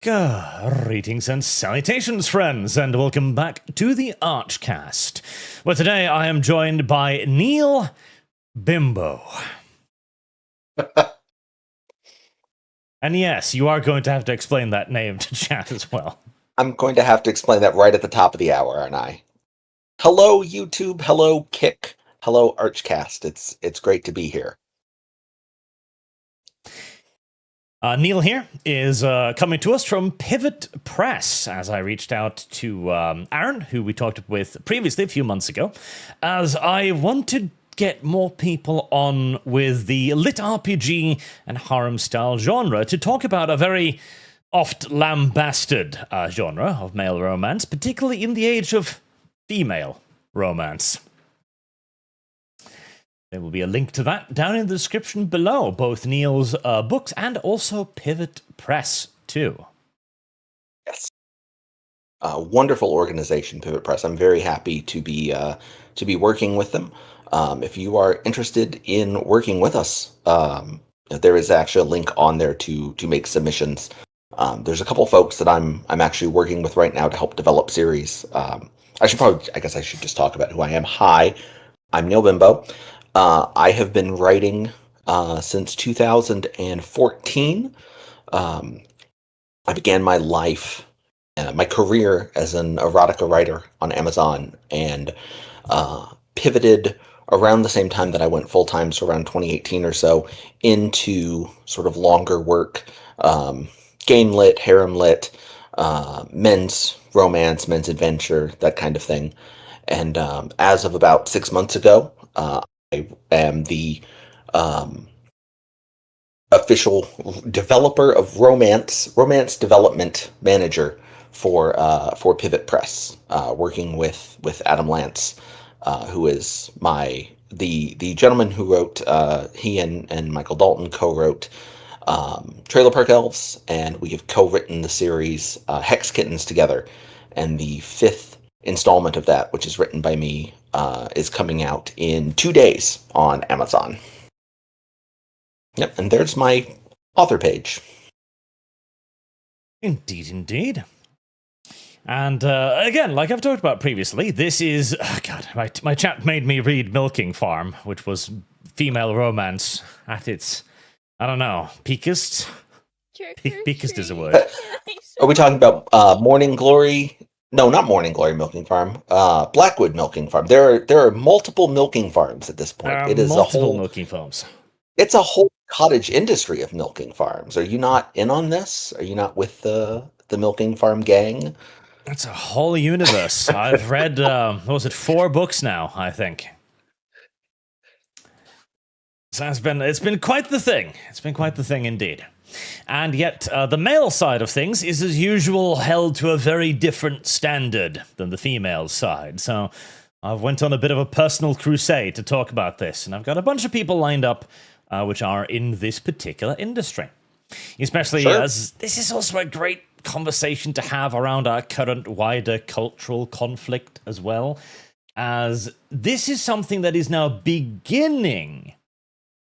Greetings and salutations, friends, and welcome back to the ArchCast, where today I am joined by Neil Bimbeau. And yes, you are going to have to explain that name to chat as well. I'm going to have to explain that right at the top of the hour, aren't I? Hello, YouTube. Hello, Kick. Hello, ArchCast. It's great to be here. Neil here is coming to us from Pivot Press, as I reached out to Aaron, who we talked with previously a few months ago, as I wanted to get more people on with the Litrpg and harem-style genre to talk about a very oft lambasted genre of male romance, particularly in the age of female romance. There will be a link to that down in the description below, both Neil's books and also Pivot Press, too. Yes. Wonderful organization, Pivot Press. I'm very happy to be working with them. If you are interested in working with us, there is actually a link on there to make submissions. There's a couple folks that I'm actually working with right now to help develop series. I guess I should just talk about who I am. Hi, I'm Neil Bimbeau. I have been writing since 2014. I began my life, my career as an erotica writer on Amazon, and pivoted around the same time that I went full-time, so around 2018 or so, into sort of longer work, game lit, harem lit, men's romance, men's adventure, that kind of thing. And as of about 6 months ago, I am the official developer of romance development manager for Pivot Press, working with Adam Lance, who is the gentleman who wrote, he and Michael Dalton co-wrote Trailer Park Elves, and we have co-written the series Hex Kittens together, and the 5th installment of that, which is written by me, is coming out in 2 days on Amazon. Yep, and there's my author page. Indeed. And again, like I've talked about previously, this is... my chat made me read Milking Farm, which was female romance at its, I don't know, peakest? Peakest is a word. Are we talking about Morning Glory? No, not Morning Glory Milking Farm. Blackwood Milking Farm. There are multiple milking farms at this point. It is multiple milking farms. It's a whole cottage industry of milking farms. Are you not in on this? Are you not with the milking farm gang? It's a whole universe. I've read, 4 books now, I think. So it's been quite the thing. It's been quite the thing indeed. And yet, the male side of things is, as usual, held to a very different standard than the female side. So I've went on a bit of a personal crusade to talk about this, and I've got a bunch of people lined up which are in this particular industry. Especially as this is also a great conversation to have around our current wider cultural conflict as well, as this is something that is now beginning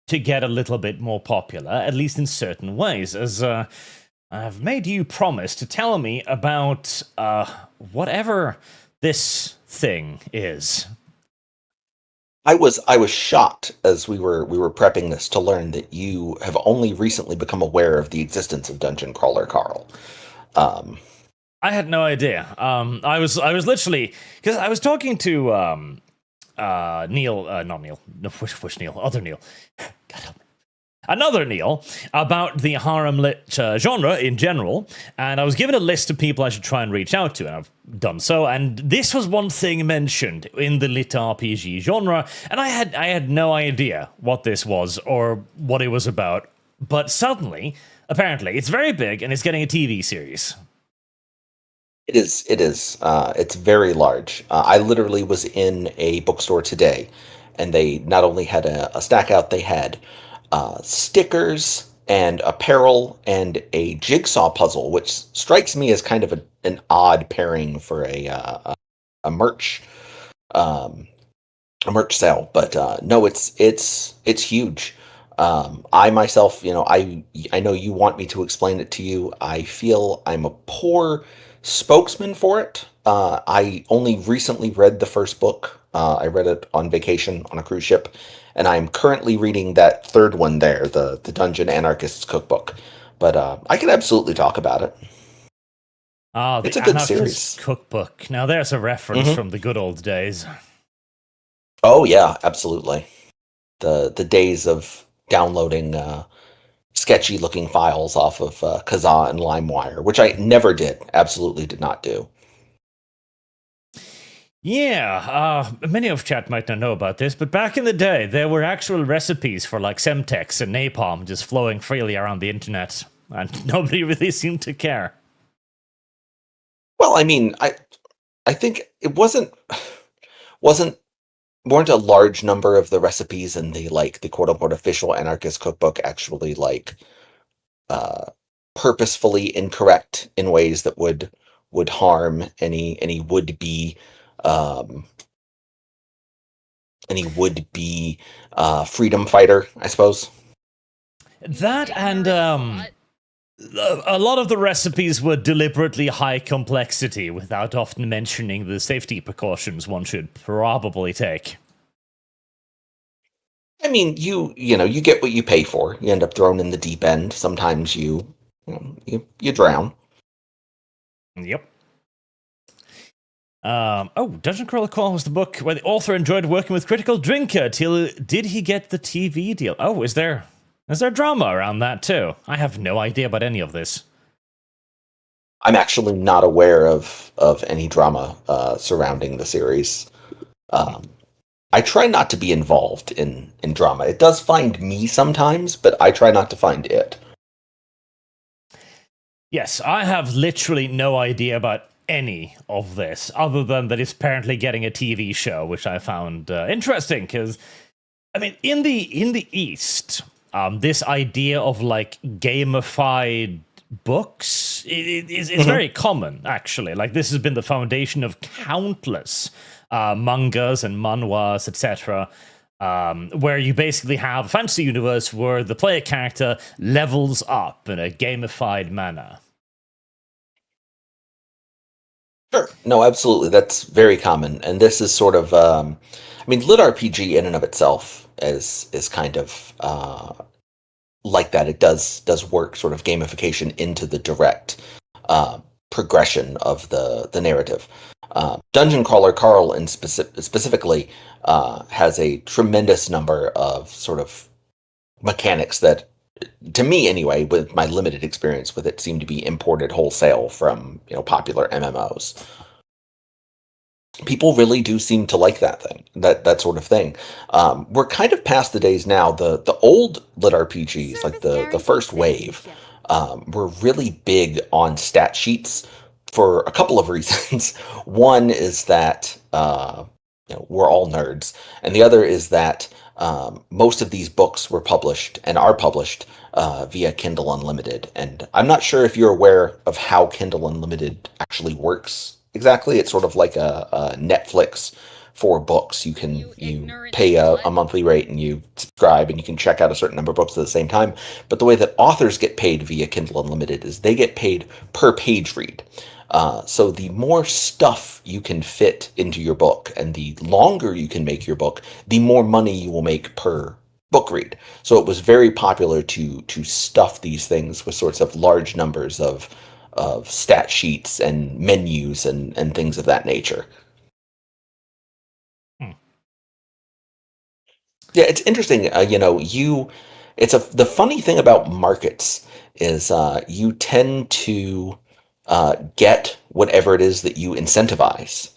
to get a little bit more popular, at least in certain ways, as I've made you promise to tell me about whatever this thing is. I was shocked as we were prepping this to learn that you have only recently become aware of the existence of Dungeon Crawler Carl. I had no idea. I was literally, because I was talking to Neil, not Neil, no, which Neil, other Neil, God help me. Another Neil, about the harem lit genre in general, and I was given a list of people I should try and reach out to, and I've done so, and this was one thing mentioned in the Litrpg genre, and I had no idea what this was or what it was about, but suddenly, apparently, it's very big, and it's getting a TV series. It is. It's very large. I literally was in a bookstore today, and they not only had a stack out, they had stickers and apparel and a jigsaw puzzle, which strikes me as kind of an odd pairing for a merch sale. But no, it's huge. I myself, I know you want me to explain it to you. I feel I'm a poor spokesman for it. I only recently read the first book. I read it on vacation on a cruise ship, and I'm currently reading that third one there, the Dungeon Anarchist's Cookbook. But I can absolutely talk about it. Ah, It's the a good Anarchist series. Cookbook. Now, there's a reference Hmm. from the good old days. Oh yeah, absolutely. The days of downloading sketchy looking files off of Kazaa and LimeWire, which I never did. Absolutely did not do. Yeah, many of chat might not know about this, but back in the day, there were actual recipes for like Semtex and napalm just flowing freely around the internet, and nobody really seemed to care. Well, I mean, I think it wasn't weren't a large number of the recipes in the quote unquote official anarchist cookbook actually uh purposefully incorrect in ways that would harm um any would be freedom fighter, I suppose. That and a lot of the recipes were deliberately high complexity without often mentioning the safety precautions one should probably take. I mean, you get what you pay for. You end up thrown in the deep end. Sometimes you drown. Yep. Dungeon Crawler Call was the book where the author enjoyed working with Critical Drinker till did he get the TV deal? Oh, is there drama around that too? I have no idea about any of this. I'm actually not aware of any drama surrounding the series. Um, I try not to be involved in drama. It does find me sometimes, but I try not to find it. Yes, I have literally no idea about any of this, other than that it's apparently getting a TV show, which I found interesting because, I mean, in the East, this idea of like gamified books is very common. Actually, like this has been the foundation of countless mangas and manhwas, etc. Where you basically have a fantasy universe where the player character levels up in a gamified manner. Sure. No, absolutely. That's very common, and this is sort of, I mean, Litrpg in and of itself is kind of like that. It does work sort of gamification into the direct progression of the narrative. Dungeon Crawler Carl in specifically has a tremendous number of sort of mechanics that, to me anyway, with my limited experience with it, seem to be imported wholesale from popular MMOs. People really do seem to like that sort of thing. We're kind of past the days now. The old lit RPGs, like the first wave, were really big on stat sheets for a couple of reasons. One is that we're all nerds, and the other is that most of these books were published and are published via Kindle Unlimited. And I'm not sure if you're aware of how Kindle Unlimited actually works exactly. It's sort of like a Netflix for books. You pay a monthly rate and you subscribe and you can check out a certain number of books at the same time. But the way that authors get paid via Kindle Unlimited is they get paid per page read. So the more stuff you can fit into your book and the longer you can make your book, the more money you will make per book read. So it was very popular to stuff these things with sorts of large numbers of stat sheets and menus and things of that nature. Hmm. Yeah, it's interesting. The funny thing about markets is you tend to get whatever it is that you incentivize.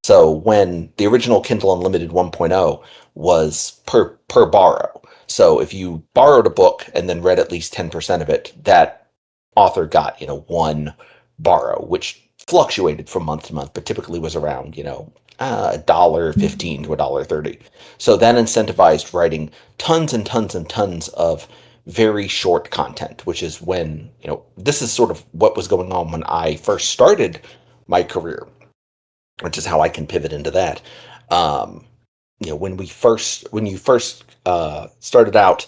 So when the original Kindle Unlimited 1.0 was per borrow. So if you borrowed a book and then read at least 10% of it, that author got, one borrow, which fluctuated from month to month, but typically was around, $1.15 to $1.30. So that incentivized writing tons and tons and tons of very short content, which is when, this is sort of what was going on when I first started my career, which is how I can pivot into that. When you first started out,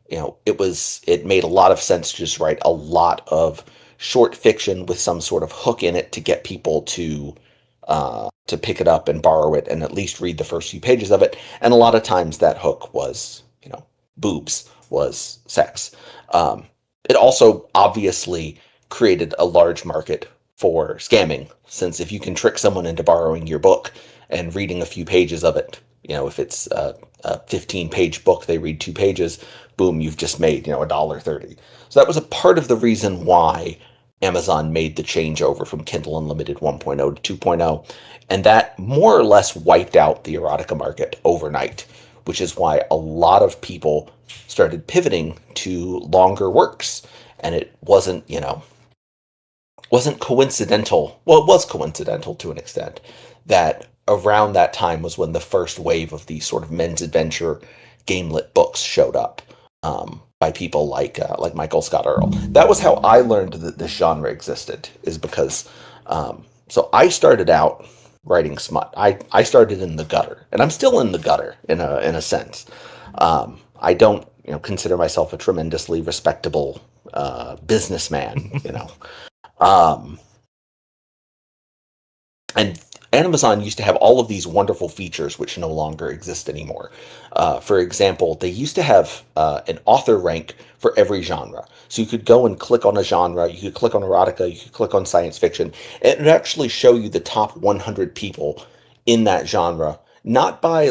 it made a lot of sense to just write a lot of short fiction with some sort of hook in it to get people to pick it up and borrow it and at least read the first few pages of it. And a lot of times that hook was, boobs, was sex. It also obviously created a large market for scamming, since if you can trick someone into borrowing your book and reading a few pages of it, if it's a 15-page book, they read 2 pages, boom, you've just made, $1.30. So that was a part of the reason why Amazon made the changeover from Kindle Unlimited 1.0 to 2.0, and that more or less wiped out the erotica market overnight, which is why a lot of people started pivoting to longer works. And it wasn't coincidental. Well, it was coincidental to an extent that around that time was when the first wave of these sort of men's adventure gamelit books showed up, by people like Michael Scott Earl. That was how I learned that this genre existed, is because so I started out writing smut. I started in the gutter, and I'm still in the gutter in a sense. I don't consider myself a tremendously respectable businessman, and Amazon used to have all of these wonderful features which no longer exist anymore. For example, they used to have an author rank for every genre. So you could go and click on a genre, you could click on erotica, you could click on science fiction, and it would actually show you the top 100 people in that genre, not by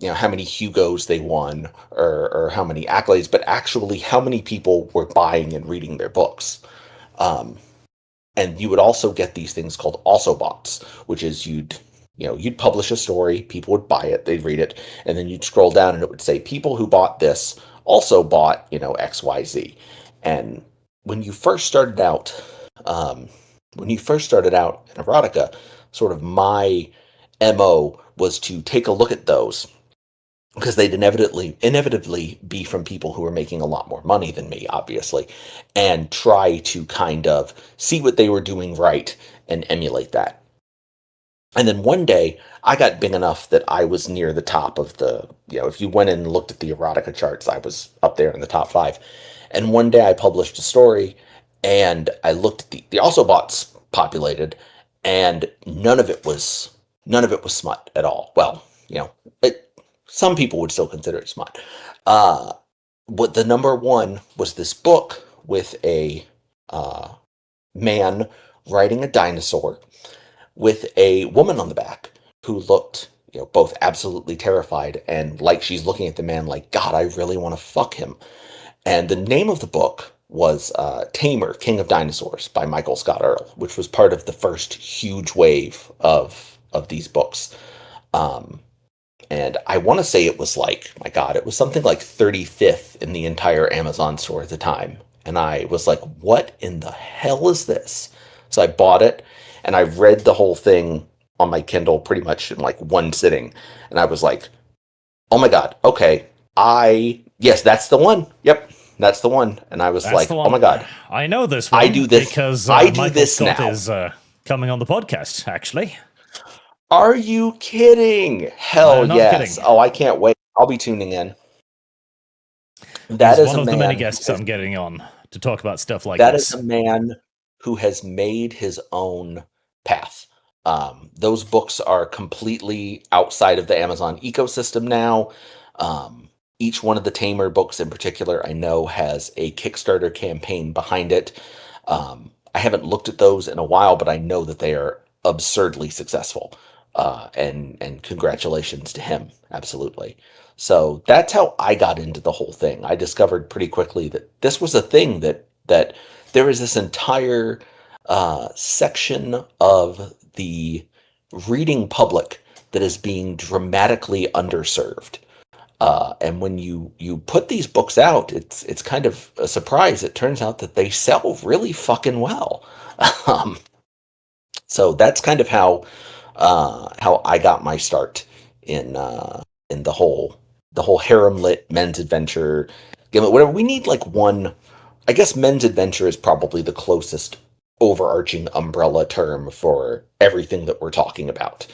how many Hugos they won or how many accolades, but actually how many people were buying and reading their books. And you would also get these things called also bots, which is you'd publish a story, people would buy it, they'd read it, and then you'd scroll down and it would say people who bought this also bought, XYZ. And when you first started out, in erotica, sort of my MO was to take a look at those, because they'd inevitably be from people who were making a lot more money than me, obviously, and try to kind of see what they were doing right and emulate that. And then one day, I got big enough that I was near the top of the, if you went and looked at the erotica charts, I was up there in the top 5. And one day I published a story, and I looked at the also bots populated, and none of it was smut at all. Well, some people would still consider it smut. What the number one was this book with a man riding a dinosaur with a woman on the back who looked, both absolutely terrified and like she's looking at the man like, God, I really want to fuck him. And the name of the book was Tamer, King of Dinosaurs by Michael Scott Earl, which was part of the first huge wave of these books. And I want to say it was it was something like 35th in the entire Amazon store at the time. And I was like, what in the hell is this? So I bought it, and I read the whole thing on my Kindle pretty much in one sitting. And I was like, oh my God, okay. Yes, that's the one. Yep, that's the one. And I was oh my God. I know this one. I do this. Because I do Michael this Scott now. is coming on the podcast, actually. Are you kidding? Hell yes. Kidding. Oh, I can't wait. I'll be tuning in. That is one of the many guests I'm getting on to talk about stuff like this. That is a man who has made his own path. Those books are completely outside of the Amazon ecosystem now. Each one of the Tamer books in particular, I know, has a Kickstarter campaign behind it. I haven't looked at those in a while, but I know that they are absurdly successful. And congratulations to him. Absolutely. So that's how I got into the whole thing. I discovered pretty quickly that this was a thing that there is this entire section of the reading public that is being dramatically underserved. And when you put these books out, it's kind of a surprise. It turns out that they sell really fucking well. So that's kind of how I got my start in the whole harem lit men's adventure game. Whatever we need, one. I guess men's adventure is probably the closest overarching umbrella term for everything that we're talking about.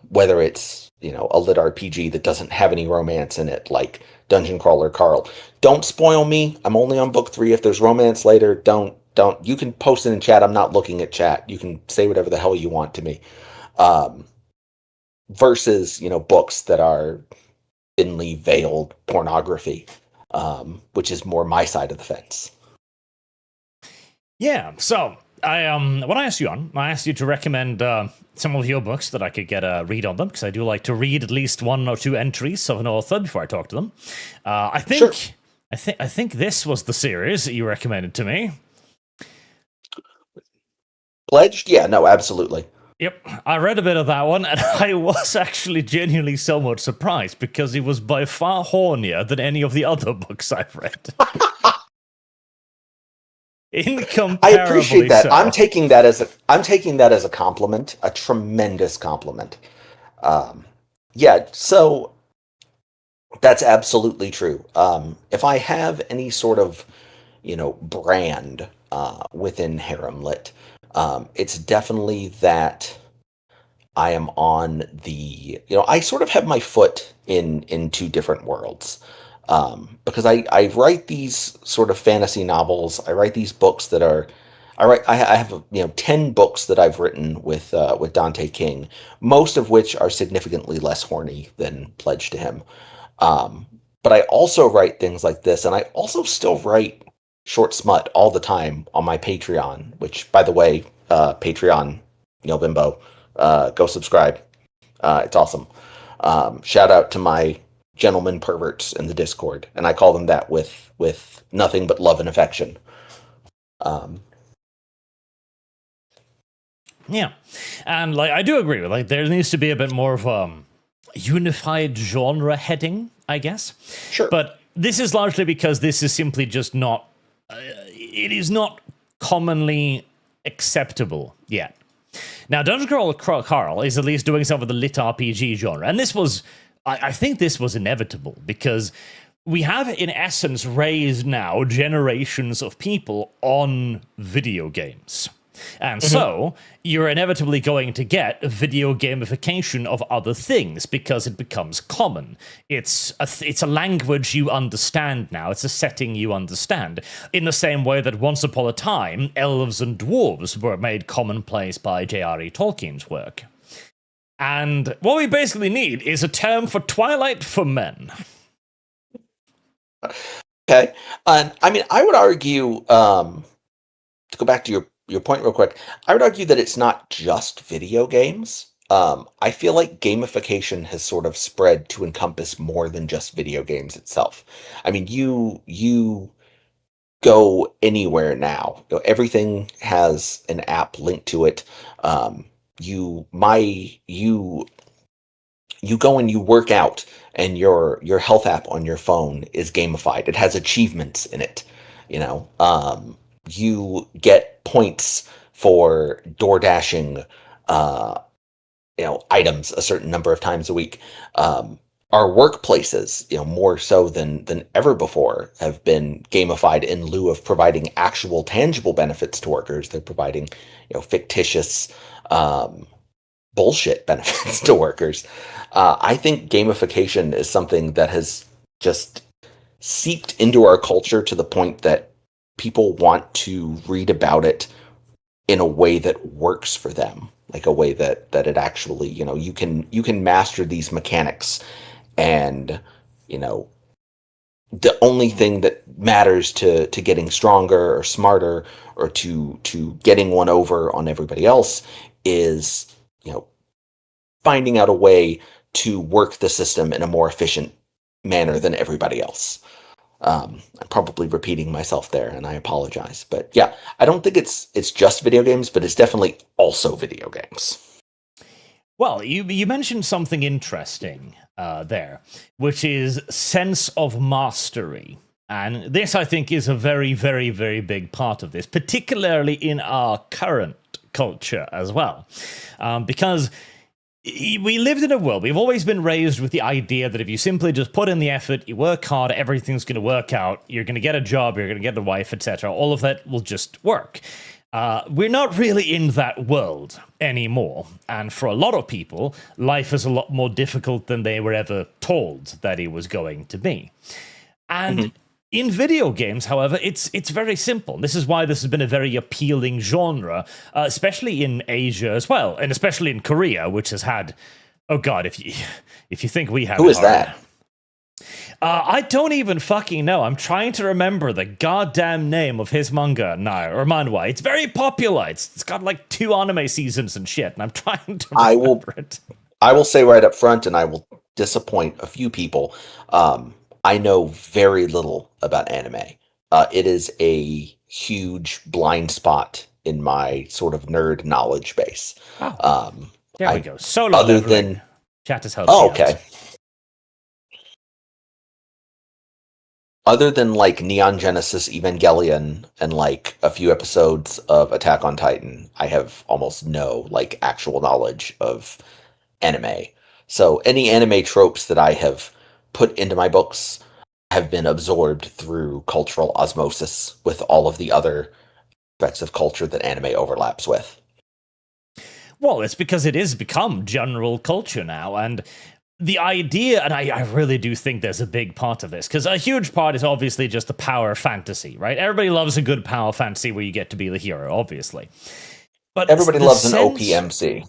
Whether it's, a lit RPG that doesn't have any romance in it, like Dungeon Crawler Carl. Don't spoil me. I'm only on book 3. If there's romance later, don't. You can post it in chat. I'm not looking at chat. You can say whatever the hell you want to me. Versus, books that are thinly veiled pornography, which is more my side of the fence. Yeah, so what I asked you on, I asked you to recommend some of your books that I could get a read on them, because I do like to read at least 1 or 2 entries of an author before I talk to them. I think Sure. I think this was the series that you recommended to me. Pledged? Yeah, no, absolutely. Yep, I read a bit of that one, and I was actually genuinely somewhat surprised, because it was by far hornier than any of the other books I've read. Incomparably I appreciate that. so. I'm taking that as a compliment, a tremendous compliment. Yeah, so that's absolutely true. If I have any sort of, brand within Harem Lit, it's definitely that I am on the, I sort of have my foot in 2 different worlds. Because I write these sort of fantasy novels. I write these books that are, I have 10 books that I've written with Dante King, most of which are significantly less horny than Pledge to Him. But I also write things like this, and I also still write short smut all the time on my Patreon, which, by the way, Patreon, Neil Bimbeau, go subscribe. It's awesome. Shout out to my gentlemen perverts in the Discord, and I call them that with nothing but love and affection. Yeah, and I do agree with there needs to be a bit more of a unified genre heading, I guess. Sure, but this is largely because this is simply just not. It is not commonly acceptable yet. Now, Dungeon Crawler Carl is at least doing some of the Litrpg genre, and this was. I think this was inevitable, because we have, in essence, raised now generations of people on video games. And so, you're inevitably going to get video gamification of other things, because it becomes common. It's a language you understand now. It's a setting you understand. In the same way that once upon a time, elves and dwarves were made commonplace by J.R.R. Tolkien's work. And what we basically need is a term for Twilight for men. Okay. I mean, I would argue, to go back to your point real quick, I would argue that it's not just video games. I feel like gamification has sort of spread to encompass more than just video games itself. I mean, you go anywhere now. Everything has an app linked to it. You go and you work out, and your health app on your phone is gamified. It has achievements in it. You get points for door dashing items a certain number of times a week. Our workplaces, more so than ever before, have been gamified in lieu of providing actual tangible benefits to workers. They're providing fictitious bullshit benefits to workers. I think gamification is something that has just seeped into our culture to the point that people want to read about it in a way that works for them, like a way that it actually, you can master these mechanics, and the only thing that matters to getting stronger or smarter or to getting one over on everybody else is finding out a way to work the system in a more efficient manner than everybody else. I'm probably repeating myself there, and I apologize, but yeah, I don't think it's just video games, but it's definitely also video games. Well, you mentioned something interesting there, which is sense of mastery. And this, I think, is a very, very, very big part of this, particularly in our current culture as well. Because we lived in a world, we've always been raised with the idea that if you simply just put in the effort, you work hard, everything's going to work out, you're going to get a job, you're going to get a wife, etc. All of that will just work. We're not really in that world anymore. And for a lot of people, life is a lot more difficult than they were ever told that it was going to be. And in video games, however, it's very simple. This is why this has been a very appealing genre, especially in Asia as well, and especially in Korea, which has had, oh god, if you think we have, who is that? I don't even fucking know. I'm trying to remember the goddamn name of his manga now, or manhwa. It's very popular. It's got like 2 anime seasons and shit, and I'm trying to remember it. I will say right up front, and I will disappoint a few people. I know very little about anime. It is a huge blind spot in my sort of nerd knowledge base. There we go. Solo other leveling. than Chat has helped. Oh, okay. Out. Other than like Neon Genesis Evangelion and like a few episodes of Attack on Titan, I have almost no like actual knowledge of anime. So any anime tropes that I have put into my books have been absorbed through cultural osmosis with all of the other aspects of culture that anime overlaps with. Well, it's because it has become general culture now, and the idea, and I really do think there's a big part of this, because a huge part is obviously just the power fantasy, right? Everybody loves a good power fantasy where you get to be the hero, obviously. But everybody loves an OPMC.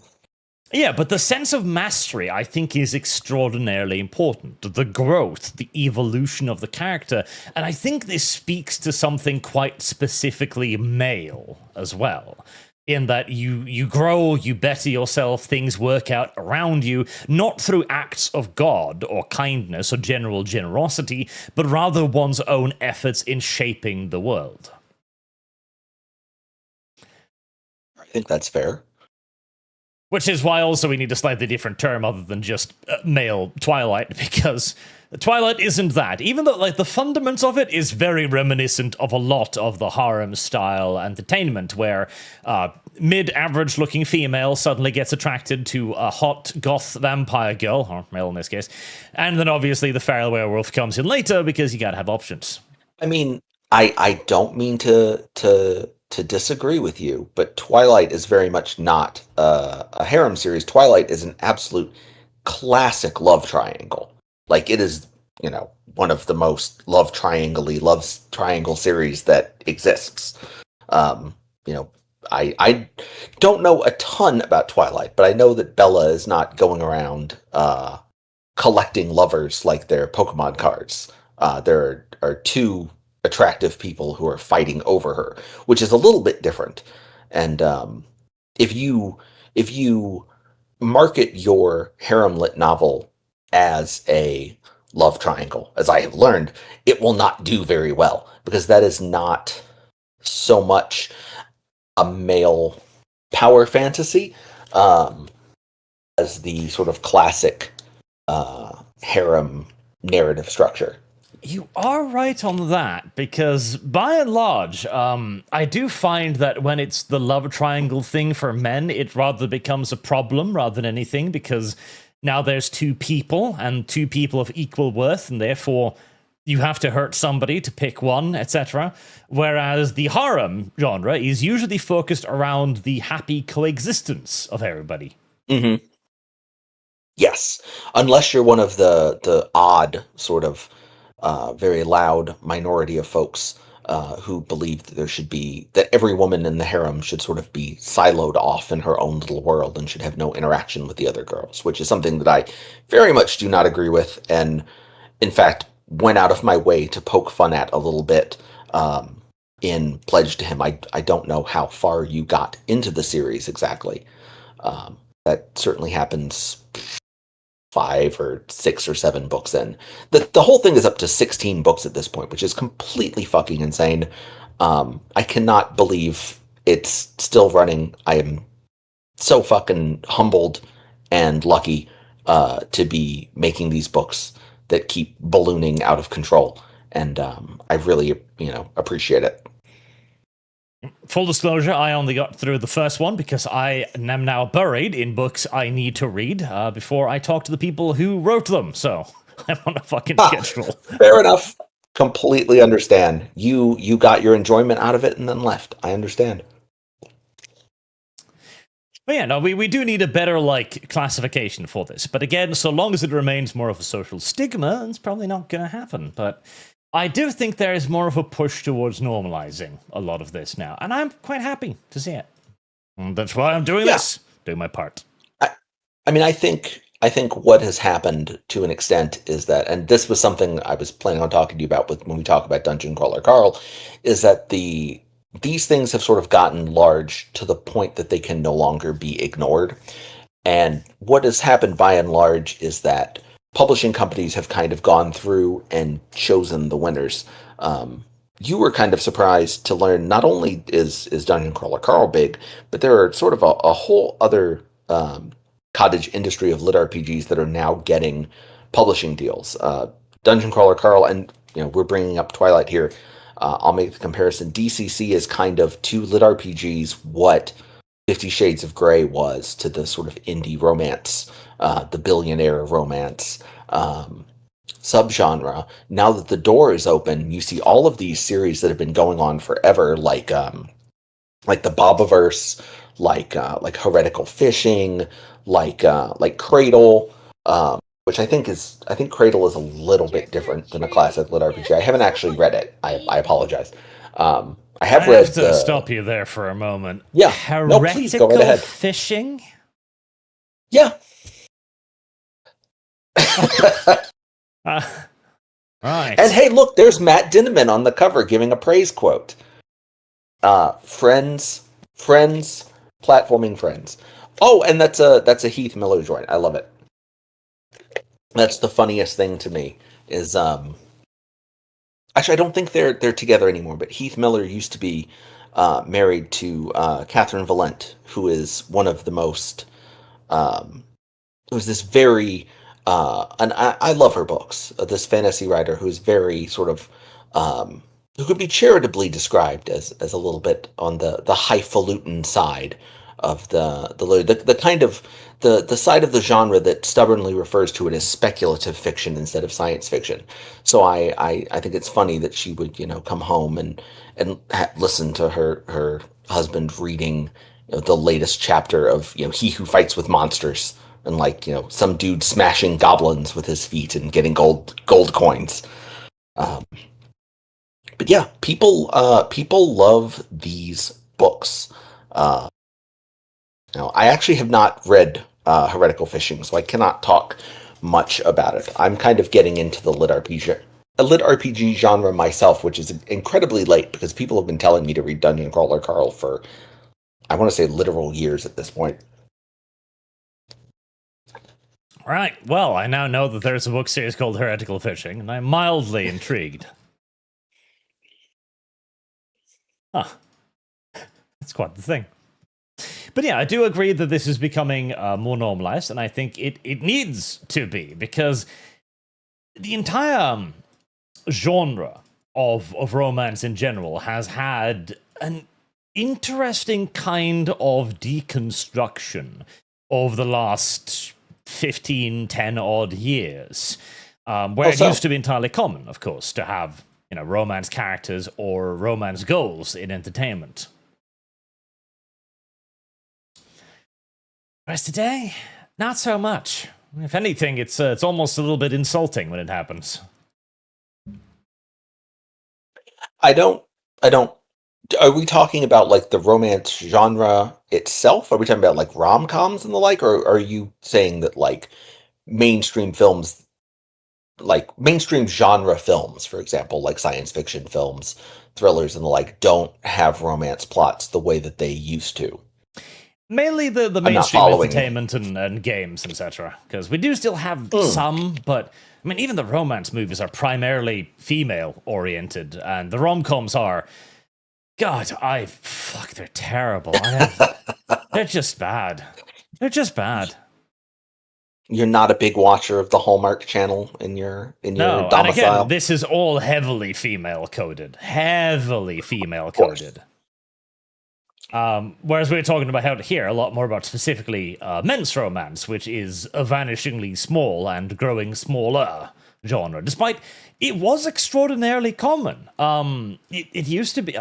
Yeah, but the sense of mastery, I think, is extraordinarily important. The growth, the evolution of the character. And I think this speaks to something quite specifically male as well. In that you grow, you better yourself, things work out around you, not through acts of God or kindness or general generosity, but rather one's own efforts in shaping the world. I think that's fair. Which is why also we need a slightly different term other than just male Twilight, because Twilight isn't that. Even though like the fundamentals of it is very reminiscent of a lot of the harem-style entertainment, where mid-average looking female suddenly gets attracted to a hot goth vampire girl, or male in this case, and then obviously the feral werewolf comes in later because you gotta have options. I mean, I don't mean to disagree with you, but Twilight is very much not a harem series. Twilight is an absolute classic love triangle. Like, it is, one of the most love triangle series that exists. I don't know a ton about Twilight, but I know that Bella is not going around collecting lovers like their Pokemon cards. There are 2 attractive people who are fighting over her, which is a little bit different. And if you market your harem lit novel as a love triangle, as I have learned, it will not do very well, because that is not so much a male power fantasy as the sort of classic harem narrative structure. You are right on that, because by and large, I do find that when it's the love triangle thing for men, it rather becomes a problem rather than anything, because now there's 2 people, and 2 people of equal worth, and therefore you have to hurt somebody to pick one, etc. Whereas the harem genre is usually focused around the happy coexistence of everybody. Mm-hmm. Yes, unless you're one of the odd sort of very loud minority of folks who believe that that every woman in the harem should sort of be siloed off in her own little world and should have no interaction with the other girls, which is something that I very much do not agree with, and in fact went out of my way to poke fun at a little bit in Pledge to Him. I don't know how far you got into the series exactly. That certainly happens 5 or 6 or 7 books in. The whole thing is up to 16 books at this point, which is completely fucking insane. I cannot believe it's still running. I am so fucking humbled and lucky to be making these books that keep ballooning out of control. And I really, appreciate it. Full disclosure, I only got through the first one because I am now buried in books I need to read before I talk to the people who wrote them. So I'm on a fucking schedule. Fair enough. Completely understand. You got your enjoyment out of it and then left. I understand. But yeah, no, we do need a better, like, classification for this. But again, so long as it remains more of a social stigma, it's probably not going to happen. But I do think there is more of a push towards normalizing a lot of this now. And I'm quite happy to see it. And that's why I'm doing this. Doing my part. I mean, I think what has happened to an extent is that, and this was something I was planning on talking to you about when we talk about Dungeon Crawler Carl, is that these things have sort of gotten large to the point that they can no longer be ignored. And what has happened by and large is that publishing companies have kind of gone through and chosen the winners. You were kind of surprised to learn not only is Dungeon Crawler Carl big, but there are sort of a whole other cottage industry of Litrpgs that are now getting publishing deals. Dungeon Crawler Carl, and we're bringing up Twilight here. I'll make the comparison. DCC is kind of to Litrpgs what 50 Shades of Grey was to the sort of indie romance, the billionaire romance subgenre. Now that the door is open, you see all of these series that have been going on forever, like the Bobiverse, like Heretical Fishing, like Cradle, which I think Cradle is a little bit different than a classic Litrpg. I haven't actually read it. I apologize. I have read. To stop you there for a moment. Yeah. Heretical no, please go right ahead. Fishing. Yeah. Right. And hey, look, there's Matt Dinneman on the cover giving a praise quote. Friends, platforming friends. Oh, and that's a Heath Miller joint. I love it. That's the funniest thing to me is actually I don't think they're together anymore, but Heath Miller used to be married to Catherine Valent, who is one of the most who's this very and I love her books. This fantasy writer who's very sort of who could be charitably described as a little bit on the highfalutin side of the kind of the side of the genre that stubbornly refers to it as speculative fiction instead of science fiction. So I think it's funny that she would come home and listen to her husband reading the latest chapter of He Who Fights with Monsters, and some dude smashing goblins with his feet and getting gold coins. But yeah, people love these books. Now, I actually have not read Heretical Fishing, so I cannot talk much about it. I'm kind of getting into the Litrpg genre myself, which is incredibly late because people have been telling me to read Dungeon Crawler Carl for, I want to say, literal years at this point. Right. Well, I now know that there's a book series called Heretical Fishing, and I'm mildly intrigued. Huh. That's quite the thing. But yeah, I do agree that this is becoming more normalized, and I think it needs to be, because the entire genre of romance in general has had an interesting kind of deconstruction over the last 10 odd years, where it used to be entirely common, of course, to have romance characters or romance goals in entertainment. Whereas today, not so much. If anything, it's almost a little bit insulting when it happens. I don't. Are we talking about the romance genre itself? Are we talking about rom-coms and the like, or are you saying that mainstream films, mainstream genre films, for example, like science fiction films, thrillers and the like, don't have romance plots the way that they used to? Mainly the mainstream entertainment and games, etc. Because we do still have some, but I mean, even the romance movies are primarily female-oriented, and the rom-coms are, God, they're terrible. They're just bad. They're just bad. You're not a big watcher of the Hallmark Channel in your domicile? And again, this is all heavily female-coded. Whereas we're talking about here a lot more about specifically men's romance, which is a vanishingly small and growing smaller genre, despite it was extraordinarily common. It used to be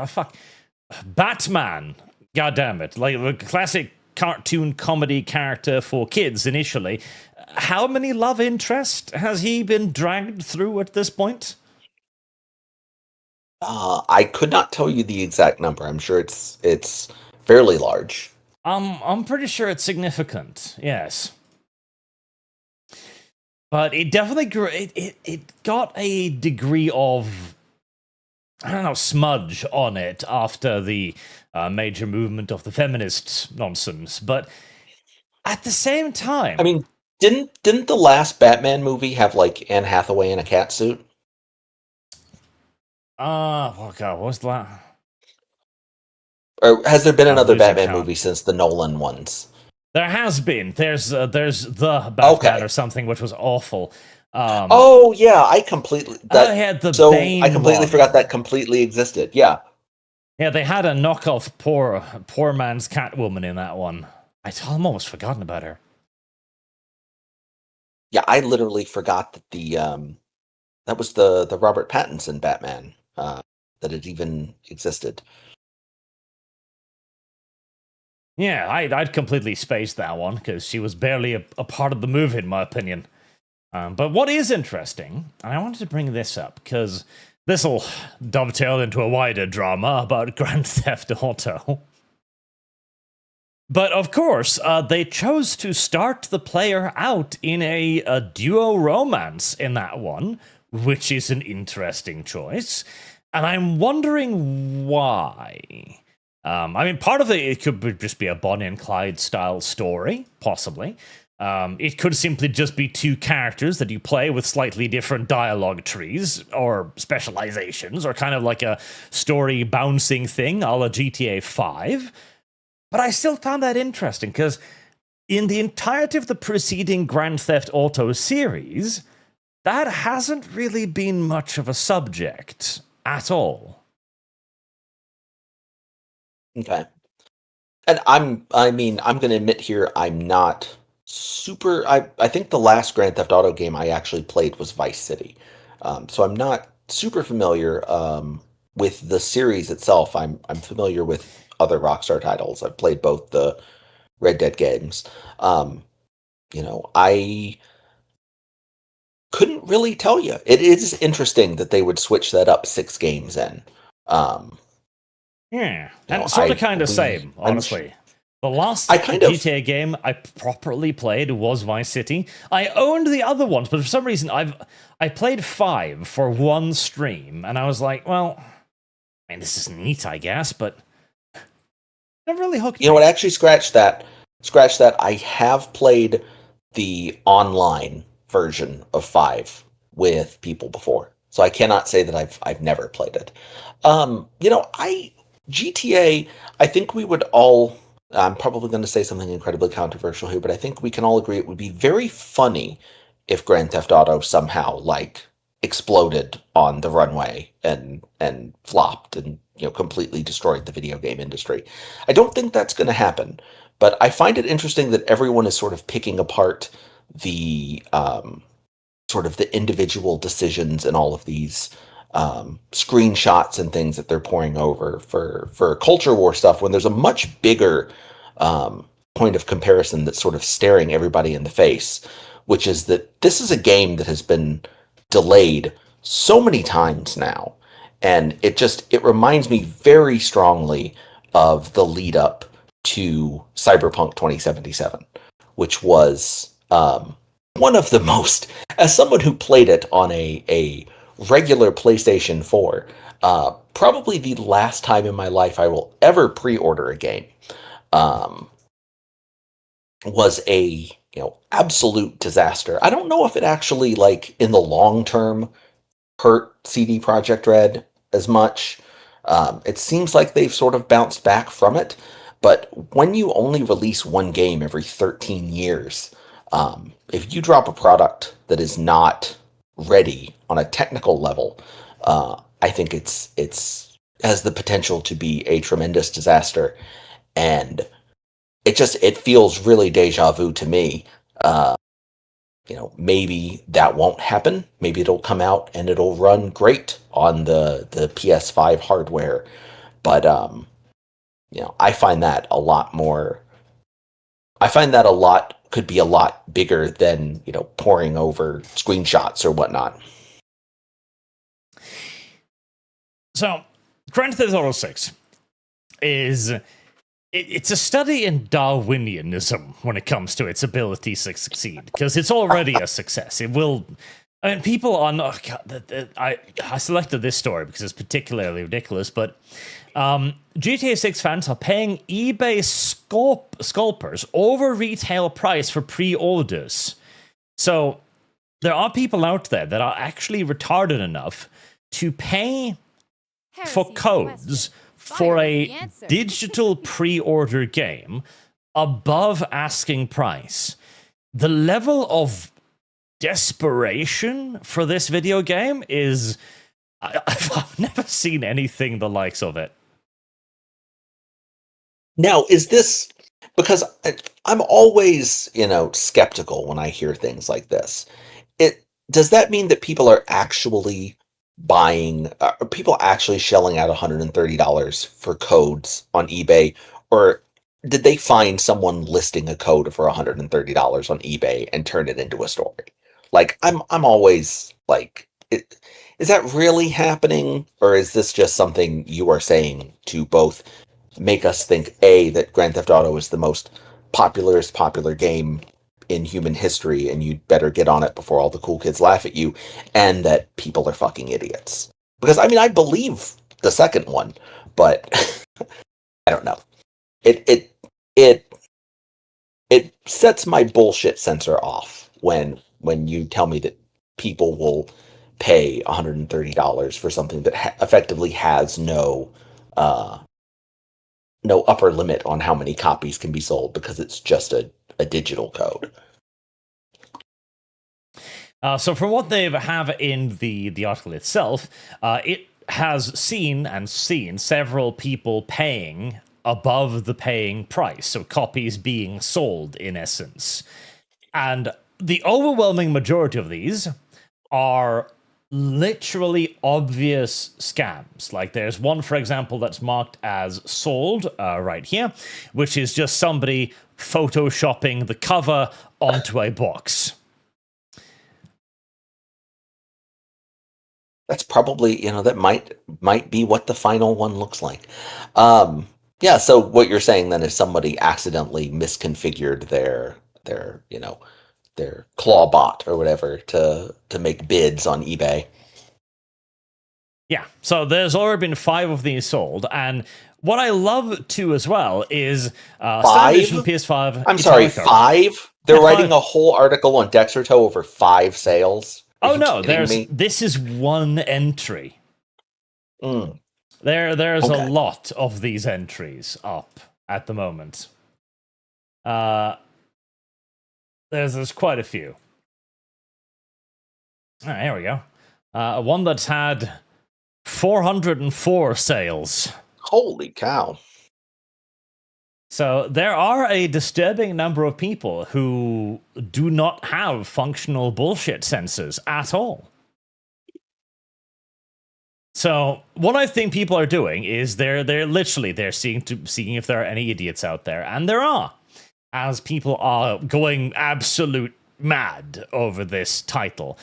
Batman, goddammit, like a classic cartoon comedy character for kids initially. How many love interest has he been dragged through at this point? I could not tell you the exact number. I'm sure it's fairly large. I'm pretty sure it's significant. Yes. But it definitely grew. It got a degree of, I don't know, smudge on it after the major movement of the feminist nonsense. But at the same time, I mean, didn't the last Batman movie have like Anne Hathaway in a cat suit? oh god, what was that? Or has there been I'm another losing Batman count. movie since the Nolan ones? There has been. There's the Batman Okay. or something, which was awful. Oh yeah, I completely I had the so Bane I completely one. forgot that completely existed. Yeah. Yeah, they had a knockoff poor man's Catwoman in that one. I'm almost forgotten about her. Yeah, I literally forgot that that was the Robert Pattinson Batman that it even existed. Yeah, I'd completely spaced that one because she was barely a part of the movie, in my opinion. But what is interesting, and I wanted to bring this up because this will dovetail into a wider drama about Grand Theft Auto. But of course, they chose to start the player out in a duo romance in that one, which is an interesting choice. And I'm wondering why. I mean, part of it could just be a Bonnie and Clyde style story, possibly. It could simply just be two characters that you play with slightly different dialogue trees or specializations, or kind of like a story bouncing thing a la GTA 5. But I still found that interesting because in the entirety of the preceding Grand Theft Auto series, that hasn't really been much of a subject at all. Okay. And I'm going to admit here, I'm not super. I think the last Grand Theft Auto game I actually played was Vice City, so I'm not super familiar with the series itself. I'm familiar with other Rockstar titles. I've played both the Red Dead games. I couldn't really tell you. It is interesting that they would switch that up 6 games in. Yeah, and sort of kind of same, honestly. The last GTA game I properly played was Vice City. I owned the other ones, but for some reason I played 5 for one stream, and I was like, well, I mean, this is neat, I guess, but never really hooked me. You know what? Actually, scratch that. I have played the online version of 5 with people before, so I cannot say that I've never played it. GTA. I think we would all. I'm probably going to say something incredibly controversial here, but I think we can all agree it would be very funny if Grand Theft Auto somehow like exploded on the runway and flopped and completely destroyed the video game industry. I don't think that's going to happen, but I find it interesting that everyone is sort of picking apart the sort of the individual decisions and all of these screenshots and things that they're pouring over for culture war stuff when there's a much bigger point of comparison that's sort of staring everybody in the face, which is that this is a game that has been delayed so many times now, and it reminds me very strongly of the lead up to Cyberpunk 2077, which was one of the most, as someone who played it on a regular PlayStation 4, probably the last time in my life I will ever pre-order a game, was a absolute disaster. I don't know if it actually, like, in the long term hurt CD Projekt Red as much. It seems like they've sort of bounced back from it, but when you only release one game every 13 years, if you drop a product that is not ready on a technical level, I think it's has the potential to be a tremendous disaster, and it feels really deja vu to me. Maybe that won't happen. Maybe it'll come out and it'll run great on the PS5 hardware, but I find that a lot more I find that could be a lot bigger than, poring over screenshots or whatnot. So, Grand Theft Auto 6 is... It's a study in Darwinianism when it comes to its ability to succeed, because it's already a success. It will... I mean, people on... Oh God, I selected this story because it's particularly ridiculous, but GTA 6 fans are paying eBay scalpers over retail price for pre-orders. So there are people out there that are actually retarded enough to pay for codes for a digital pre-order game above asking price. The level of desperation for this video game is... I've never seen anything the likes of it. Now, is this... Because I'm always, skeptical when I hear things like this. Does that mean that people are actually buying... Are people actually shelling out $130 for codes on eBay? Or did they find someone listing a code for $130 on eBay and turn it into a story? Like, I'm always like... Is that really happening? Or is this just something you are saying to both make us think, A, that Grand Theft Auto is the most popular game in human history, and you'd better get on it before all the cool kids laugh at you, and that people are fucking idiots? Because, I mean, I believe the second one, but I don't know. It sets my bullshit sensor off when you tell me that people will pay $130 for something that effectively has no upper limit on how many copies can be sold because it's just a digital code. So from what they have in the article itself, it has seen several people paying above the paying price, so copies being sold in essence. And the overwhelming majority of these are literally obvious scams. Like there's one, for example, that's marked as sold right here, which is just somebody photoshopping the cover onto a box. That's probably, that might be what the final one looks like. Yeah, so what you're saying then is somebody accidentally misconfigured their claw bot or whatever to make bids on eBay. Yeah, so there's already been 5 of these sold, and what I love too as well is 5? Edition PS5. I'm sorry, 5? They're writing a whole article on Dexerto over 5 sales. Oh no, this is one entry. There's a lot of these entries up at the moment. There's quite a few. All right, here we go. One that's had 404 sales. Holy cow. So there are a disturbing number of people who do not have functional bullshit sensors at all. So what I think people are doing is they're seeing if there are any idiots out there, and there are, as people are going absolute mad over this title,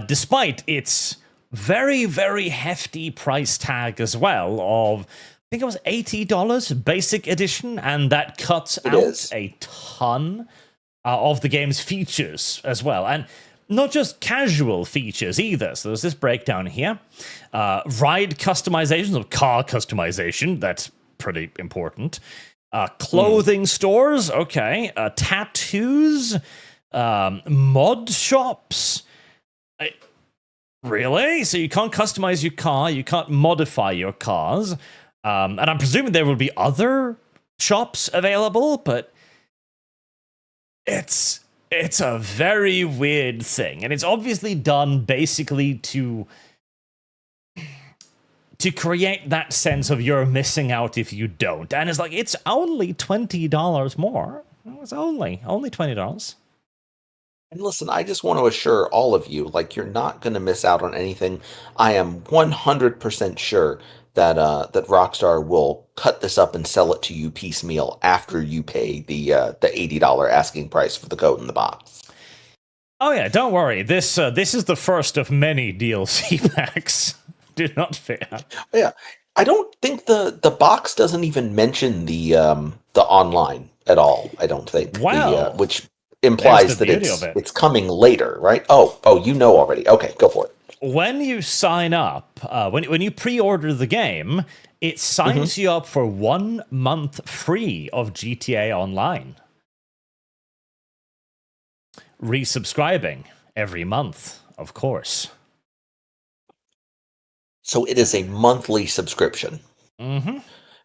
despite its very, very hefty price tag as well of, I think it was $80 basic edition, and that cuts out a ton of the game's features as well. And not just casual features either. So there's this breakdown here. Ride customizations, or car customization, that's pretty important. Clothing stores, okay. Tattoos, mod shops. Really? So you can't customize your car, you can't modify your cars. And I'm presuming there will be other shops available, but it's a very weird thing. And it's obviously done basically to create that sense of you're missing out if you don't. And it's like, it's only $20 more. It's only $20. And listen, I just want to assure all of you, like, you're not going to miss out on anything. I am 100% sure that Rockstar will cut this up and sell it to you piecemeal after you pay the $80 asking price for the code in the box. Oh yeah, don't worry. This is the first of many DLC packs. Do not fear. Yeah, I don't think the box doesn't even mention the online at all. I don't think Wow. which implies that it's coming later, right? Oh, you know already. Okay, go for it. When you sign up, when you pre-order the game, it signs you up for 1 month free of GTA Online. Resubscribing every month, of course. So it is a monthly subscription. Mm-hmm.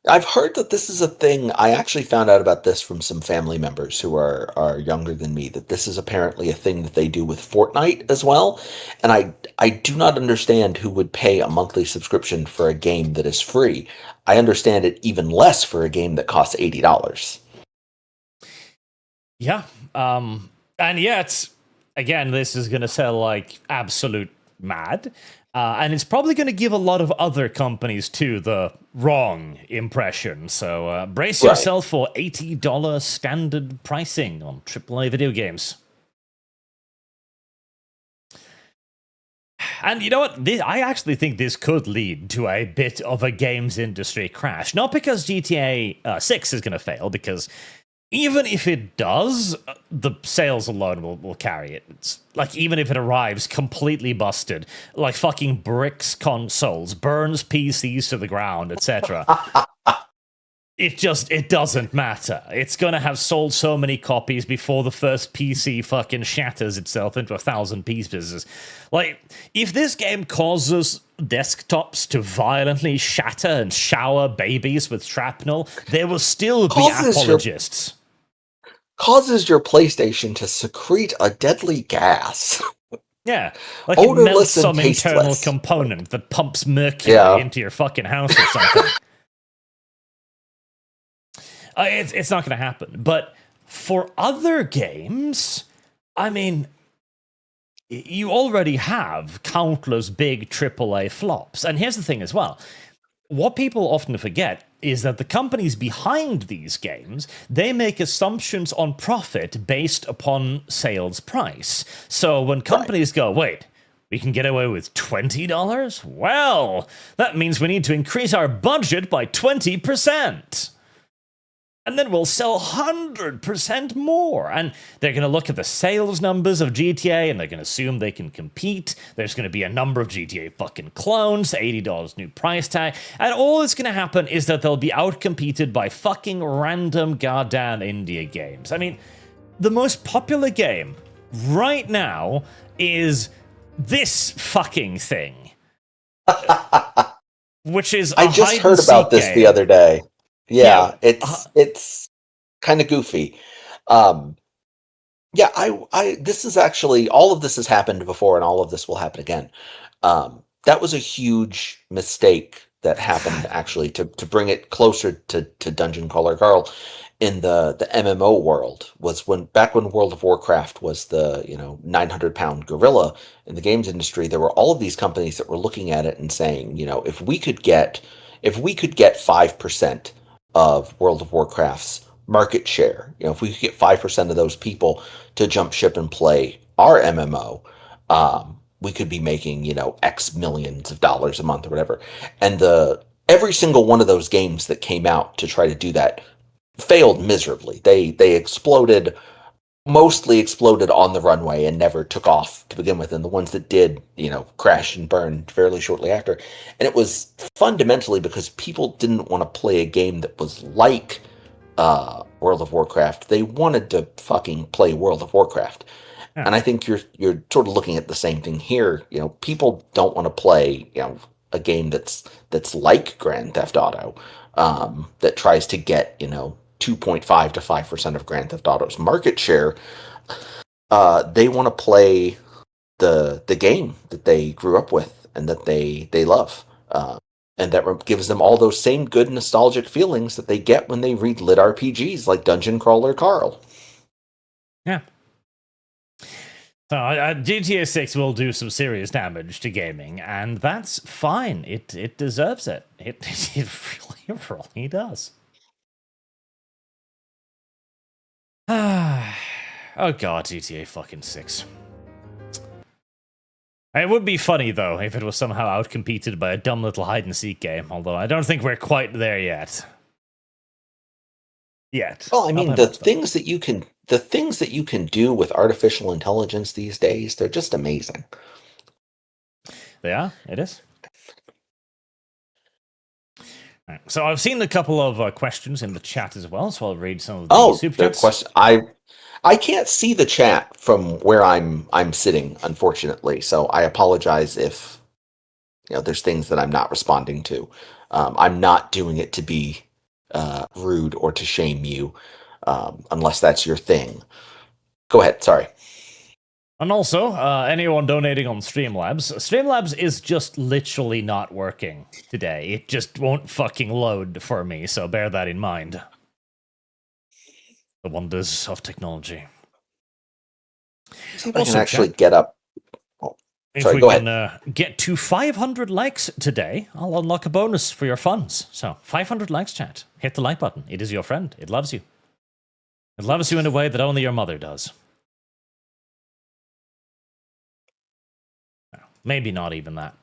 I've heard that this is a thing. I actually found out about this from some family members who are younger than me, that this is apparently a thing that they do with Fortnite as well. And I do not understand who would pay a monthly subscription for a game that is free. I understand it even less for a game that costs $80. Yeah. And yet, again, this is going to sell like absolute mad. And it's probably going to give a lot of other companies, too, the wrong impression. So brace yourself for $80 standard pricing on AAA video games. And you know what? I actually think this could lead to a bit of a games industry crash. Not because GTA 6 is going to fail, because even if it does, the sales alone will carry it. It's like, even if it arrives completely busted, like fucking bricks consoles, burns PCs to the ground, etc. It doesn't matter. It's gonna have sold so many copies before the first PC fucking shatters itself into 1,000 pieces. Like, if this game causes desktops to violently shatter and shower babies with shrapnel, there will still be apologists. Causes your PlayStation to secrete a deadly gas. Yeah, like it melts some internal component that pumps mercury into your fucking house or something. It's not going to happen. But for other games, I mean, you already have countless big AAA flops. And here's the thing as well. What people often forget is that the companies behind these games, they make assumptions on profit based upon sales price. So when companies go, wait, we can get away with $20? Well, that means we need to increase our budget by 20%. And then we'll sell 100% more. And they're going to look at the sales numbers of GTA, and they're going to assume they can compete. There's going to be a number of GTA fucking clones, $80 new price tag. And all that's going to happen is that they'll be outcompeted by fucking random goddamn indie games. I mean, the most popular game right now is this fucking thing. Which is I just heard about this the other day. Yeah, it's kind of goofy. This is actually, all of this has happened before, and all of this will happen again. That was a huge mistake that happened, actually, to bring it closer to Dungeon Crawler Carl in the MMO world, was back when World of Warcraft was the 900-pound gorilla in the games industry. There were all of these companies that were looking at it and saying, if we could get 5% of World of Warcraft's market share, if we could get 5% of those people to jump ship and play our MMO, we could be making, X millions of dollars a month or whatever. And every single one of those games that came out to try to do that failed miserably. They mostly exploded on the runway and never took off to begin with. And the ones that did, crashed and burned fairly shortly after. And it was fundamentally because people didn't want to play a game that was like World of Warcraft. They wanted to fucking play World of Warcraft. Yeah. And I think you're sort of looking at the same thing here. People don't want to play, a game that's like Grand Theft Auto, that tries to get, 2.5 to 5% of Grand Theft Auto's market share. They want to play the game that they grew up with and that they love, and that gives them all those same good nostalgic feelings that they get when they read Litrpgs like Dungeon Crawler Carl. Yeah. So GTA 6 will do some serious damage to gaming, and that's fine. It deserves it. It really does. Oh god, GTA fucking 6. It would be funny, though, if it was somehow outcompeted by a dumb little hide-and-seek game, although I don't think we're quite there yet. Well, I mean, the things that you can do with artificial intelligence these days, they're just amazing. They are? It is? Right. So I've seen a couple of questions in the chat as well, so I'll read some of the Superchats. I can't see the chat from where I'm sitting, unfortunately. So I apologize if there's things that I'm not responding to. I'm not doing it to be rude or to shame you, unless that's your thing. Go ahead. Sorry. And also, anyone donating on Streamlabs is just literally not working today. It just won't fucking load for me, so bear that in mind. The wonders of technology. See if I can actually get up. If we can get to 500 likes today, I'll unlock a bonus for your funds. So, 500 likes, chat. Hit the like button. It is your friend. It loves you. It loves you in a way that only your mother does. Maybe not even that.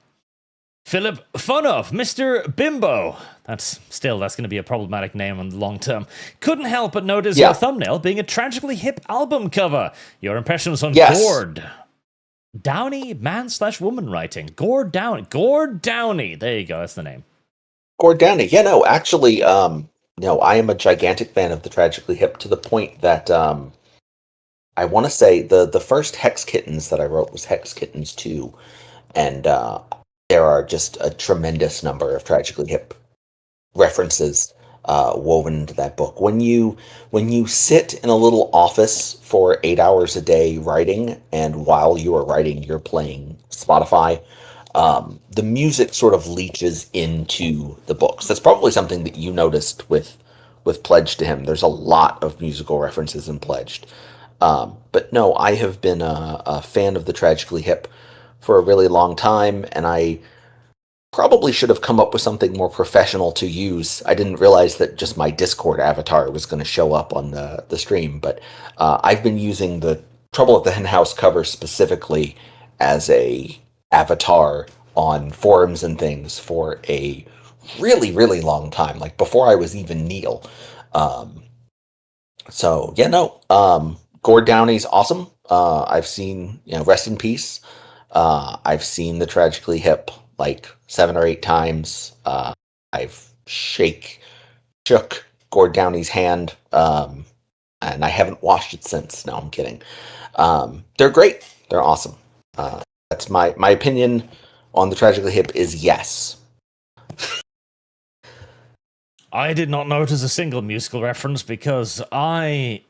Philip Funov, Mr. Bimbeau. That's going to be a problematic name in the long term. Couldn't help but notice your thumbnail being a tragically hip album cover. Your impressions on Gord Downey, man/woman writing. Gord Downey. There you go. That's the name. Gord Downey. Yeah, no, actually, I am a gigantic fan of the Tragically Hip to the point that I want to say the first Hex Kittens that I wrote was Hex Kittens 2. And there are just a tremendous number of Tragically Hip references woven into that book. When you sit in a little office for 8 hours a day writing, and while you are writing, you're playing Spotify, the music sort of leaches into the books. That's probably something that you noticed with Pledged to Him. There's a lot of musical references in Pledged. But no, I have been a fan of the Tragically Hip for a really long time, and I probably should have come up with something more professional to use. I didn't realize that just my Discord avatar was going to show up on the stream, but I've been using the Trouble at the Hen House cover specifically as a avatar on forums and things for a really, really long time, like before I was even Neil. Gord Downey's awesome. I've seen, rest in peace. I've seen the Tragically Hip like 7 or 8 times. I've shook Gord Downey's hand, and I haven't washed it since. No, I'm kidding. They're great. They're awesome. That's my opinion on the Tragically Hip is yes. I did not notice a single musical reference because I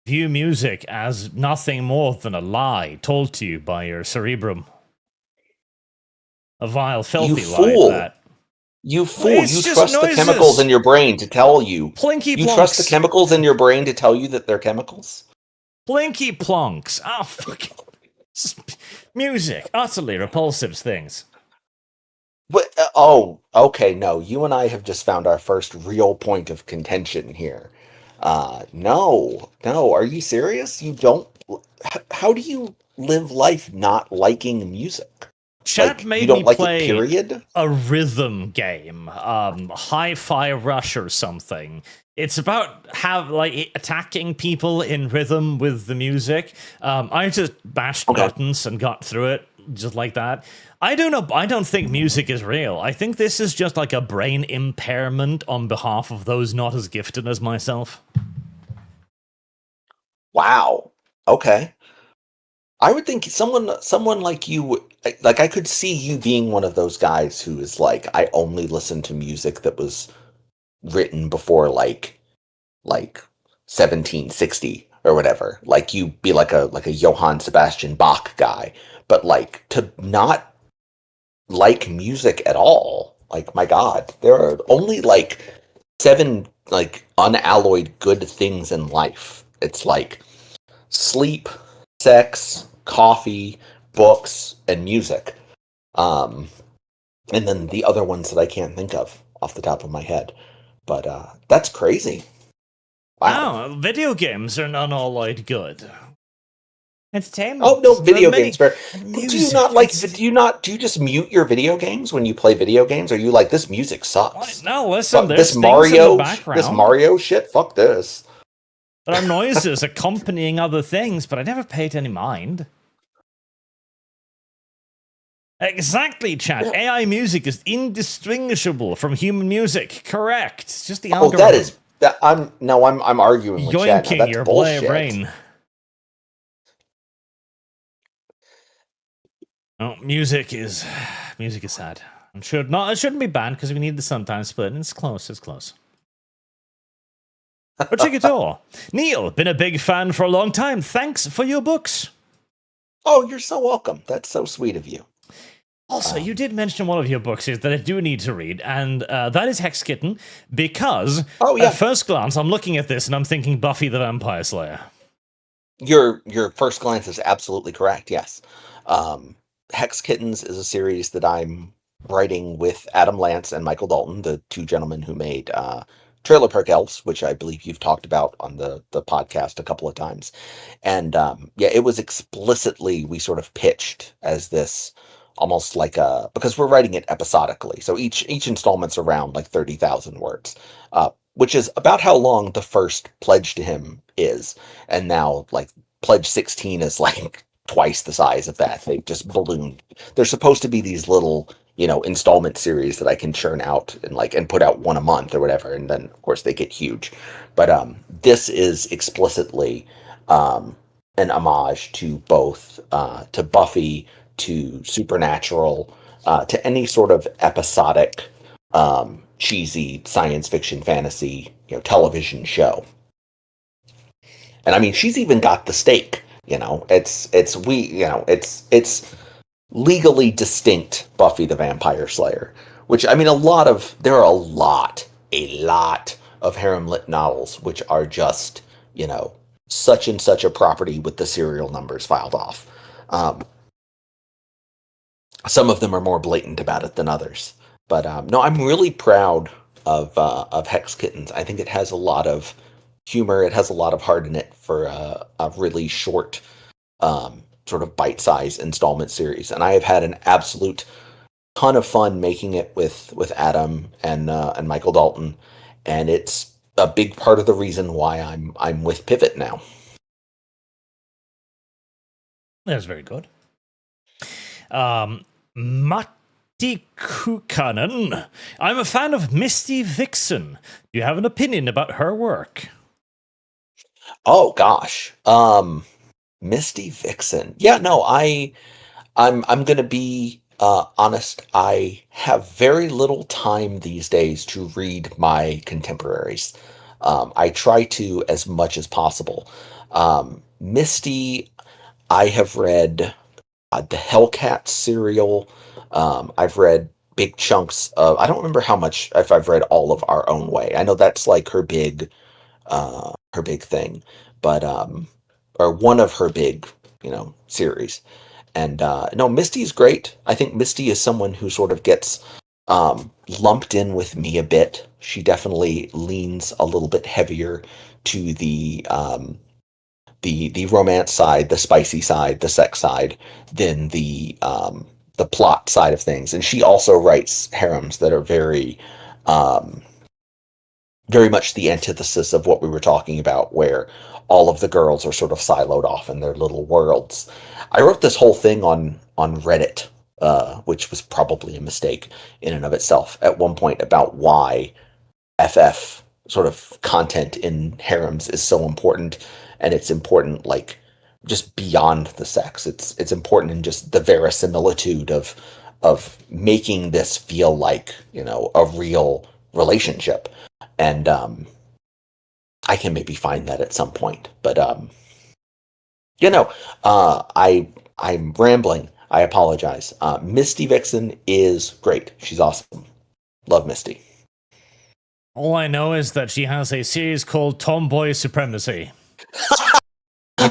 view music as nothing more than a lie told to you by your cerebrum. A vile, filthy lie at that. You fool! You trust the chemicals in your brain to tell you. Plinky plonks. You trust the chemicals in your brain to tell you that they're chemicals? Plinky plonks. Oh, fucking... Music. Utterly repulsive things. But, okay, no. You and I have just found our first real point of contention here. No. Are you serious? You don't... How do you live life not liking music? Chat made me play a rhythm game, Hi-Fi Rush or something. It's about attacking people in rhythm with the music. I just bashed buttons and got through it just like that. I don't know. I don't think music is real. I think this is just like a brain impairment on behalf of those not as gifted as myself. Wow. Okay. I would think someone like you, like I could see you being one of those guys who is like, I only listen to music that was written before like 1760 or whatever. Like you be like a Johann Sebastian Bach guy, but like to not like music at all. Like my God, there are only like 7 like unalloyed good things in life. It's like sleep, sex, coffee, books, and music. And then the other ones that I can't think of off the top of my head. But that's crazy. Wow. Oh, video games are not all like good. Entertainment. Oh no, video games. Do Music. you not like? Do you just mute your video games when you play video games? Are you like, this music sucks? No, listen. There's This things Mario, in the background. this Mario shit. Fuck this. There are noises accompanying other things, but I never paid any mind. Exactly, chat. Yeah. AI music is indistinguishable from human music. Correct. It's just the algorithm. Oh, that is that. I'm arguing with chat. Yoinking Now, that's your bullshit. brain. Oh, music is sad. It shouldn't be banned because we need the sometimes split, and it's close. It's close. But check it all. Neil, been a big fan for a long time. Thanks for your books. Oh, you're so welcome. That's so sweet of you. Also, you did mention one of your books is that I do need to read, and that is Hex Kitten, because at first glance, I'm looking at this and I'm thinking Buffy the Vampire Slayer. Your first glance is absolutely correct, yes. Hex Kittens is a series that I'm writing with Adam Lance and Michael Dalton, the two gentlemen who made Trailer Park Elves, which I believe you've talked about on the podcast a couple of times. And it was explicitly, we sort of pitched as this almost like because we're writing it episodically. So each installment's around like 30,000 words, which is about how long the first Pledge to Him is. And now like Pledge 16 is like twice the size of that. They've just ballooned. They're supposed to be these little, installment series that I can churn out and put out one a month or whatever. And then of course they get huge. But this is explicitly an homage to both to Buffy, to Supernatural, to any sort of episodic, cheesy science fiction fantasy, television show. And I mean, she's even got the stake. It's legally distinct Buffy the Vampire Slayer, which I mean, there are a lot of harem lit novels which are just such and such a property with the serial numbers filed off. Some of them are more blatant about it than others, but no, I'm really proud of Hex Kittens. I think it has a lot of humor. It has a lot of heart in it for a really short, sort of bite-sized installment series, and I have had an absolute ton of fun making it with Adam and Michael Dalton, and it's a big part of the reason why I'm with Pivot now. That's very good. Matti Kukanen. I'm a fan of Misty Vixen. Do you have an opinion about her work? Oh gosh. Misty Vixen. Yeah, no, I'm gonna be honest. I have very little time these days to read my contemporaries. I try to as much as possible. Misty, I have read the Hellcat serial. I've read big chunks of. I don't remember how much. If I've read all of Our Own Way. I know that's like her big thing, but or one of her big series. And no, Misty's great. I think Misty is someone who sort of gets lumped in with me a bit. She definitely leans a little bit heavier to the romance side, the spicy side, the sex side, than the plot side of things. And she also writes harems that are very very much the antithesis of what we were talking about, where all of the girls are sort of siloed off in their little worlds. I wrote this whole thing on Reddit, which was probably a mistake in and of itself at one point, about why FF sort of content in harems is so important. And it's important, like, just beyond the sex. It's important in just the verisimilitude of making this feel like, a real relationship. And I can maybe find that at some point. But I'm rambling. I apologize. Misty Vixen is great. She's awesome. Love Misty. All I know is that she has a series called Tomboy Supremacy.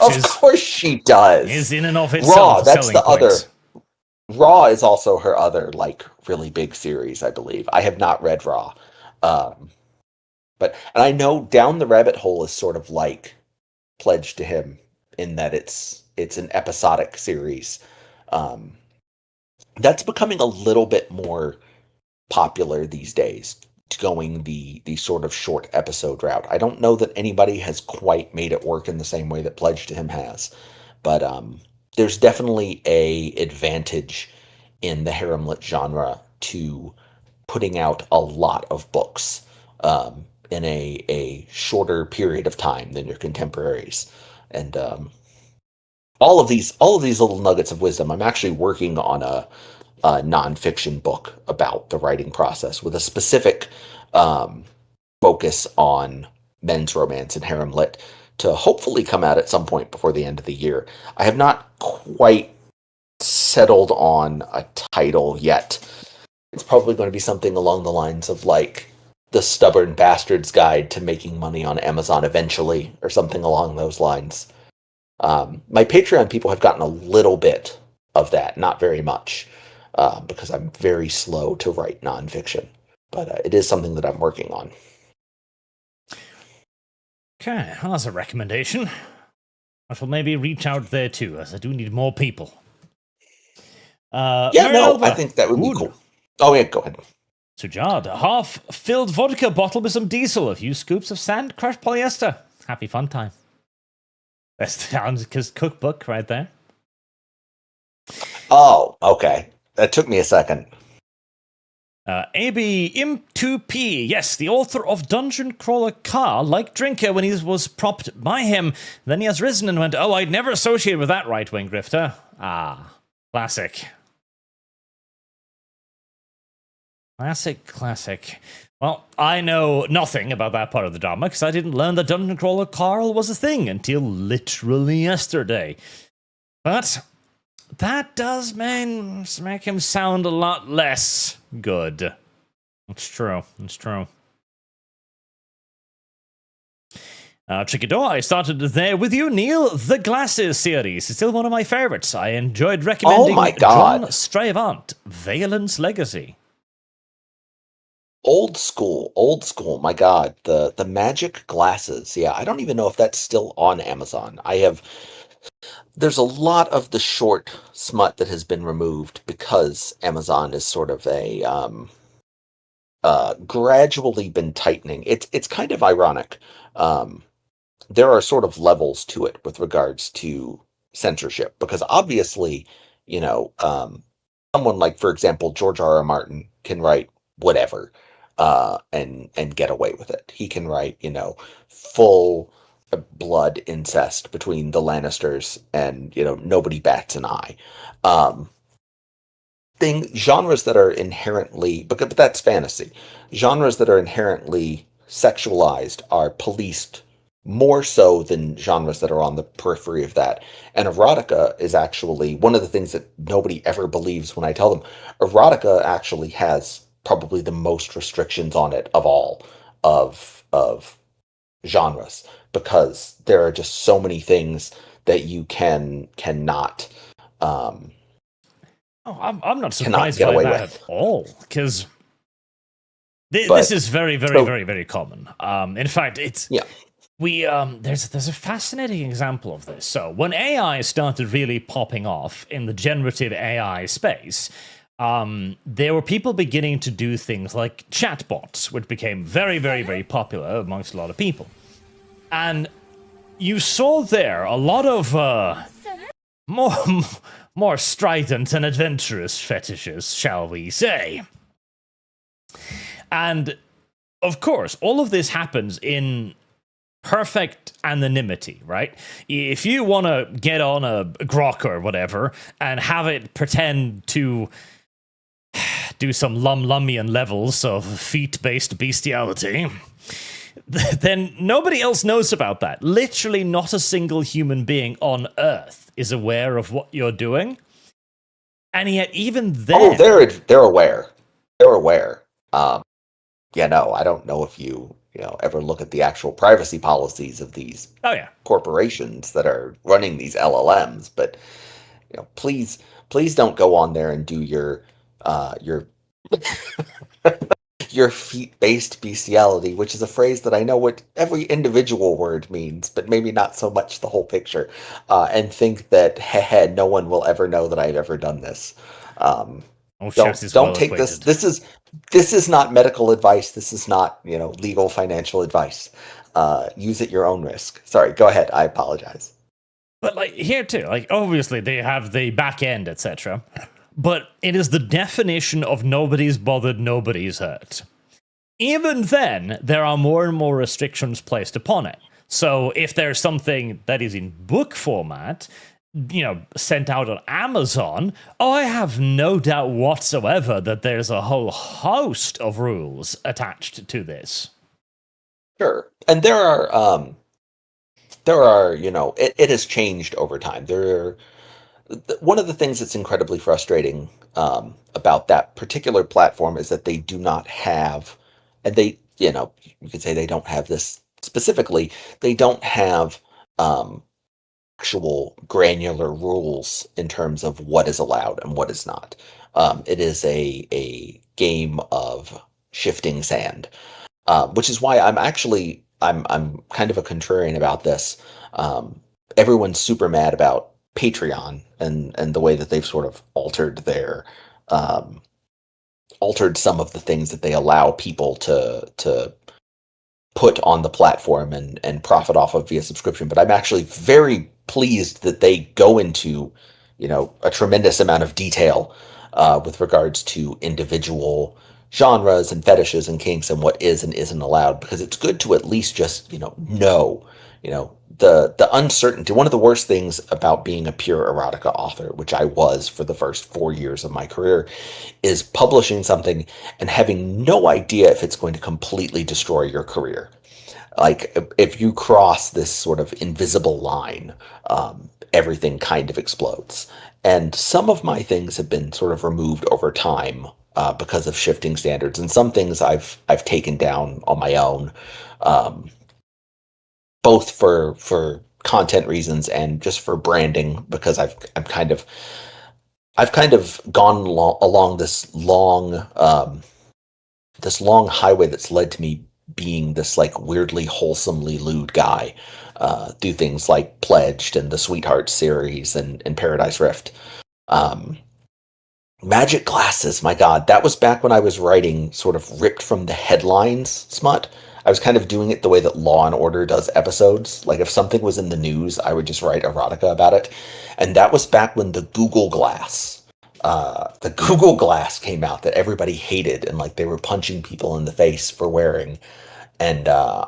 Of course she does. is in and of itself Raw, that's the point. other. Raw is also her other, like, really big series, I believe. I have not read Raw. And I know Down the Rabbit Hole is sort of like Pledged to him in that it's an episodic series. That's becoming a little bit more popular these days, going the sort of short episode route. I don't know that anybody has quite made it work in the same way that Pledged to him has, but there's definitely a advantage in the harem lit genre to putting out a lot of books in a shorter period of time than your contemporaries. And all of these little nuggets of wisdom. I'm actually working on a nonfiction book about the writing process with a specific focus on men's romance and harem lit to hopefully come out at some point before the end of the year. I have not quite settled on a title yet. It's probably going to be something along the lines of like The Stubborn Bastard's Guide to Making Money on Amazon Eventually, or something along those lines. My Patreon people have gotten a little bit of that, not very much, because I'm very slow to write nonfiction. But it is something that I'm working on. Okay, well, that's a recommendation. I shall maybe reach out there too, as I do need more people. I think that would be cool. Oh yeah, go ahead. Sujad, a half-filled vodka bottle with some diesel, a few scoops of sand, crushed polyester. Happy fun time. Best cookbook right there. Oh, okay. That took me a second. AB Im2P, yes, the author of Dungeon Crawler Car, like Drinker when he was propped by him. Then he has risen and went, oh, I'd never associate with that right-wing grifter. Ah, classic. Classic. Well, I know nothing about that part of the drama because I didn't learn that Dungeon Crawler Carl was a thing until literally yesterday. But that does make him sound a lot less good. It's true. Chickador, I started there with you, Neil. The Glasses series. It's still one of my favorites. I enjoyed recommending John Stravant, Valence Legacy. Old school. My God, the magic glasses. Yeah, I don't even know if that's still on Amazon. There's a lot of the short smut that has been removed because Amazon is sort of a gradually been tightening. It's kind of ironic. There are sort of levels to it with regards to censorship because obviously, someone like, for example, George R.R. Martin can write whatever. And get away with it. He can write, full blood incest between the Lannisters and, nobody bats an eye. Genres that are inherently, but that's fantasy. Genres that are inherently sexualized are policed more so than genres that are on the periphery of that. And erotica is actually one of the things that nobody ever believes when I tell them. Erotica actually has probably the most restrictions on it of all of genres because there are just so many things that you cannot I'm not surprised by that at all because this is very very common. In fact, there's a fascinating example of this. So when AI started really popping off in the generative AI space, there were people beginning to do things like chatbots, which became very, very, very popular amongst a lot of people. And you saw there a lot of more strident and adventurous fetishes, shall we say. And, of course, all of this happens in perfect anonymity, right? If you want to get on a grok or whatever and have it pretend to do some Lumlumian levels of feet-based bestiality, then nobody else knows about that. Literally not a single human being on Earth is aware of what you're doing. And yet even then... Oh, they're aware. They're aware. I don't know if you ever look at the actual privacy policies of these Oh yeah. corporations that are running these LLMs. But please don't go on there and do your your feet-based bestiality, which is a phrase that I know what every individual word means, but maybe not so much the whole picture, and think that, no one will ever know that I've ever done this. Chess is Don't well take this. acquainted. This is not medical advice. This is not, legal financial advice. Use at your own risk. Sorry, go ahead. I apologize. But like here too, like obviously they have the back end, etc. But it is the definition of nobody's bothered, nobody's hurt. Even then, there are more and more restrictions placed upon it. So if there's something that is in book format, sent out on Amazon, I have no doubt whatsoever that there's a whole host of rules attached to this. Sure. And there are, it has changed over time. One of the things that's incredibly frustrating about that particular platform is that they do not have, and you could say they don't have this specifically, they don't have actual granular rules in terms of what is allowed and what is not. It is a game of shifting sand, which is why I'm kind of a contrarian about this. Everyone's super mad about Patreon and the way that they've sort of altered some of the things that they allow people to put on the platform and profit off of via subscription. But I'm actually very pleased that they go into a tremendous amount of detail with regards to individual genres and fetishes and kinks and what is and isn't allowed, because it's good to at least just know the uncertainty. One of the worst things about being a pure erotica author, which I was for the first 4 years of my career, is publishing something and having no idea if it's going to completely destroy your career. Like, if you cross this sort of invisible line, everything kind of explodes. And some of my things have been sort of removed over time because of shifting standards, and some things I've taken down on my own, both for content reasons and just for branding, because I've kind of gone along this long highway that's led to me being this like weirdly wholesomely lewd guy, do things like Pledged and the Sweetheart series and Paradise Rift. Magic Glasses, my god, that was back when I was writing sort of ripped from the headlines smut. I was kind of doing it the way that Law and Order does episodes. Like, if something was in the news, I would just write erotica about it. And that was back when the Google Glass came out that everybody hated, and like they were punching people in the face for wearing. And I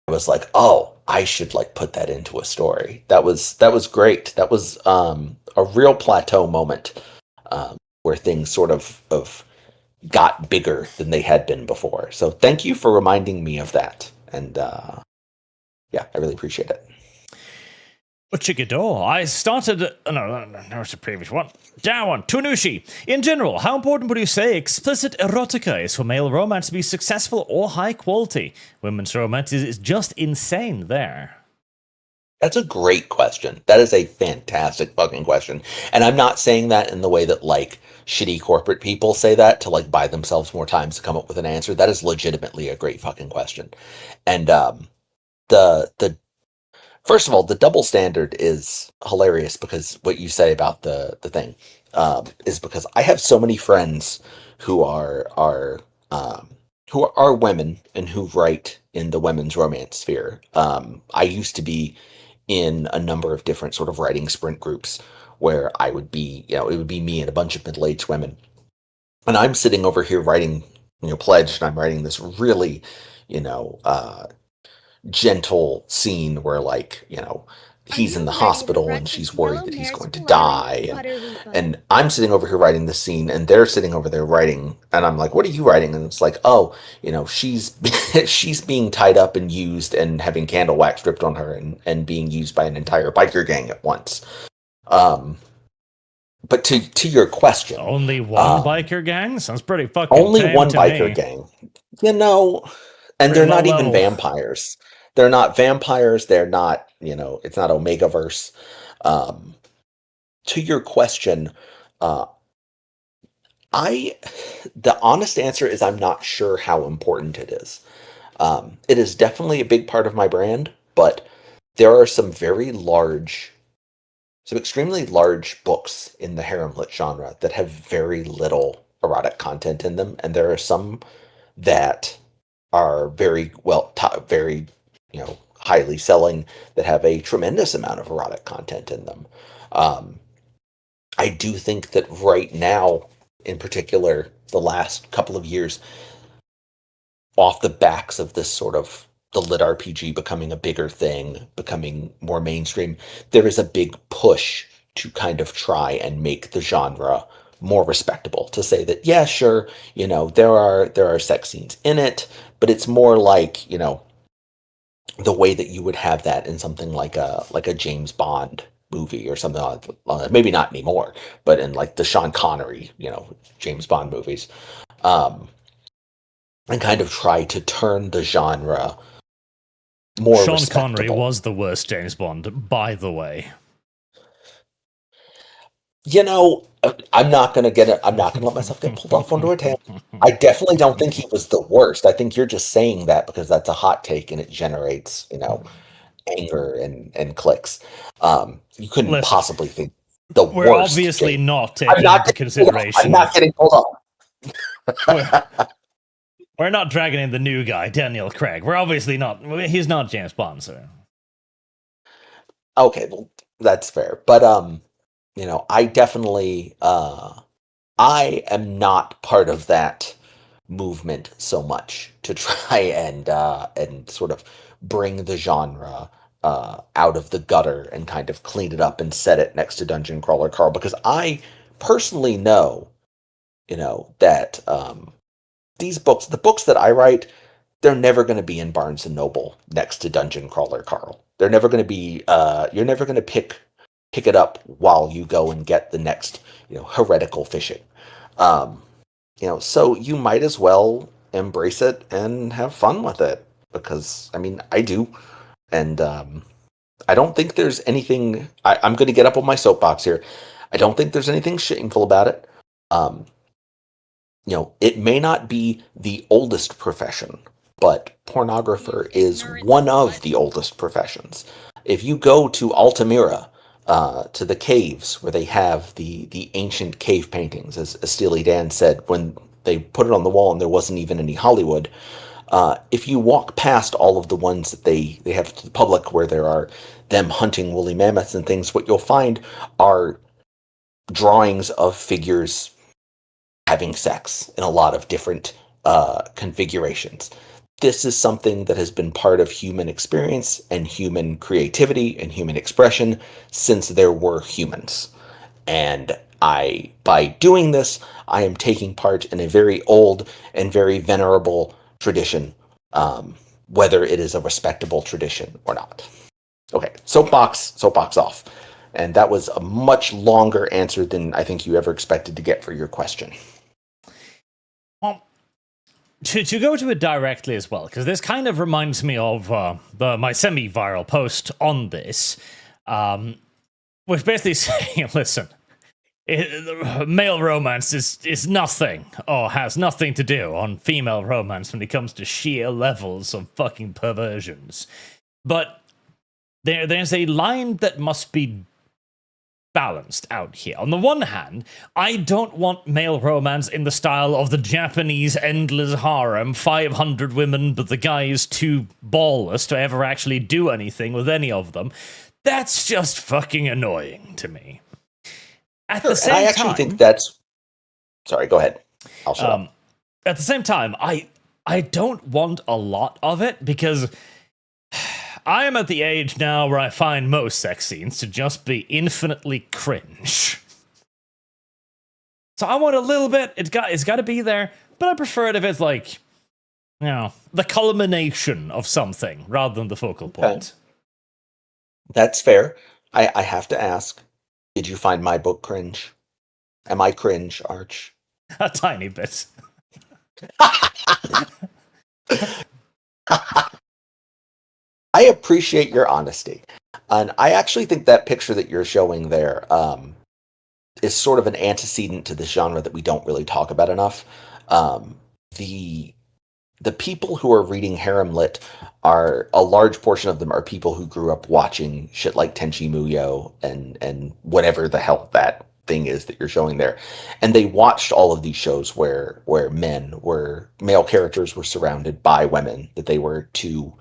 was like, oh, I should like put that into a story. That was great. That was a real plateau moment where things sort of got bigger than they had been before. So thank you for reminding me of that. And yeah, I really appreciate it. But Chikador, I started. No, it's the previous one. That one, Tunushi. In general, how important would you say explicit erotica is for male romance to be successful or high quality? Women's romance is just insane there. That's a great question. That is a fantastic fucking question. And I'm not saying that in the way that like shitty corporate people say that to like buy themselves more time to come up with an answer. That is legitimately a great fucking question. And the first of all, the double standard is hilarious, because what you say about the thing is because I have so many friends who are women and who write in the women's romance sphere. I used to be in a number of different sort of writing sprint groups where I would be, it would be me and a bunch of middle-aged women. And I'm sitting over here writing, Pledged, and I'm writing this really, gentle scene where like, he's in the hospital and she's worried that he's going to die. And I'm sitting over here writing this scene, and they're sitting over there writing, and I'm like, what are you writing? And it's like, oh, she's she's being tied up and used and having candle wax dripped on her and being used by an entire biker gang at once. But to your question, only one biker gang sounds pretty fucking only tame one to biker me. gang. And Pretty they're low not even level. vampires. They're not vampires. They're not, it's not Omegaverse. Um, to your question, uh, I, the honest answer is I'm not sure how important it is. It is definitely a big part of my brand, but there are some extremely large books in the harem lit genre that have very little erotic content in them, and there are some that are very very highly selling that have a tremendous amount of erotic content in them. Um, I do think that right now, in particular, the last couple of years, off the backs of this sort of the lit RPG becoming a bigger thing, becoming more mainstream, there is a big push to kind of try and make the genre more respectable. To say that, yeah, sure, there are sex scenes in it, but it's more like, the way that you would have that in something like a James Bond movie or something maybe not anymore, but in like the Sean Connery, James Bond movies. Um, and kind of try to turn the genre more Sean Connery respectable. was the worst James Bond, by the way. I'm not gonna let myself get pulled off onto a tangent. I definitely don't think he was the worst. I think you're just saying that because that's a hot take and it generates, anger and clicks. You couldn't Listen, possibly think the we're worst obviously James. not I'm taking not into getting pulled off. I'm consideration. not getting pulled off. We're, we're not dragging in the new guy, Daniel Craig. We're obviously not. He's not James Bond, sir. Okay, well, that's fair. But I definitely I am not part of that movement so much to try and sort of bring the genre out of the gutter and kind of clean it up and set it next to Dungeon Crawler Carl, because I personally know, that these books, the books that I write, they're never going to be in Barnes and Noble next to Dungeon Crawler Carl. They're never going to be. You're never going to pick it up while you go and get the next, heretical fishing. Um, so you might as well embrace it and have fun with it, because I mean I do, and I don't think there's anything. I'm going to get up on my soapbox here. I don't think there's anything shameful about it. Um, it may not be the oldest profession, but pornographer is one of the oldest professions. If you go to Altamira, to the caves where they have the ancient cave paintings, as Steely Dan said when they put it on the wall and there wasn't even any Hollywood. If you walk past all of the ones that they have to the public where there are them hunting woolly mammoths and things, what you'll find are drawings of figures having sex in a lot of different configurations. This is something that has been part of human experience and human creativity and human expression since there were humans. And by doing this, I am taking part in a very old and very venerable tradition, whether it is a respectable tradition or not. Okay, soapbox off. And that was a much longer answer than I think you ever expected to get for your question. Well, to go to it directly as well, because this kind of reminds me of my semi-viral post on this, which basically saying, listen, male romance is nothing, or has nothing to do on female romance when it comes to sheer levels of fucking perversions. But there's a line that must be balanced out here. On the one hand, I don't want male romance in the style of the Japanese endless harem, 500 women, but the guy is too ballless to ever actually do anything with any of them. That's just fucking annoying to me. At the same time, I actually think that's... Sorry, go ahead. I'll shut up. At the same time, I don't want a lot of it, because I am at the age now where I find most sex scenes to just be infinitely cringe. So I want a little bit, it's got to be there, but I prefer it if it's like, the culmination of something rather than the focal point. Okay. That's fair. I have to ask, did you find my book cringe? Am I cringe, Arch? A tiny bit. I appreciate your honesty. And I actually think that picture that you're showing there is sort of an antecedent to this genre that we don't really talk about enough. Um, the the people who are reading harem lit are a large portion of them are people who grew up watching shit like Tenchi Muyo and whatever the hell that thing is that you're showing there, and they watched all of these shows where male characters were surrounded by women that they were too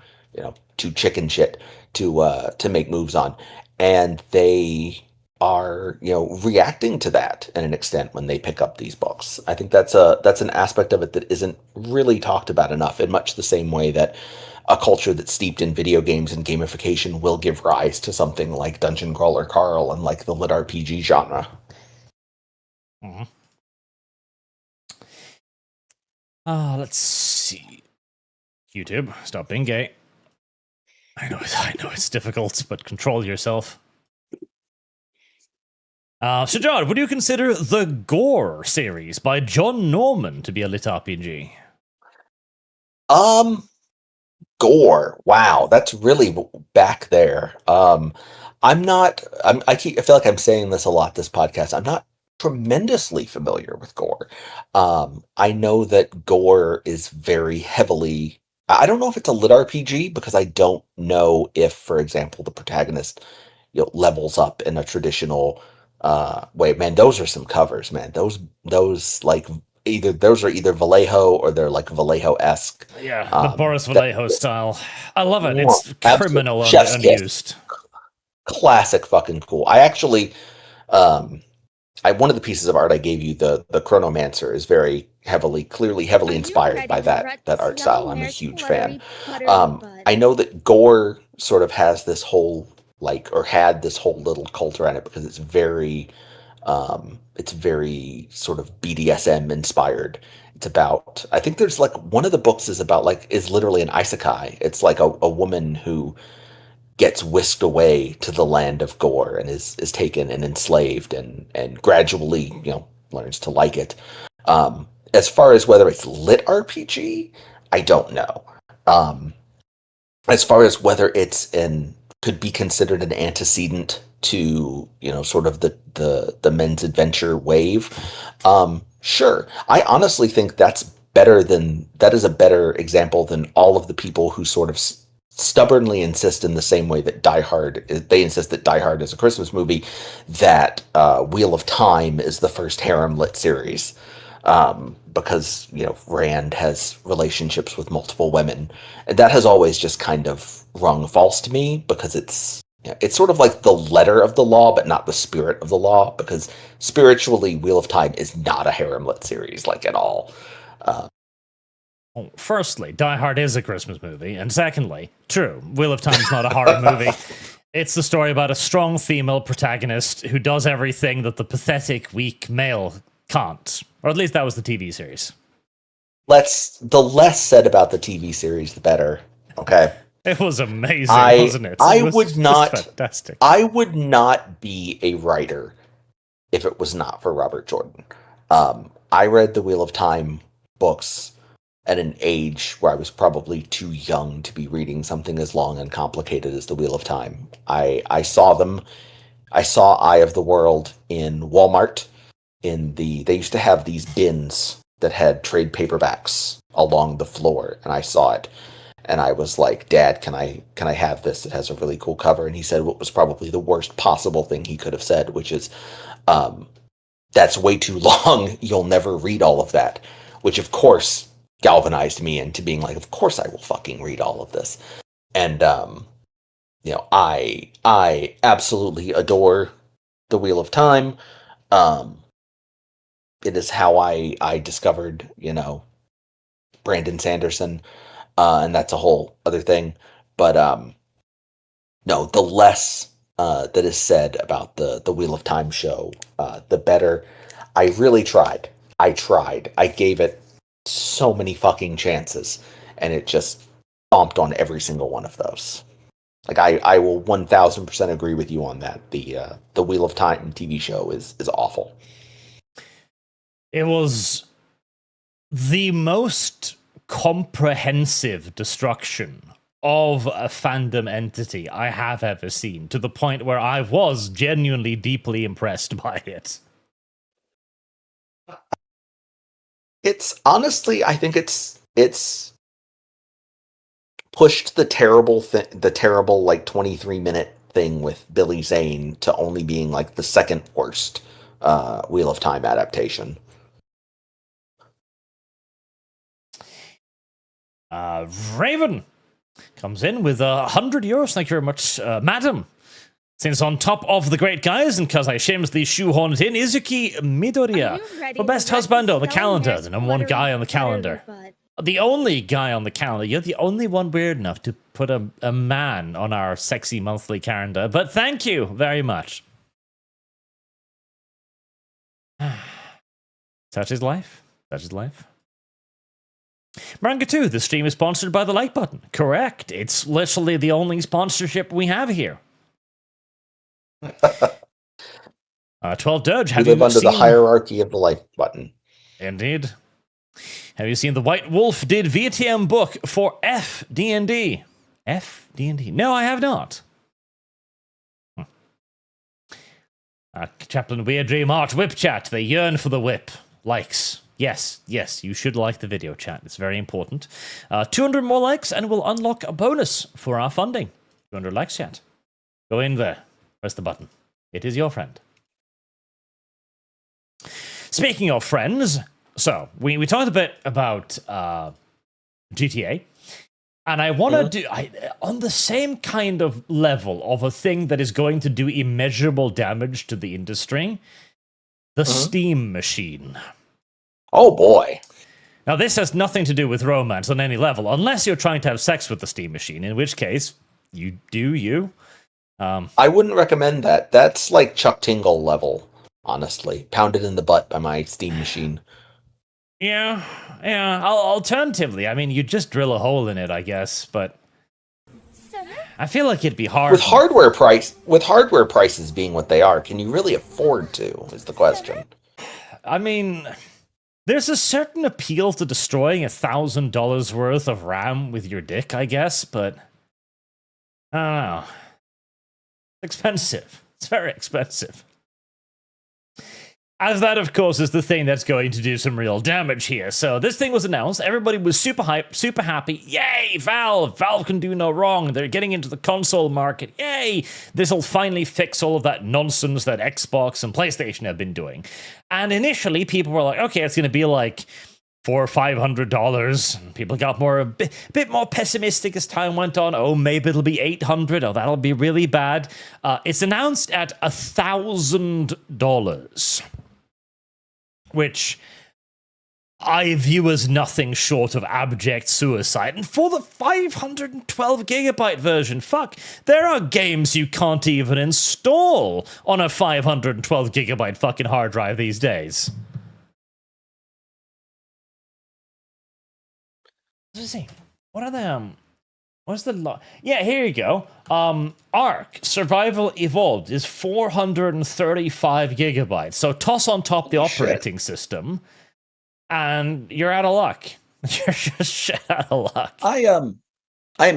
chicken shit to make moves on, and they are reacting to that in an extent when they pick up these books. I think that's an aspect of it that isn't really talked about enough, in much the same way that a culture that's steeped in video games and gamification will give rise to something like Dungeon Crawler Carl and like the lit RPG genre. Mm-hmm. Let's see. YouTube, stop being gay. I know it's difficult, but control yourself. So, John, would you consider the Gore series by John Norman to be a lit RPG? Gore. Wow, that's really back there. I'm not. I feel like I'm saying this a lot this podcast. I'm not tremendously familiar with Gore. I know that Gore is very heavily. I don't know if it's a lit RPG because I don't know if, for example, the protagonist levels up in a traditional way. Man, those are some covers, man. Those like those are either Vallejo or they're like Vallejo-esque. Yeah, the Boris Vallejo style. I love it. It's criminal and Chef's unused. Classic fucking cool. I actually one of the pieces of art I gave you, the Chronomancer, is very clearly heavily inspired by that art style. I'm a huge fan. I know that Gore sort of has this whole had this whole little cult around it because it's very sort of BDSM inspired. It's about, I think there's like one of the books is literally an isekai. It's like a woman who gets whisked away to the land of Gore and is taken and enslaved and gradually learns to like it. As far as whether it's lit RPG, I don't know. As far as whether could be considered an antecedent to sort of the men's adventure wave, sure. I honestly think that is a better example than all of the people who sort of stubbornly insist in the same way that they insist that Die Hard is a Christmas movie, that Wheel of Time is the first harem lit series, because Rand has relationships with multiple women, and that has always just kind of rung false to me because it's sort of like the letter of the law but not the spirit of the law, because spiritually Wheel of Time is not a harem lit series like at all. Well, firstly, Die Hard is a Christmas movie, and secondly, true, Wheel of Time's not a horror movie. It's the story about a strong female protagonist who does everything that the pathetic, weak male can't. Or at least that was the TV series. The less said about the TV series, the better. Okay. It was amazing, wasn't it? It was fantastic. I would not be a writer if it was not for Robert Jordan. I read the Wheel of Time books at an age where I was probably too young to be reading something as long and complicated as the Wheel of Time. I saw them. I saw Eye of the World in Walmart. They used to have these bins that had trade paperbacks along the floor, and I saw it. And I was like, Dad, can I have this? It has a really cool cover. And he said what was probably the worst possible thing he could have said, which is, that's way too long. You'll never read all of that. Which, of course, galvanized me into being like, of course I will fucking read all of this. And, I absolutely adore The Wheel of Time. It is how I discovered, Brandon Sanderson. And that's a whole other thing. But no, the less that is said about the Wheel of Time show, the better. I really tried. I gave it so many fucking chances, and it just stomped on every single one of those. Like I will 1000% agree with you on that. The Wheel of Time TV show is awful. It was the most comprehensive destruction of a fandom entity I have ever seen, to the point where I was genuinely deeply impressed by it. It's honestly, I think it's pushed the terrible like 23-minute thing with Billy Zane to only being like the second worst Wheel of Time adaptation. Raven comes in with €100. Thank you very much, madam. Since on top of the great guys, and because I shamelessly shoehorned it in, Izuki Midoriya for best husband on the calendar, the number one guy on the calendar. The only guy on the calendar. You're the only one weird enough to put a man on our sexy monthly calendar, but thank you very much. Such is life. Such is life. Manga 2, the stream is sponsored by the like button. Correct. It's literally the only sponsorship we have here. 12 Dirge, have we live you under seen... the hierarchy of the like button. Indeed. Have you seen the White Wolf did VTM book for FD&D? FD&D? No, I have not. Chaplain Weird Dream Art Whip Chat. They yearn for the whip. Likes. Yes, you should like the video chat. It's very important. 200 more likes and we'll unlock a bonus for our funding. 200 likes, chat. Go in there. Press the button. It is your friend. Speaking of friends, so we talked a bit about GTA, and I want to do on the same kind of level of a thing that is going to do immeasurable damage to the industry, the Steam machine. Oh boy. Now this has nothing to do with romance on any level, unless you're trying to have sex with the Steam machine, in which case you do you. I wouldn't recommend that. That's like Chuck Tingle level, honestly. Pounded in the butt by my Steam machine. Yeah. Alternatively, I mean, you just drill a hole in it, I guess, but I feel like it'd be hard. With hardware prices being what they are, can you really afford to, is the question. I mean, there's a certain appeal to destroying $1,000 worth of RAM with your dick, I guess, but I don't know. It's expensive. It's very expensive. As that, of course, is the thing that's going to do some real damage here. So this thing was announced. Everybody was super hyped, super happy. Yay, Valve! Valve can do no wrong. They're getting into the console market. Yay! This'll finally fix all of that nonsense that Xbox and PlayStation have been doing. And initially, people were like, okay, it's going to be like $400 or $500. And people got a bit more pessimistic as time went on. Oh, maybe it'll be $800. Oh, that'll be really bad. It's announced at $1,000. Which I view as nothing short of abject suicide. And for the 512 gigabyte version, fuck, there are games you can't even install on a 512 gigabyte fucking hard drive these days. Let's see. What are the what's the yeah, here you go. Ark Survival Evolved is 435 gigabytes. So toss on top the operating system, and you're out of luck. You're just shit out of luck. I am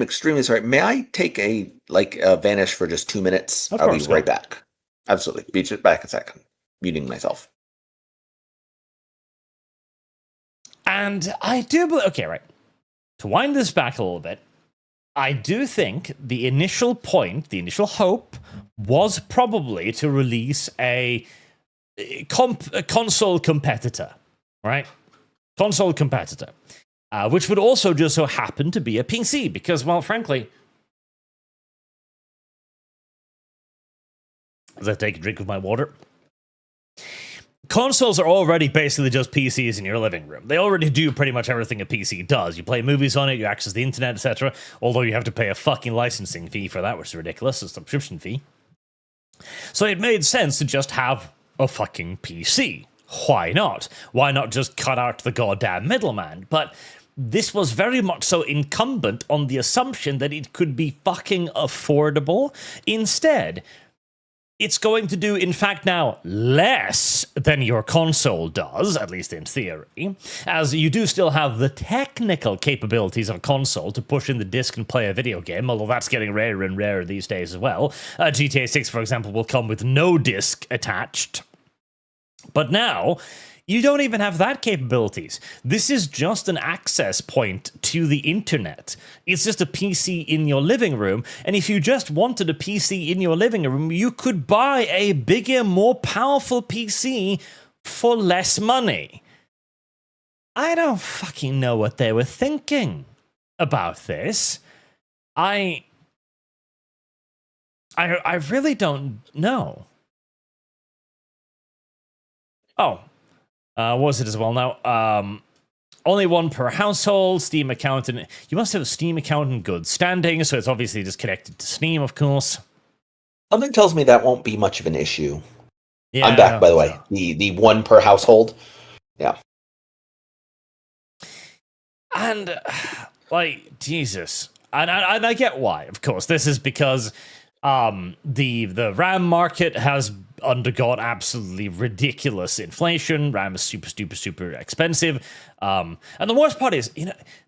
extremely sorry. May I take a vanish for just 2 minutes? Of I'll course, be right back. Absolutely. Be just back a second. Muting myself. And I do believe, okay, right. To wind this back a little bit, I do think the initial point, the initial hope, was probably to release a console competitor, right? Console competitor, which would also just so happen to be a PC, because, well, frankly, as I take a drink of my water, consoles are already basically just PCs in your living room. They already do pretty much everything a PC does. You play movies on it, you access the internet, etc. Although you have to pay a fucking licensing fee for that, which is ridiculous, a subscription fee. So it made sense to just have a fucking PC. Why not? Why not just cut out the goddamn middleman? But this was very much so incumbent on the assumption that it could be fucking affordable. Instead, it's going to do, in fact, now less than your console does, at least in theory, as you do still have the technical capabilities of a console to push in the disc and play a video game, although that's getting rarer and rarer these days as well. GTA 6, for example, will come with no disc attached. But now, you don't even have that capabilities. This is just an access point to the internet. It's just a PC in your living room, and if you just wanted a PC in your living room, you could buy a bigger, more powerful PC for less money. I don't fucking know what they were thinking about this. I really don't know. Oh. What was it as well now? Only one per household, Steam account, and you must have a Steam account in good standing, so it's obviously just connected to Steam, of course. Something tells me that won't be much of an issue. Yeah, I'm back, by the way. The one per household. Yeah. And, like, Jesus. And I get why, of course. This is because the RAM market has undergone absolutely ridiculous inflation. RAM is super expensive. And the worst part is,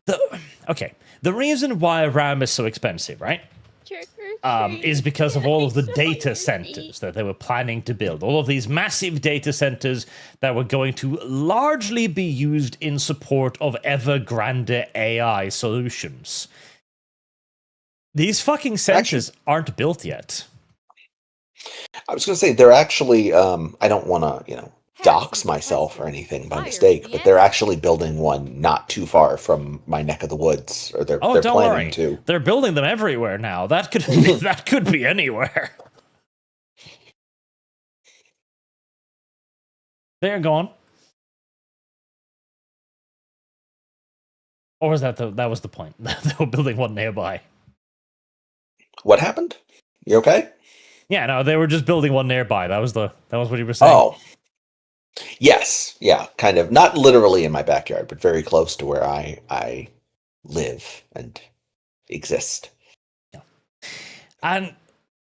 the reason why RAM is so expensive, right? Is because of all of the data centers that they were planning to build. All of these massive data centers that were going to largely be used in support of ever grander AI solutions. These fucking centers aren't built yet. I was going to say, they're actually, I don't want to, dox myself or anything by mistake, but they're actually building one not too far from my neck of the woods, or they're planning to. They're building them everywhere now. That could be anywhere. They're gone. Or was that that was the point? They were building one nearby. What happened? You okay? Yeah, no, they were just building one nearby. That was what you were saying. Oh. Yes. Yeah, kind of. Not literally in my backyard, but very close to where I live and exist. Yeah. And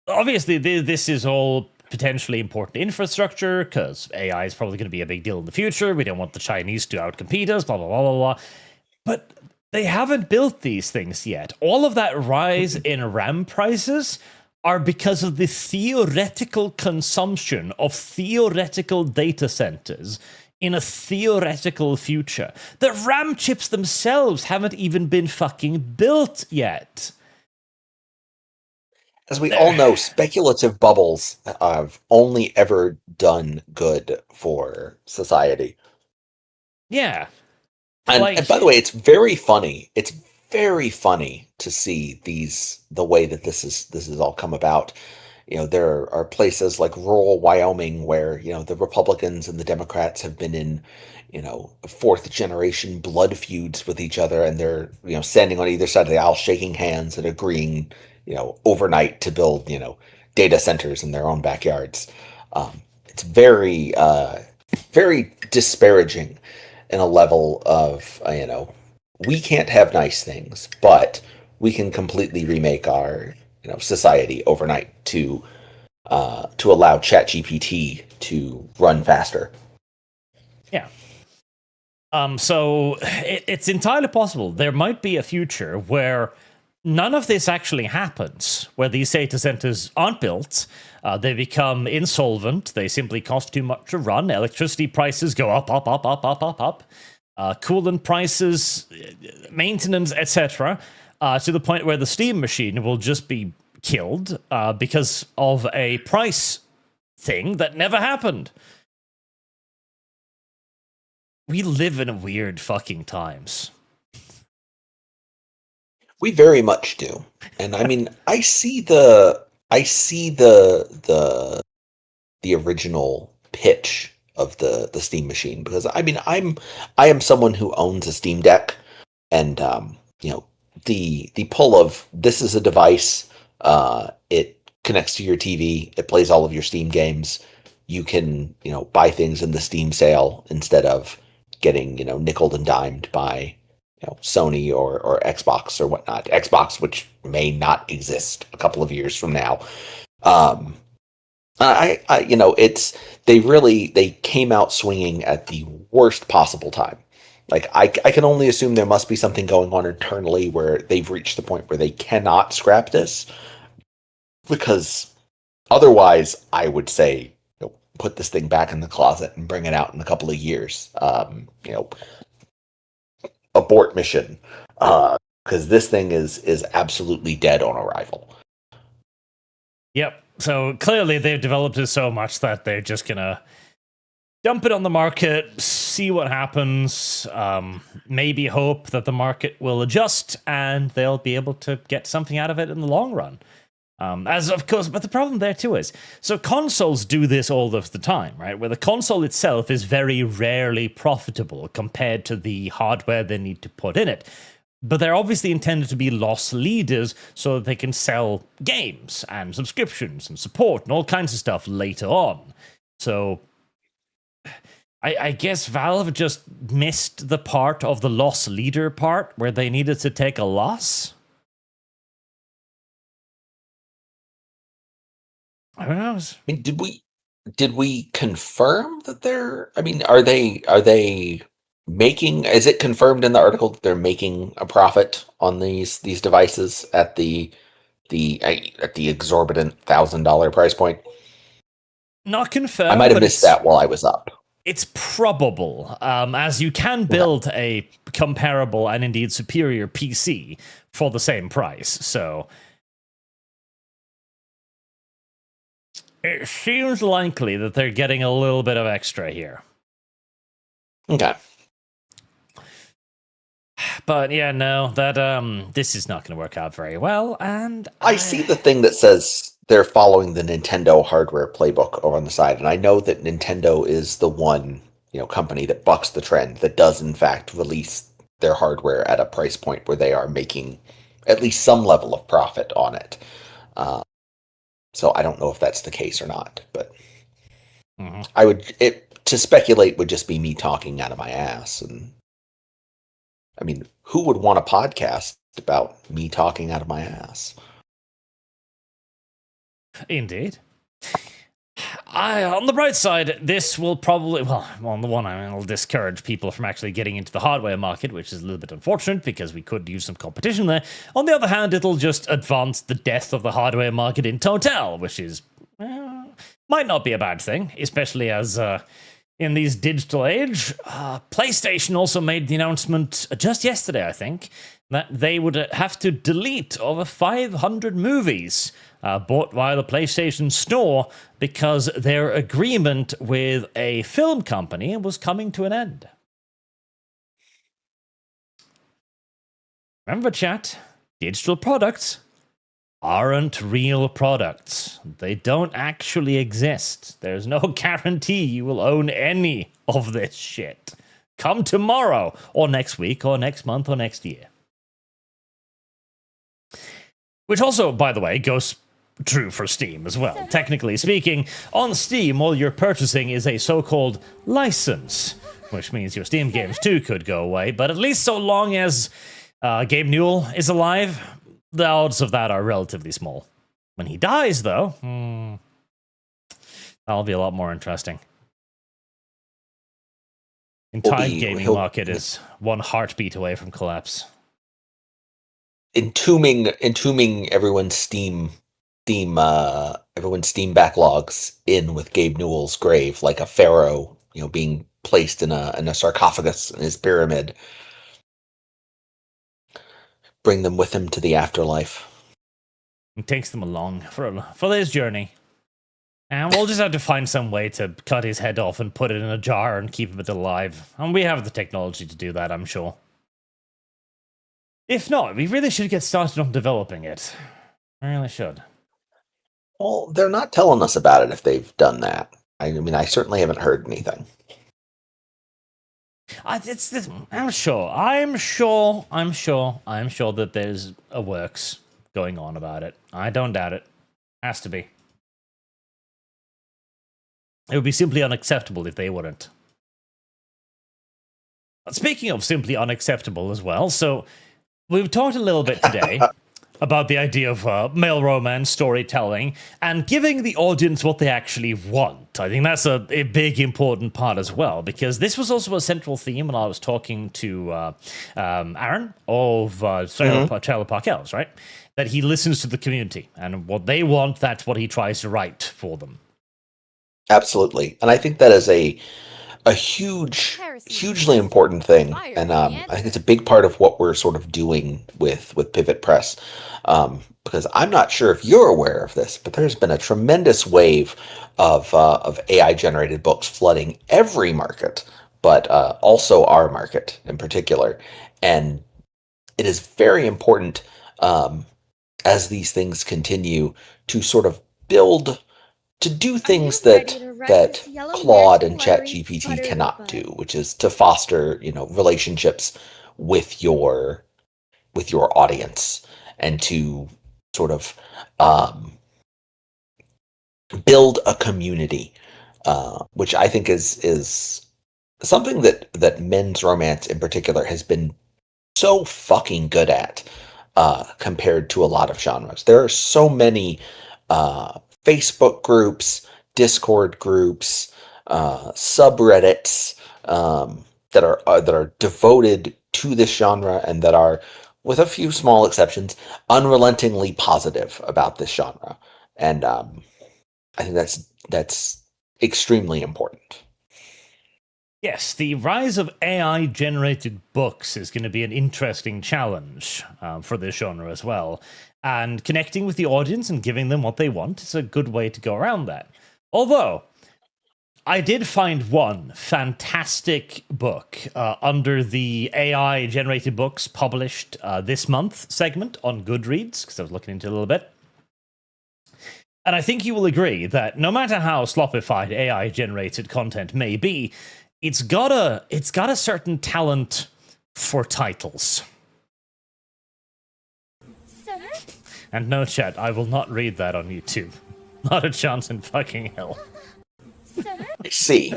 obviously this is all potentially important infrastructure, because AI is probably going to be a big deal in the future. We don't want the Chinese to outcompete us, blah, blah, blah, blah, blah. But they haven't built these things yet. All of that rise in RAM prices are because of the theoretical consumption of theoretical data centers in a theoretical future. The RAM chips themselves haven't even been fucking built yet. As we all know, speculative bubbles have only ever done good for society. Yeah. And by the way, it's very funny. It's very funny to see the way that this is all come about. There are places like rural Wyoming where, the Republicans and the Democrats have been in, fourth generation blood feuds with each other, and they're, standing on either side of the aisle, shaking hands and agreeing, overnight to build, data centers in their own backyards. It's very, very disparaging in a level of, we can't have nice things, but we can completely remake our, society overnight to allow ChatGPT to run faster. Yeah. So it's entirely possible there might be a future where none of this actually happens, where these data centers aren't built, they become insolvent, they simply cost too much to run, electricity prices go up, coolant prices, maintenance, etc., to the point where the steam machine will just be killed because of a price thing that never happened. We live in weird fucking times. We very much do. And I mean, I see the original pitch of the Steam machine, because I mean, I am someone who owns a Steam Deck, and the pull of, this is a device, it connects to your TV, it plays all of your Steam games, you can buy things in the Steam sale instead of getting nickeled and dimed by Sony or Xbox or whatnot. Xbox, which may not exist a couple of years from now. They came out swinging at the worst possible time. Like I can only assume there must be something going on internally where they've reached the point where they cannot scrap this, because otherwise, I would say, put this thing back in the closet and bring it out in a couple of years. Abort mission, because this thing is absolutely dead on arrival. Yep. So clearly they've developed it so much that they're just gonna dump it on the market, see what happens, maybe hope that the market will adjust and they'll be able to get something out of it in the long run. As of course, but the problem there too is, so consoles do this all of the time, right? Where the console itself is very rarely profitable compared to the hardware they need to put in it. But they're obviously intended to be loss leaders so that they can sell games and subscriptions and support and all kinds of stuff later on. So I guess Valve just missed the part of the loss leader part where they needed to take a loss. Who knows? I mean, did we confirm that they're? I mean, are they making? Is it confirmed in the article that they're making a profit on these devices at the exorbitant $1,000 price point? Not confirmed. I might have missed that while I was up. It's probable, as you can build a comparable and indeed superior PC for the same price. So it seems likely that they're getting a little bit of extra here. Okay. But yeah, no, that this is not going to work out very well. And I see the thing that says they're following the Nintendo hardware playbook over on the side, and I know that Nintendo is the one, company that bucks the trend, that does in fact release their hardware at a price point where they are making at least some level of profit on it. So I don't know if that's the case or not, but to speculate would just be me talking out of my ass. And I mean, who would want a podcast about me talking out of my ass? Indeed. On the bright side, this will probably, well, on the one hand, it'll discourage people from actually getting into the hardware market, which is a little bit unfortunate because we could use some competition there. On the other hand, it'll just advance the death of the hardware market in total, which is, might not be a bad thing, especially as in these digital age. PlayStation also made the announcement just yesterday, I think, that they would have to delete over 500 movies bought via the PlayStation Store because their agreement with a film company was coming to an end. Remember, chat, digital products aren't real products. They don't actually exist. There's no guarantee you will own any of this shit. Come tomorrow, or next week, or next month, or next year. Which also, by the way, goes true for Steam as well. Technically speaking, on Steam, all you're purchasing is a so-called license, which means your Steam games too could go away, but at least so long as Gabe Newell is alive, the odds of that are relatively small. When he dies, though, that'll be a lot more interesting. Entire gaming market is one heartbeat away from collapse. Entombing everyone's Steam backlogs in with Gabe Newell's grave, like a pharaoh, being placed in a sarcophagus in his pyramid. Bring them with him to the afterlife. He takes them along for his journey. And we'll just have to find some way to cut his head off and put it in a jar and keep it alive. And we have the technology to do that, I'm sure. If not, we really should get started on developing it. We really should. Well, they're not telling us about it if they've done that. I mean, I certainly haven't heard anything. I'm sure that there's a works going on about it. I don't doubt it. Has to be. It would be simply unacceptable if they wouldn't. Speaking of simply unacceptable as well, so we've talked a little bit today about the idea of male romance storytelling and giving the audience what they actually want. I think that's a big, important part as well, because this was also a central theme when I was talking to Aaron of Trailer Park Elves, right? That he listens to the community, and what they want, that's what he tries to write for them. Absolutely. And I think that is a hugely important thing, and I think it's a big part of what we're sort of doing with Pivot Press, because I'm not sure if you're aware of this, but there's been a tremendous wave of AI generated books flooding every market, but also our market in particular, and it is very important, as these things continue, to sort of build, to do things that Claude and ChatGPT cannot do, which is to foster, relationships with your audience, and to sort of build a community, which I think is something that men's romance in particular has been so fucking good at, compared to a lot of genres. There are so many Facebook groups, Discord groups, subreddits, that are devoted to this genre, and that are, with a few small exceptions, unrelentingly positive about this genre. And I think that's extremely important. Yes, the rise of AI-generated books is going to be an interesting challenge for this genre as well. And connecting with the audience and giving them what they want is a good way to go around that. Although, I did find one fantastic book under the AI-generated books published this month segment on Goodreads, because I was looking into it a little bit. And I think you will agree that no matter how sloppified AI-generated content may be, it's got a certain talent for titles. Sir? And no, chat, I will not read that on YouTube. Not a chance in fucking hell. Sir? I see.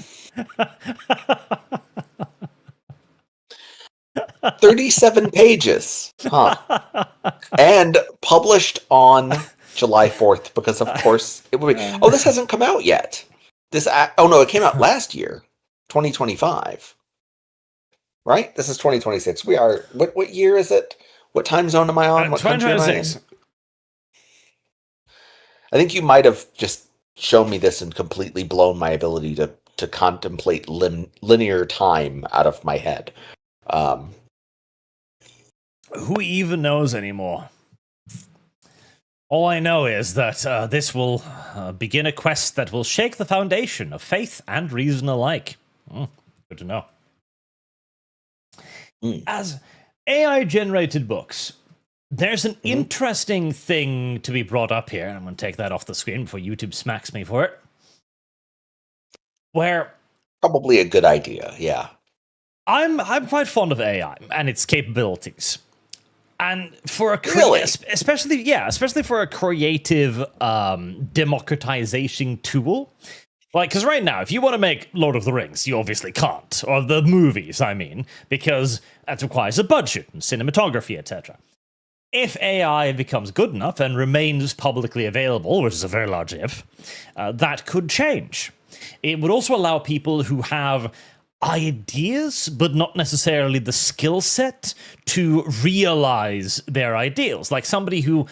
37 pages, huh? And published on July 4th, because of course it would be. Oh, this hasn't come out yet. Oh no, it came out last year, 2025. Right? This is 2026. We are. What year is it? What time zone am I on? What country am I in? I think you might have just shown me this and completely blown my ability to contemplate linear time out of my head. Who even knows anymore? All I know is that this will begin a quest that will shake the foundation of faith and reason alike. Good to know. As AI-generated books, there's an interesting thing to be brought up here. I'm going to take that off the screen before YouTube smacks me for it. Where... Probably a good idea, yeah. I'm quite fond of AI and its capabilities. And for a especially for a creative democratization tool, like, because right now, if you want to make Lord of the Rings, you obviously can't, or the movies, I mean, because that requires a budget and cinematography, etc. If AI becomes good enough and remains publicly available, which is a very large if, that could change. It would also allow people who have ideas, but not necessarily the skill set to realize their ideals. Like somebody who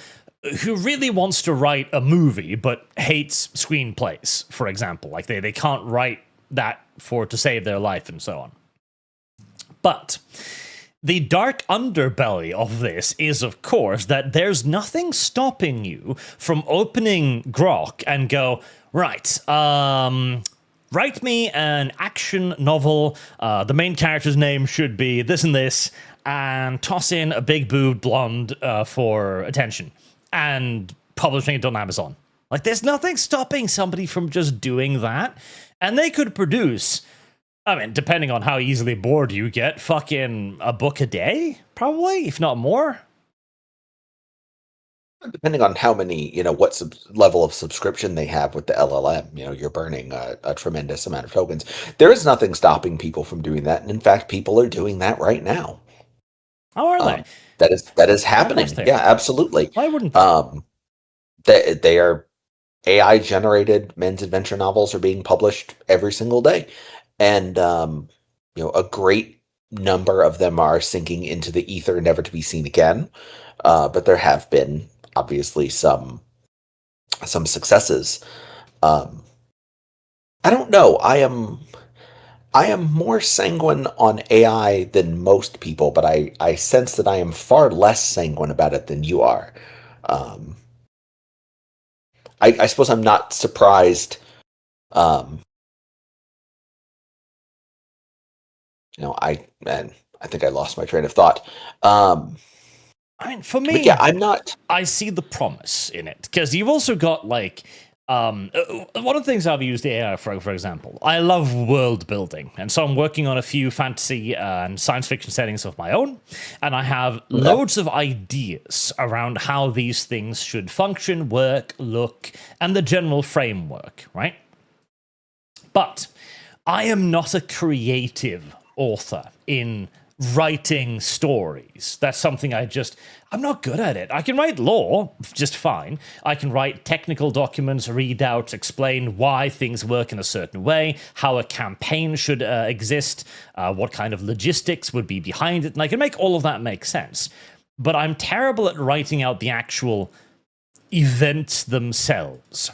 really wants to write a movie, but hates screenplays, for example. Like they can't write that to save their life and so on. But the dark underbelly of this is, of course, that there's nothing stopping you from opening Grok and go, right, write me an action novel. The main character's name should be this and this, and toss in a big boobed blonde for attention, and publishing it on Amazon. Like, there's nothing stopping somebody from just doing that, and they could produce, I mean, depending on how easily bored you get, fucking a book a day, probably, if not more. Depending on how many, what level of subscription they have with the LLM, you're burning a tremendous amount of tokens. There is nothing stopping people from doing that. And in fact, people are doing that right now. How are they? That is happening. they Yeah, are. absolutely. Why wouldn't they? They are AI generated men's adventure novels are being published every single day, and a great number of them are sinking into the ether, never to be seen again. But there have been obviously some successes. Um, I don't know. I am more sanguine on AI than most people, but I sense that I am far less sanguine about it than you are. Um, I suppose I'm not surprised. Um, I think I lost my train of thought. I mean, for But me, yeah, I'm not. I see the promise in it because you've also got like one of the things I've used AI for example, I love world building, and so I'm working on a few fantasy and science fiction settings of my own, and I have loads of ideas around how these things should function, work, look, and the general framework, right? But I am not a creative author in writing stories. That's something I'm not good at it. I can write lore just fine. I can write technical documents, read out, explain why things work in a certain way, how a campaign should exist, what kind of logistics would be behind it, and I can make all of that make sense. But I'm terrible at writing out the actual events themselves.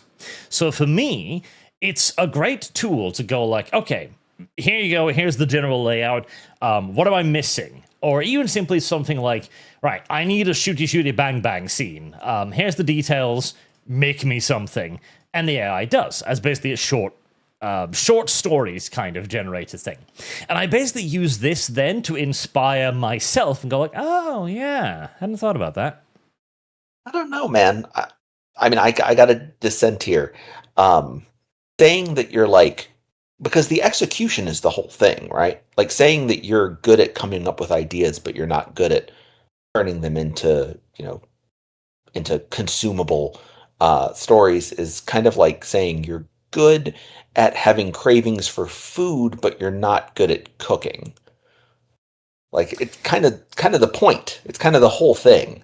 So for me, it's a great tool to go like, okay, here you go, here's the general layout. What am I missing? Or even simply something like, right, I need a shooty bang bang scene. Here's the details, make me something. And the AI does, as basically a short stories kind of generated thing. And I basically use this then to inspire myself and go like, oh yeah, hadn't thought about that. I don't know, man. I mean, I got to dissent here. Saying that you're like, because the execution is the whole thing, right? Like saying that you're good at coming up with ideas, but you're not good at turning them into, into consumable stories is kind of like saying you're good at having cravings for food, but you're not good at cooking. Like it's kind of the point. It's kind of the whole thing.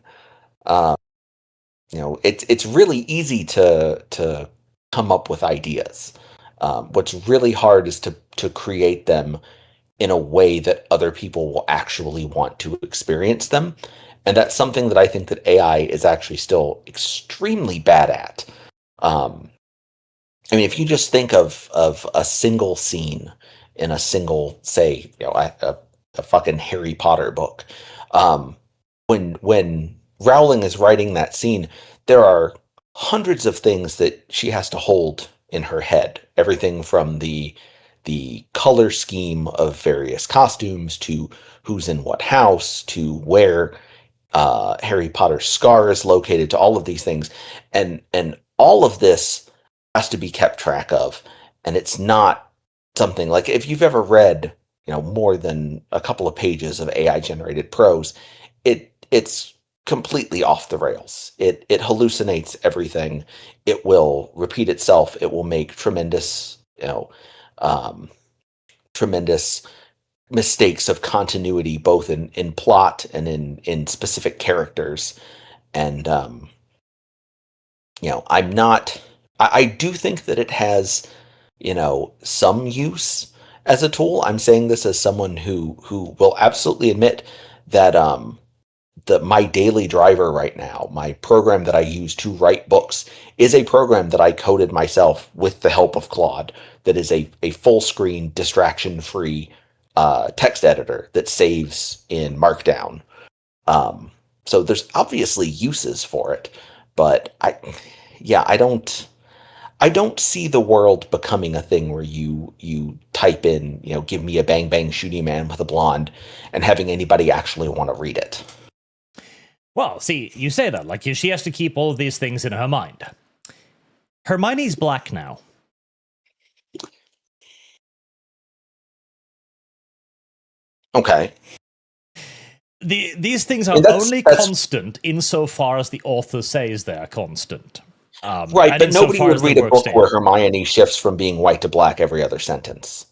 It's really easy to come up with ideas. What's really hard is to create them in a way that other people will actually want to experience them. And that's something that I think that AI is actually still extremely bad at. I mean, if you just think of a single scene in a single, say, a fucking Harry Potter book, when Rowling is writing that scene, there are hundreds of things that she has to hold in her head. Everything from the color scheme of various costumes to who's in what house to where Harry Potter's scar is located to all of these things, and all of this has to be kept track of, and it's not something like if you've ever read more than a couple of pages of AI generated prose, it's completely off the rails. It hallucinates everything. It will repeat itself. It will make tremendous tremendous mistakes of continuity, both in plot and in specific characters. And I'm not. I do think that it has some use as a tool. I'm saying this as someone who will absolutely admit that my daily driver right now, my program that I use to write books, is a program that I coded myself with the help of Claude. That is a full screen, distraction free text editor that saves in Markdown. So there's obviously uses for it, but I don't see the world becoming a thing where you type in, give me a bang bang shooty man with a blonde, and having anybody actually want to read it. Well, see, you say that, like, she has to keep all of these things in her mind. Hermione's black now. Okay. These things are only constant insofar as the author says they are constant. Right, but nobody would read a book where Hermione shifts from being white to black every other sentence.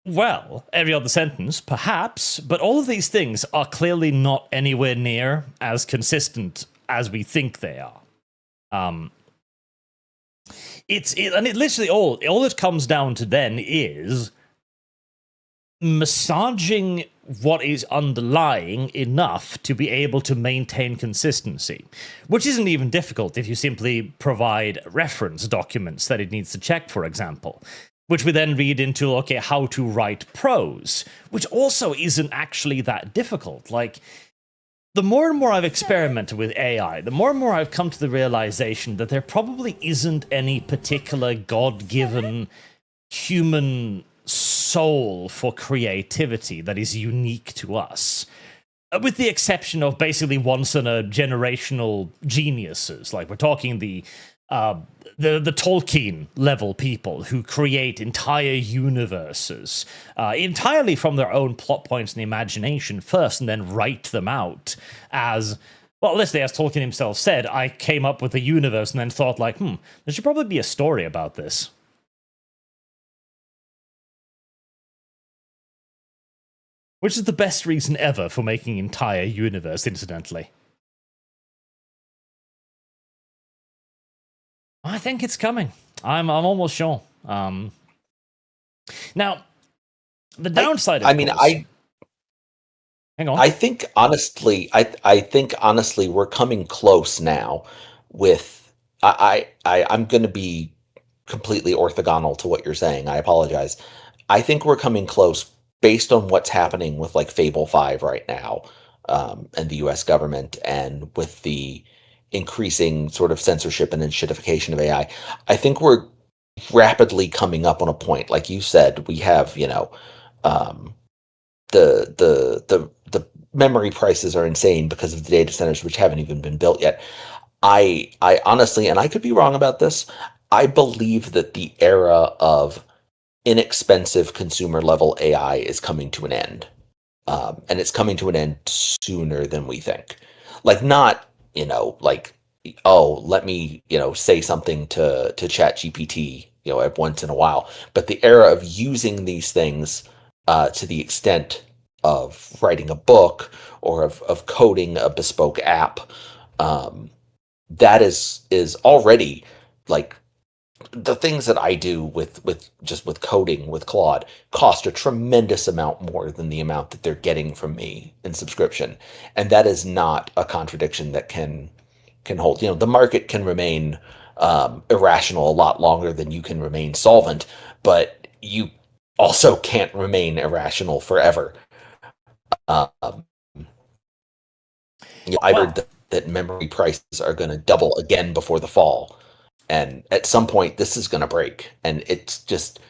Well, every other sentence, perhaps, but all of these things are clearly not anywhere near as consistent as we think they are. It literally all it comes down to then is massaging what is underlying enough to be able to maintain consistency, which isn't even difficult if you simply provide reference documents that it needs to check, for example, which we then read into, okay, how to write prose, which also isn't actually that difficult. Like, the more and more I've experimented with AI, the more and more I've come to the realization that there probably isn't any particular God-given human soul for creativity that is unique to us, with the exception of basically once-in-a-generational geniuses. Like, we're talking the Tolkien level people who create entire universes entirely from their own plot points and imagination first, and then write them out as, well, literally, as Tolkien himself said, I came up with a universe and then thought, like, there should probably be a story about this. Which is the best reason ever for making an entire universe, incidentally. I think it's coming. I'm almost sure. Now, the downside, hang on. I think honestly, we're coming close now. With I'm going to be completely orthogonal to what you're saying. I apologize. I think we're coming close based on what's happening with like Fable 5 right now, and the US government, and with the increasing sort of censorship and enshittification of AI. I think we're rapidly coming up on a point. Like you said, we have, the memory prices are insane because of the data centers which haven't even been built yet. I honestly, and I could be wrong about this, I believe that the era of inexpensive consumer level AI is coming to an end. And it's coming to an end sooner than we think. Like, not, like, oh, let me, say something to ChatGPT, once in a while. But the era of using these things to the extent of writing a book or of coding a bespoke app, that is already, like, the things that I do with coding with Claude cost a tremendous amount more than the amount that they're getting from me in subscription. And that is not a contradiction that can hold. The market can remain irrational a lot longer than you can remain solvent, but you also can't remain irrational forever. I heard that memory prices are going to double again before the fall. And at some point, this is going to break. And it's just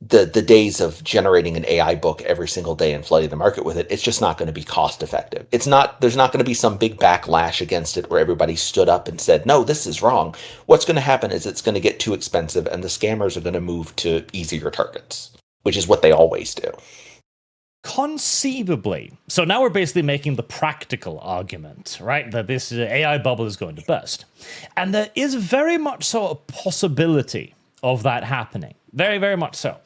the days of generating an AI book every single day and flooding the market with it. It's just not going to be cost effective. There's not going to be some big backlash against it where everybody stood up and said, no, this is wrong. What's going to happen is it's going to get too expensive and the scammers are going to move to easier targets, which is what they always do. Conceivably. So now we're basically making the practical argument, right? That this AI bubble is going to burst. And there is very much so a possibility of that happening. Very, very much so.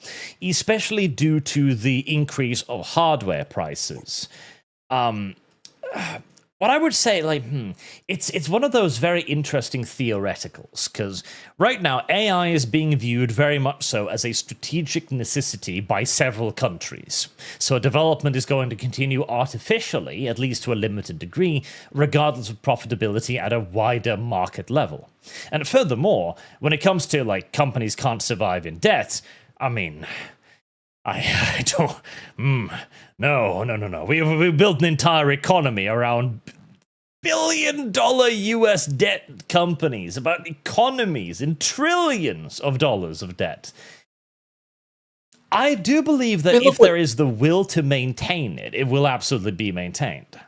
Especially due to the increase of hardware prices. What I would say, like, it's one of those very interesting theoreticals, because right now AI is being viewed very much so as a strategic necessity by several countries. So development is going to continue artificially, at least to a limited degree, regardless of profitability at a wider market level. And furthermore, when it comes to, like, companies can't survive in debt, I mean, I don't. No. We built an entire economy around billion-dollar US debt companies, about economies in trillions of dollars of debt. I do believe that if there is the will to maintain it, it will absolutely be maintained.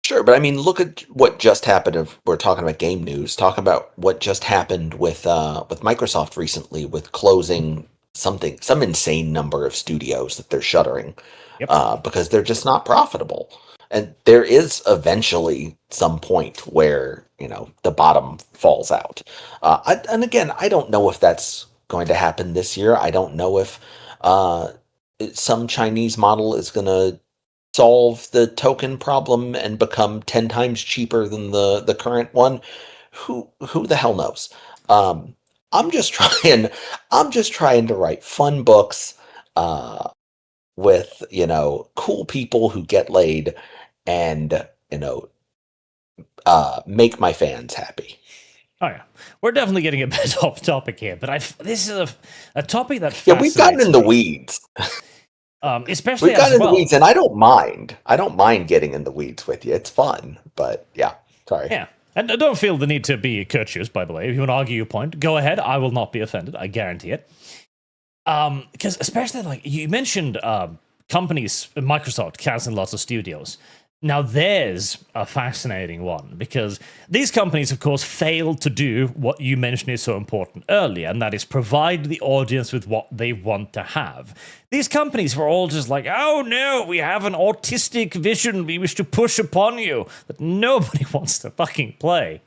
Sure, but I mean, look at what just happened. If we're talking about game news, talk about what just happened with Microsoft recently, with closing some insane number of studios that they're shuttering, because they're just not profitable. And there is eventually some point where the bottom falls out. And again, I don't know if that's going to happen this year. I don't know if some Chinese model is going to solve the token problem and become 10 times cheaper than the current one. Who the hell knows? I'm just trying to write fun books with, cool people who get laid and, make my fans happy. Oh yeah, we're definitely getting a bit off topic here, but this is a topic that Yeah, we've gotten in the weeds. Especially we've gotten as in the weeds, and I don't mind. I don't mind getting in the weeds with you. It's fun, but yeah, sorry. Yeah, and I don't feel the need to be courteous, by the way. If you want to argue your point, go ahead. I will not be offended. I guarantee it. Because especially like you mentioned, companies, Microsoft canceling lots of studios. Now, there's a fascinating one, because these companies, of course, failed to do what you mentioned is so important earlier, and that is provide the audience with what they want to have. These companies were all just like, oh no, we have an autistic vision we wish to push upon you that nobody wants to fucking play.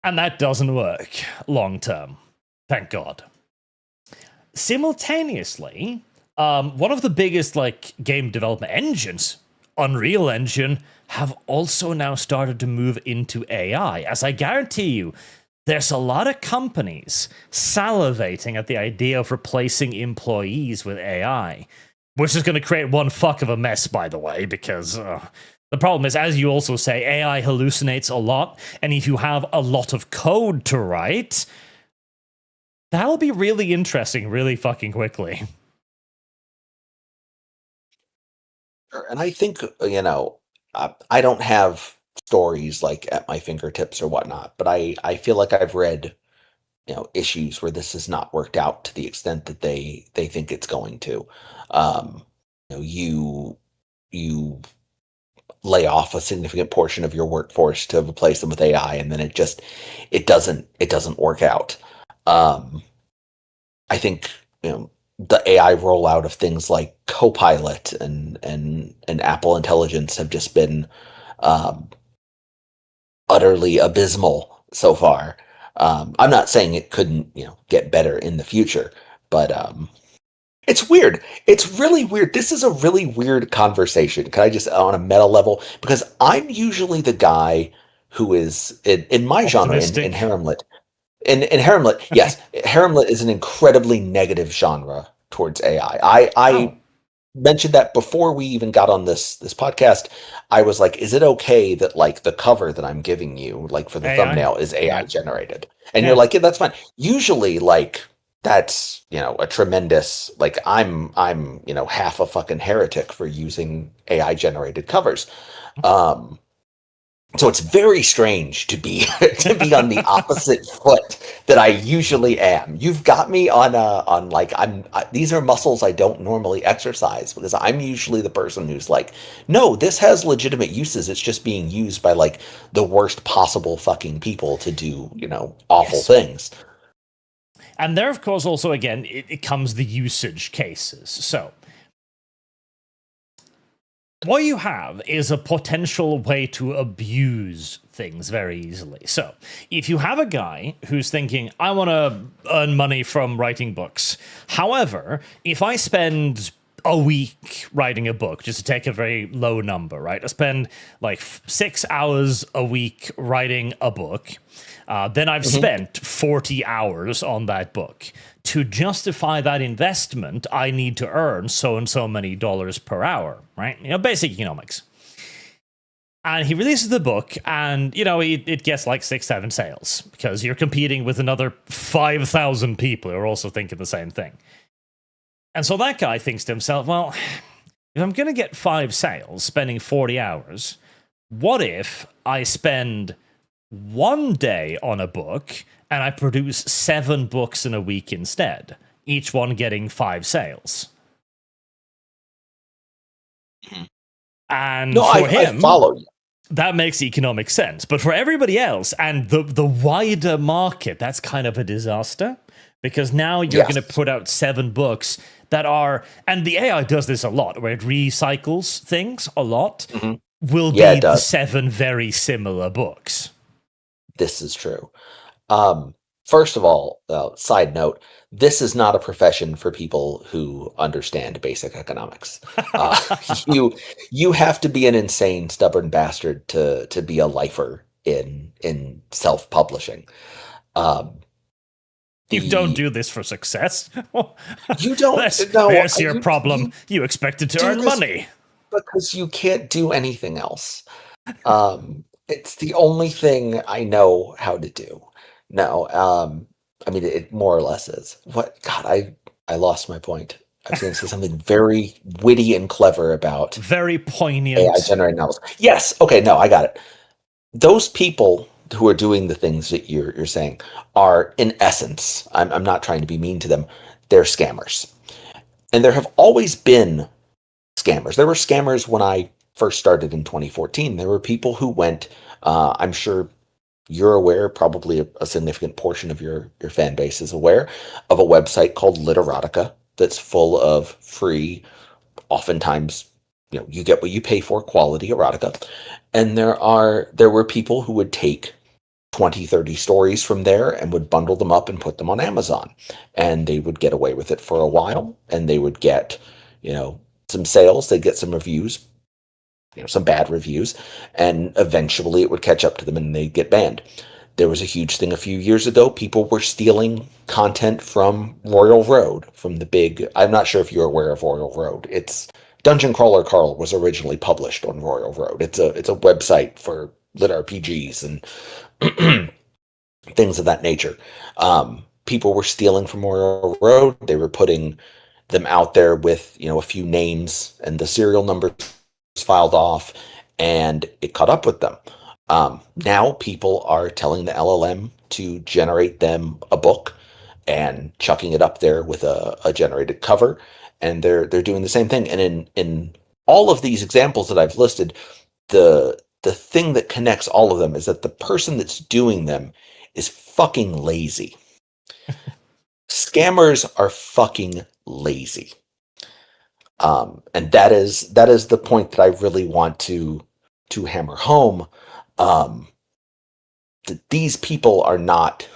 And that doesn't work long term. Thank God. Simultaneously, one of the biggest game development engines, Unreal Engine, have also now started to move into AI. As I guarantee you, there's a lot of companies salivating at the idea of replacing employees with AI, which is going to create one fuck of a mess, by the way, because the problem is, as you also say, AI hallucinates a lot, and if you have a lot of code to write, that'll be really interesting really fucking quickly. And I think, I don't have stories at my fingertips or whatnot, but I feel like I've read, issues where this has not worked out to the extent that they think it's going to. You lay off a significant portion of your workforce to replace them with AI, and then it doesn't work out. I think, the AI rollout of things like Copilot and Apple Intelligence have just been utterly abysmal so far. I'm not saying it couldn't, get better in the future, but it's weird. It's really weird. This is a really weird conversation. Can I just, on a meta level, because I'm usually the guy who is in my genre in Haremlit. In Haremlit, yes, Haremlit is an incredibly negative genre towards AI. I mentioned that before we even got on this podcast. I was like, is it okay that the cover that I'm giving you for the thumbnail is AI generated? And you're like, yeah, that's fine. Usually that's a tremendous I'm half a fucking heretic for using AI generated covers. So it's very strange to be on the opposite foot that I usually am. You've got me on these are muscles I don't normally exercise, because I'm usually the person who's like, no, this has legitimate uses. It's just being used by the worst possible fucking people to do, awful things. And there, of course, also again, it comes the usage cases. So what you have is a potential way to abuse things very easily. So, if you have a guy who's thinking, I want to earn money from writing books. However, if I spend a week writing a book, just to take a very low number, right? I spend 6 hours a week writing a book. Then I've spent 40 hours on that book. To justify that investment, I need to earn so and so many dollars per hour, right? Basic economics. And he releases the book, and, it gets 6-7 sales, because you're competing with another 5,000 people who are also thinking the same thing. And so that guy thinks to himself, well, if I'm going to get 5 sales spending 40 hours, what if I spend 1 day on a book and I produce 7 books in a week instead, each one getting 5 sales? And for him, I follow you. That makes economic sense. But for everybody else and the wider market, that's kind of a disaster, because now you're going to put out 7 books that are, and the AI does this a lot, where it recycles things a lot, will be the 7 very similar books. This is true. First of all, side note, this is not a profession for people who understand basic economics. Uh, you have to be an insane, stubborn bastard to be a lifer in self-publishing. Um, You don't the do this for success. you don't There's, know there's your problem. You expected to do earn this money. because you can't do anything else. It's the only thing I know how to do. No, I mean it more or less is. What God, I lost my point. I was going to say something very witty and clever about Very AI poignant. generated novels. Yes, okay, no, I got it. Those people who are doing the things that you're saying are, in essence, I'm not trying to be mean to them. They're scammers, and there have always been scammers. There were scammers when I first started in 2014. There were people who went. I'm sure you're aware. Probably a significant portion of your fan base is aware of a website called Literotica that's full of free, oftentimes, you get what you pay for, quality erotica. And there were people who would take 20, 30 stories from there and would bundle them up and put them on Amazon. And they would get away with it for a while, and they would get, some sales, they'd get some reviews, some bad reviews, and eventually it would catch up to them and they'd get banned. There was a huge thing a few years ago. People were stealing content from Royal Road, from the big, I'm not sure if you're aware of Royal Road. It's Dungeon Crawler Carl was originally published on Royal Road. It's a website for Litrpgs and things of that nature. People were stealing from Royal Road. They were putting them out there with a few names and the serial numbers filed off, and it caught up with them. Now people are telling the LLM to generate them a book and chucking it up there with a generated cover, and they're doing the same thing. And in all of these examples that I've listed, the thing that connects all of them is that the person that's doing them is fucking lazy. Scammers are fucking lazy. And that is the point that I really want to hammer home. That these people are not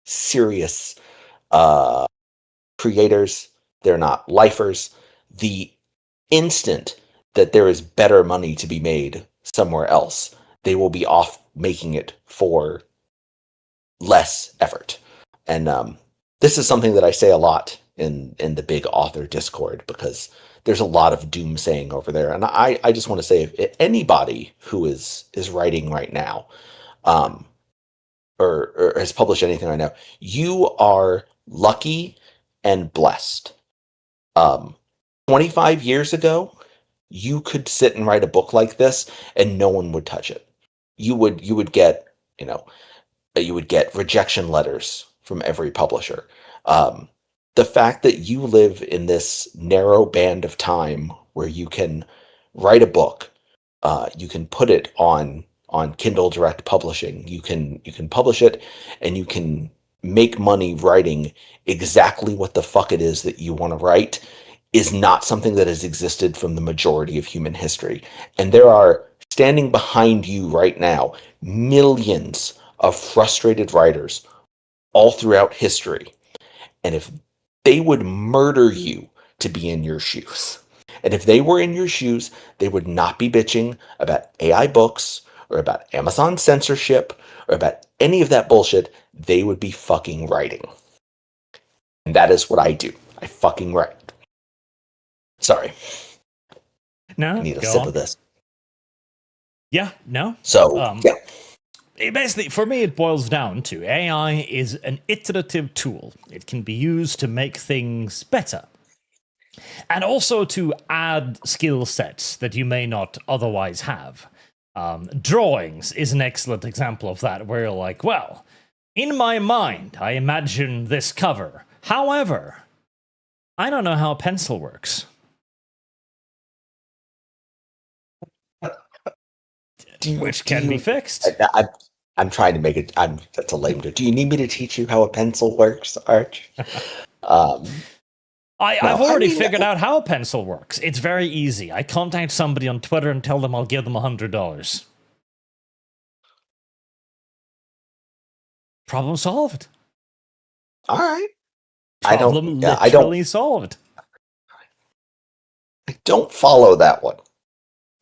serious creators. They're not lifers. The instant that there is better money to be made somewhere else, they will be off making it for less effort. And this is something that I say a lot in the big author Discord, because there's a lot of doomsaying over there. And I just want to say, if anybody who is writing right now, or has published anything right now, you are lucky and blessed. 25 years ago, you could sit and write a book like this and no one would touch it. You would get, you would get rejection letters from every publisher. The fact that you live in this narrow band of time where you can write a book, you can put it on Kindle Direct Publishing, you can publish it, and you can make money writing exactly what the fuck it is that you want to write, is not something that has existed from the majority of human history. And there are, standing behind you right now, millions of frustrated writers all throughout history. And if they would murder you to be in your shoes, and if they were in your shoes, they would not be bitching about AI books or about Amazon censorship or about any of that bullshit. They would be fucking writing. And that is what I do. I fucking write. Sorry. No, I need a go sip on. of this. Yeah, no. So, yeah. Basically, for me, it boils down to AI is an iterative tool. It can be used to make things better, and also to add skill sets that you may not otherwise have. Drawings is an excellent example of that, where you're like, well, in my mind, I imagine this cover. However, I don't know how a pencil works. Which can be fixed. I'm trying to make it. That's a lame. Do you need me to teach you how a pencil works, Arch? I've already figured out how a pencil works. It's very easy. I contact somebody on Twitter and tell them I'll give them $100. Problem solved. All right. Problem Yeah, literally solved. I don't follow that one.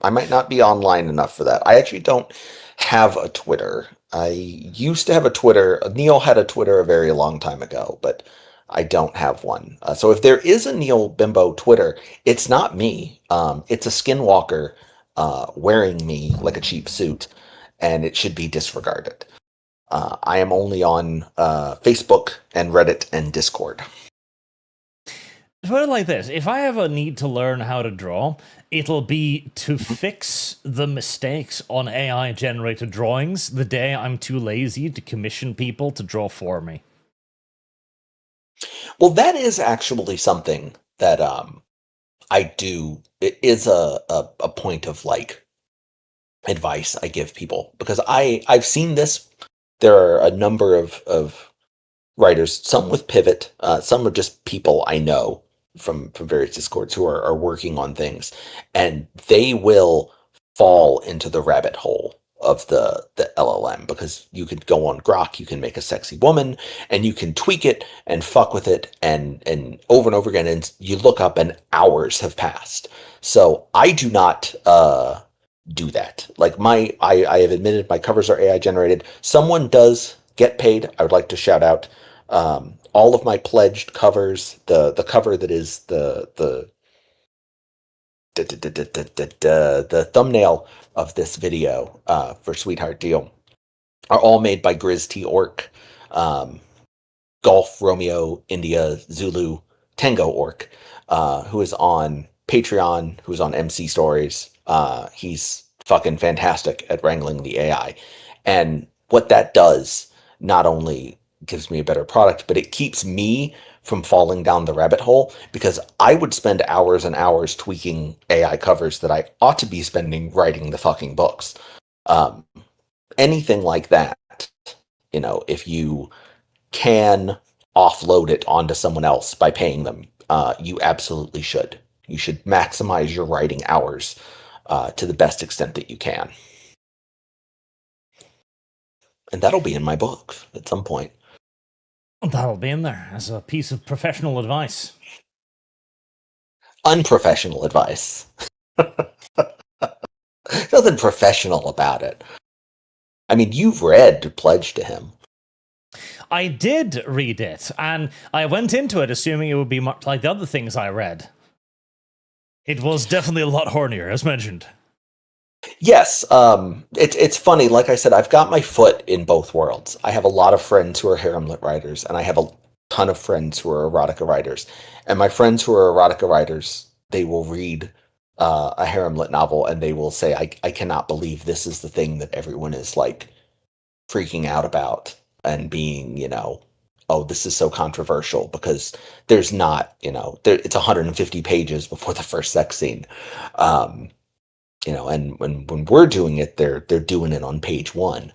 I might not be online enough for that. I actually don't have a Twitter. I used to have a Twitter. Neil had a Twitter a very long time ago, but I don't have one. So if there is a Neil Bimbeau Twitter, it's not me. It's a skinwalker wearing me like a cheap suit, and it should be disregarded. I am only on Facebook and Reddit and Discord. Put it like this: if I ever need to learn how to draw, it'll be to fix the mistakes on AI-generated drawings the day I'm too lazy to commission people to draw for me. Well, that is actually something that I do. It is a point of like advice I give people because I've seen this. There are a number of writers, some with Pivot, some are just people I know from various discords who are working on things, and they will fall into the rabbit hole of the LLM because you could go on Grok, you can make a sexy woman, and you can tweak it and fuck with it and over again, and you look up and hours have passed. So I do not do that. Like I have admitted my covers are AI generated. Someone does get paid. I would like to shout out all of my pledged covers. The cover that is the thumbnail of this video for Sweetheart Deal are all made by Grizz T Orc, Golf Romeo India Zulu Tango Orc, who is on Patreon, who's on MC Stories. He's fucking fantastic at wrangling the AI, and what that does not only gives me a better product, but it keeps me from falling down the rabbit hole because I would spend hours and hours tweaking AI covers that I ought to be spending writing the fucking books. Anything like that, if you can offload it onto someone else by paying them, you absolutely should. You should maximize your writing hours to the best extent that you can. And that'll be in my book at some point. That'll be in there as a piece of professional advice. Unprofessional advice. Nothing professional about it. I mean, you've read Pledge to Him. I did read it, and I went into it assuming it would be much like the other things I read. It was definitely a lot hornier, as mentioned. Yes, it's funny. Like I said, I've got my foot in both worlds. I have a lot of friends who are harem lit writers, and I have a ton of friends who are erotica writers. And my friends who are erotica writers, they will read a harem lit novel, and they will say, I cannot believe this is the thing that everyone is like freaking out about and being, oh, this is so controversial because there's not, it's 150 pages before the first sex scene. And when we're doing it, they're doing it on page one.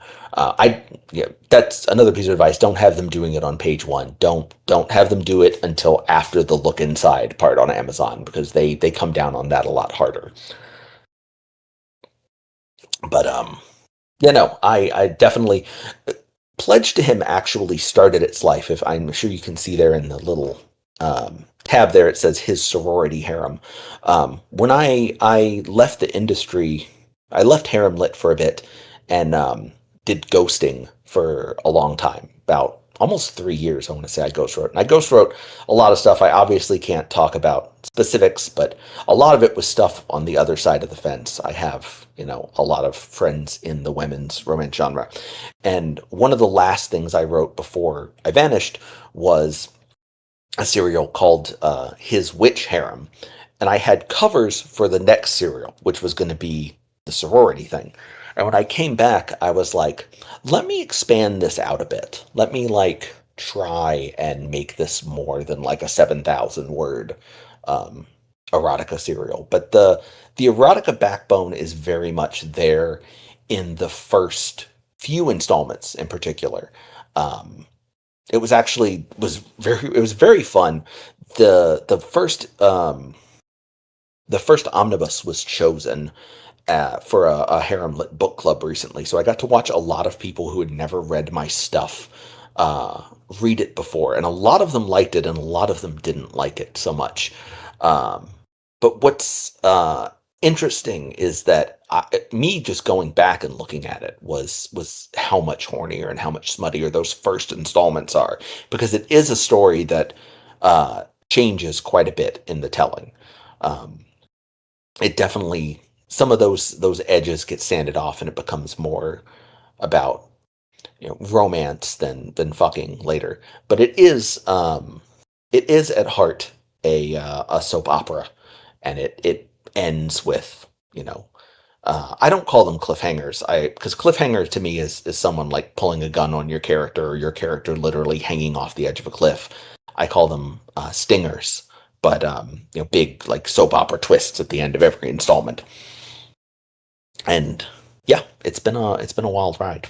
That's another piece of advice. Don't have them doing it on page one. Don't have them do it until after the look inside part on Amazon because they come down on that a lot harder. But I definitely Pledge to Him actually started its life. If I'm sure you can see there in the little tab there, it says his sorority harem. When I left the industry, I left harem lit for a bit and did ghosting for a long time, about almost 3 years. I want to say I ghost wrote, and I ghost wrote a lot of stuff. I obviously can't talk about specifics, but a lot of it was stuff on the other side of the fence. I have a lot of friends in the women's romance genre, and one of the last things I wrote before I vanished was a serial called His Witch Harem. And I had covers for the next serial, which was going to be the sorority thing. And when I came back, I was like, let me expand this out a bit. Let me try and make this more than like a 7,000 word erotica serial. But the erotica backbone is very much there in the first few installments in particular. It was very fun. The first omnibus was chosen for a harem lit book club recently, so I got to watch a lot of people who had never read my stuff read it before, and a lot of them liked it, and a lot of them didn't like it so much. But what's interesting is that me just going back and looking at it was how much hornier and how much smuttier those first installments are, because it is a story that changes quite a bit in the telling. It definitely, some of those edges get sanded off, and it becomes more about romance than fucking later. But it is at heart a soap opera, and it ends with I don't call them cliffhangers, because cliffhanger to me is someone like pulling a gun on your character, or your character literally hanging off the edge of a cliff. I call them stingers, but big like soap opera twists at the end of every installment. And yeah, it's been a wild ride.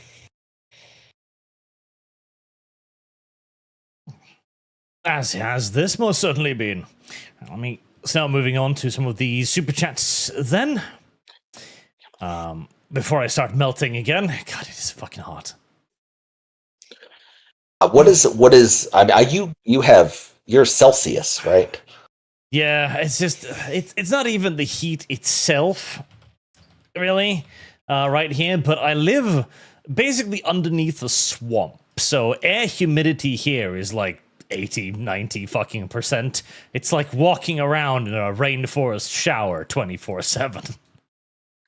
As has this most certainly been. So moving on to some of the super chats then. Before I start melting again. God, it is fucking hot. What is? I mean, you're Celsius, right? Yeah, it's just it's not even the heat itself, really, right here. But I live basically underneath a swamp, so air humidity here is like 80, 90 fucking %. It's like walking around in a rainforest shower 24/7.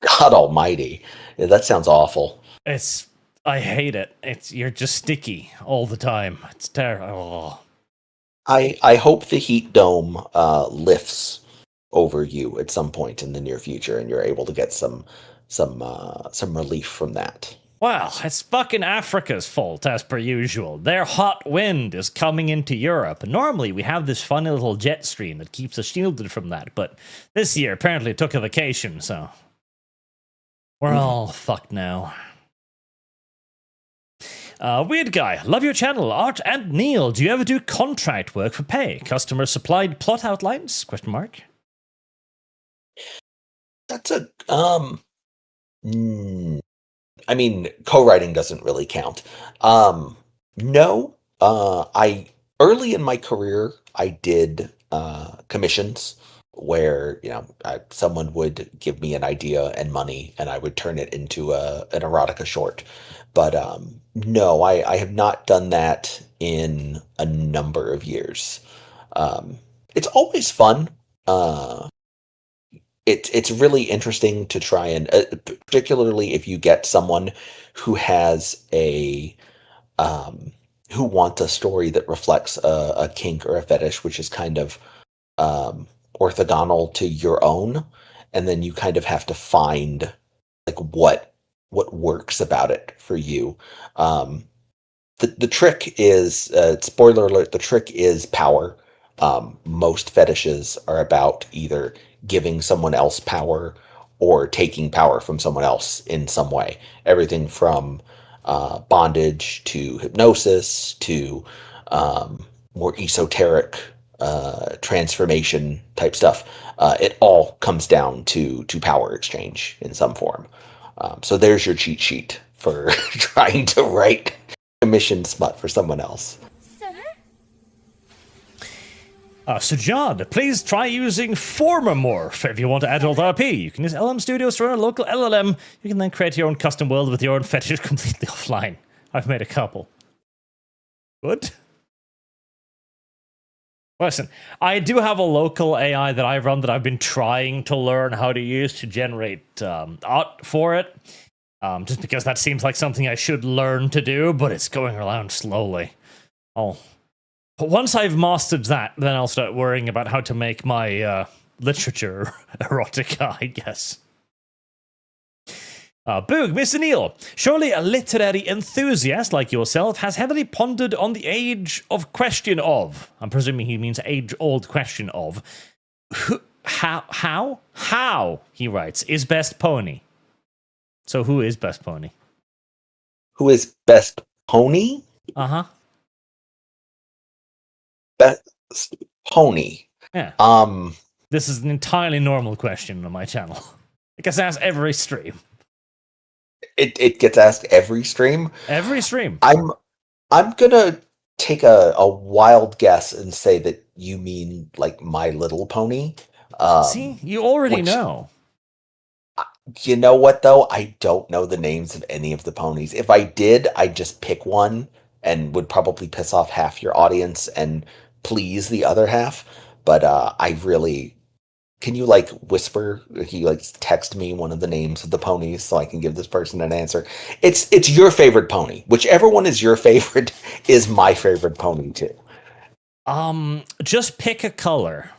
God almighty. Yeah, that sounds awful. I hate it. You're just sticky all the time. It's terrible. I hope the heat dome lifts over you at some point in the near future, and you're able to get some relief from that. Well, it's fucking Africa's fault, as per usual. Their hot wind is coming into Europe. Normally, we have this funny little jet stream that keeps us shielded from that, but this year apparently took a vacation, so we're all fucked now. Weird guy, love your channel. Art and Neil, do you ever do contract work for pay? Customer supplied plot outlines? ? That's a I mean, co-writing doesn't really count. No. I early in my career I did commissions where someone would give me an idea and money, and I would turn it into an erotica short. But no, I have not done that in a number of years. It's always fun. It's really interesting to try and, particularly if you get someone who has who wants a story that reflects a kink or a fetish, which is kind of orthogonal to your own, and then you kind of have to find like what works about it for you. The trick is, spoiler alert, the trick is power. Most fetishes are about either giving someone else power or taking power from someone else in some way. Everything from bondage to hypnosis to more esoteric transformation type stuff. It all comes down to power exchange in some form. So there's your cheat sheet for trying to write commission smut for someone else. Sujad, please try using Formamorph if you want to add RP. You can use LM Studios to run a local LLM. You can then create your own custom world with your own fetish completely offline. I've made a couple. Good. Listen, I do have a local AI that I run that I've been trying to learn how to use to generate art for it. Just because that seems like something I should learn to do, but it's going around slowly. But once I've mastered that, then I'll start worrying about how to make my literature erotica, I guess. Boog, Mr. Neil, surely a literary enthusiast like yourself has heavily pondered on the question of, I'm presuming he means age-old question of, how, he writes, is best pony? So who is best pony? Who is best pony? Uh-huh. Best pony. Yeah. This is an entirely normal question on my channel. It gets asked every stream. It gets asked every stream? Every stream. I'm gonna take a wild guess and say that you mean like My Little Pony. See, you already Which, know. you know what though? I don't know the names of any of the ponies. If I did, I'd just pick one and would probably piss off half your audience and please the other half. But I really, can you like whisper? Can you like text me one of the names of the ponies so I can give this person an answer? It's your favorite pony. Whichever one is your favorite is my favorite pony too. Just pick a color.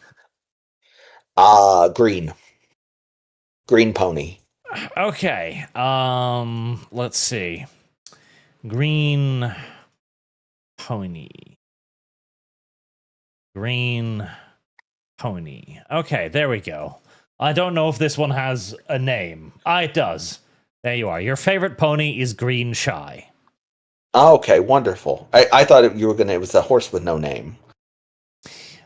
Green. Green pony. Okay. Let's see. Green pony. Green pony. Okay, there we go. I don't know if this one has a name. Ah, it does. There you are. Your favorite pony is Green Shy. Okay, wonderful. I thought it was a horse with no name.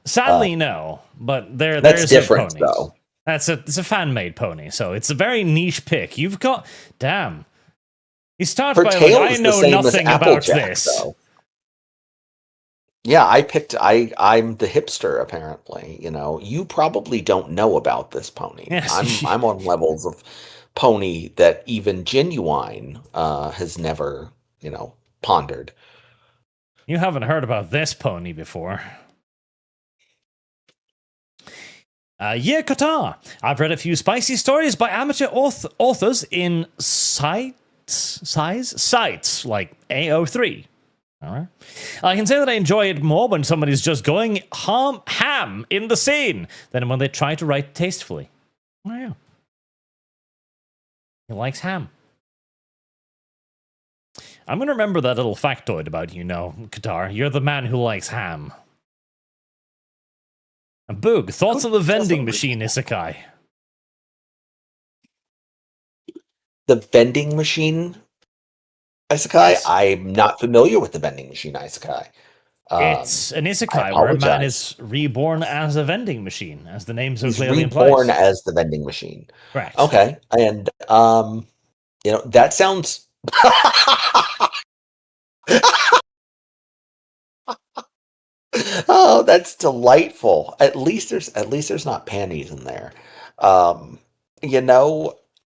Sadly, no. But That's there's different, ponies. though. It's a fan-made pony, so it's a very niche pick. You've got... Damn. You start Her by tail like, I is the know same as nothing about Applejack, this. though. Yeah, I'm the hipster, apparently. You know, you probably don't know about this pony. Yes. I'm on levels of pony that even Genuine has never, pondered. You haven't heard about this pony before. Yeah, Qatar. I've read a few spicy stories by amateur authors in sites like AO3. All right. I can say that I enjoy it more when somebody's just going ham in the scene than when they try to write tastefully. Oh, yeah. He likes ham. I'm going to remember that little factoid about you, Qatar. You're the man who likes ham. And Boog, thoughts on the vending machine isekai? The vending machine isekai? Yes. I'm not familiar with the vending machine isekai. It's an isekai where a man is reborn as a vending machine, as the name so clearly implies. Reborn as the vending machine. Correct. Okay, and that sounds. Oh, that's delightful. At least there's not panties in there.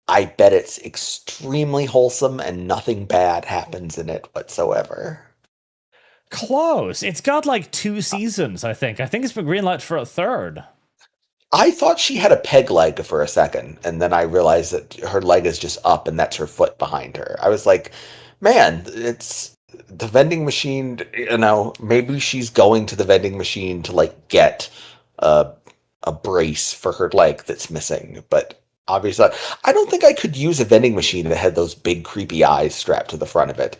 I bet it's extremely wholesome and nothing bad happens in it whatsoever. Close. It's got like 2 seasons, I think. I think it's been greenlighted for a 3rd. I thought she had a peg leg for a second, and then I realized that her leg is just up and that's her foot behind her. I was like, man, it's the vending machine, maybe she's going to the vending machine to like get a brace for her leg that's missing. But obviously, I don't think I could use a vending machine that had those big creepy eyes strapped to the front of it.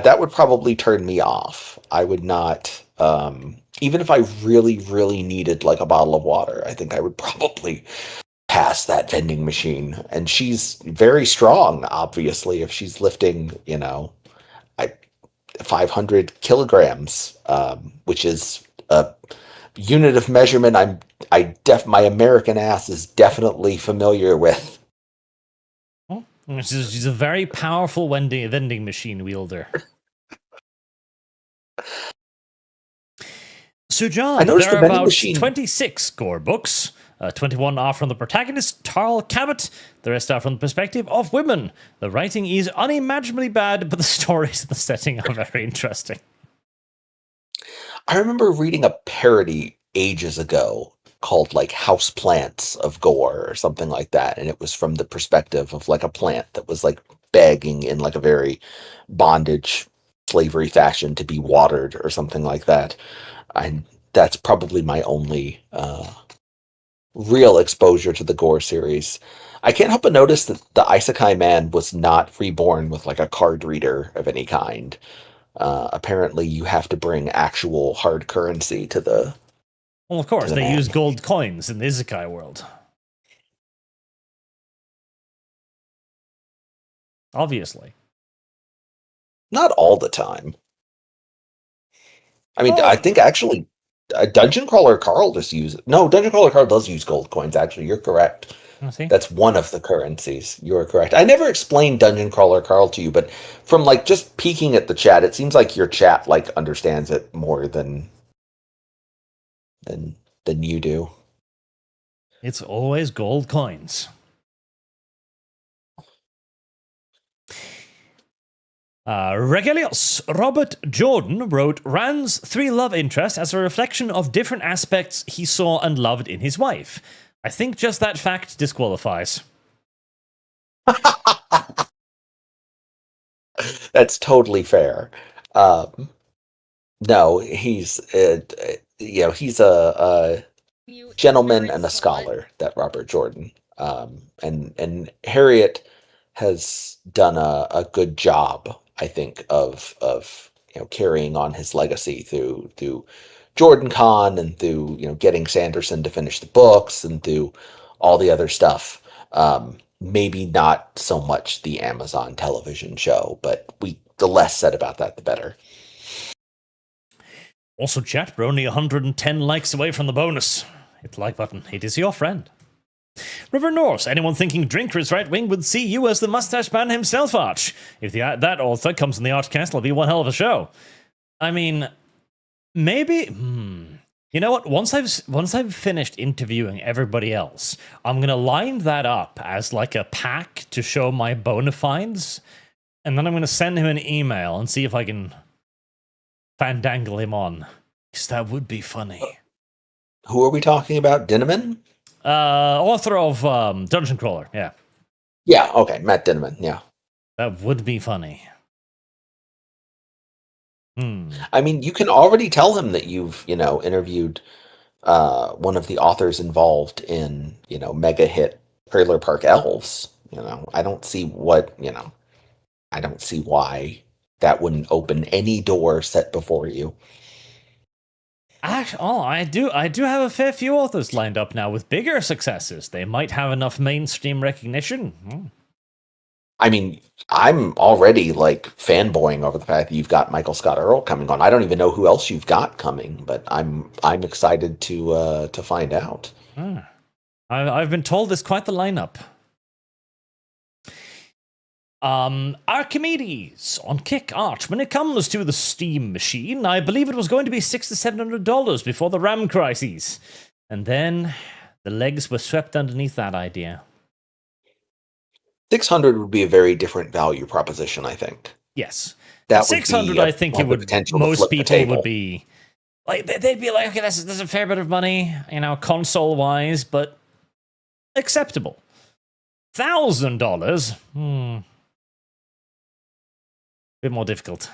That would probably turn me off. I would not, even if I really, really needed like a bottle of water, I think I would probably pass that vending machine. And she's very strong, obviously, if she's lifting, 500 kilograms, which is a unit of measurement my American ass is definitely familiar with. She's a very powerful vending machine wielder. Sujan, there are about 26 score books. 21 are from the protagonist, Tarl Cabot. The rest are from the perspective of women. The writing is unimaginably bad, but the stories and the setting are very interesting. I remember reading a parody ages ago called like House Plants of Gore or something like that, and it was from the perspective of like a plant that was like begging in like a very bondage slavery fashion to be watered or something like that. And that's probably my only real exposure to the Gore series. I can't help but notice that the Isekai Man was not reborn with like a card reader of any kind. Apparently you have to bring actual hard currency to the... Well, of course, they use gold coins in the Isekai world. Obviously. Not all the time. I mean, I think actually Dungeon Crawler Carl just uses... No, Dungeon Crawler Carl does use gold coins, actually. You're correct. See? That's one of the currencies. You are correct. I never explained Dungeon Crawler Carl to you, but from like just peeking at the chat, it seems like your chat like understands it more than you do. It's always gold coins. Regelius Robert Jordan wrote Rand's three love interests as a reflection of different aspects he saw and loved in his wife. I think just that fact disqualifies. That's totally fair. No, he's he's a gentleman and a scholar, that Robert Jordan. And Harriet has done a good job, I think, of carrying on his legacy through Jordan Con and through getting Sanderson to finish the books and through all the other stuff. Maybe not so much the Amazon television show, but the less said about that, the better. Also, chat, we're only 110 likes away from the bonus. Hit the like button. It is your friend. River Norse, anyone thinking Drinker is right-wing would see you as the mustache man himself, Arch. If that author comes in the ArchCast, it'll be one hell of a show. I mean, maybe... You know what? Once I've finished interviewing everybody else, I'm going to line that up as like a pack to show my bona fides, and then I'm going to send him an email and see if I can fandangle him on. Because that would be funny. Who are we talking about? Dinneman? Author of Dungeon Crawler, yeah. Yeah, okay, Matt Dinneman, yeah. That would be funny. I mean, you can already tell him that you've, interviewed one of the authors involved in, mega hit Trailer Park Elves. I don't see I don't see why that wouldn't open any door set before you. Actually, I do have a fair few authors lined up now with bigger successes. They might have enough mainstream recognition. I mean, I'm already like fanboying over the fact that you've got Michael Scott Earl coming on. I don't even know who else you've got coming, but I'm excited to find out. I've been told there's quite the lineup. Archimedes on Kick Arch. When it comes to the Steam machine, I believe it was going to be $600 to $700 before the RAM crises, and then the legs were swept underneath that idea. 600 would be a very different value proposition, I think. Yes. That 600, I think it would. Most people would be like, they'd be like, okay, that's a fair bit of money, console-wise, but acceptable. $1,000, bit more difficult.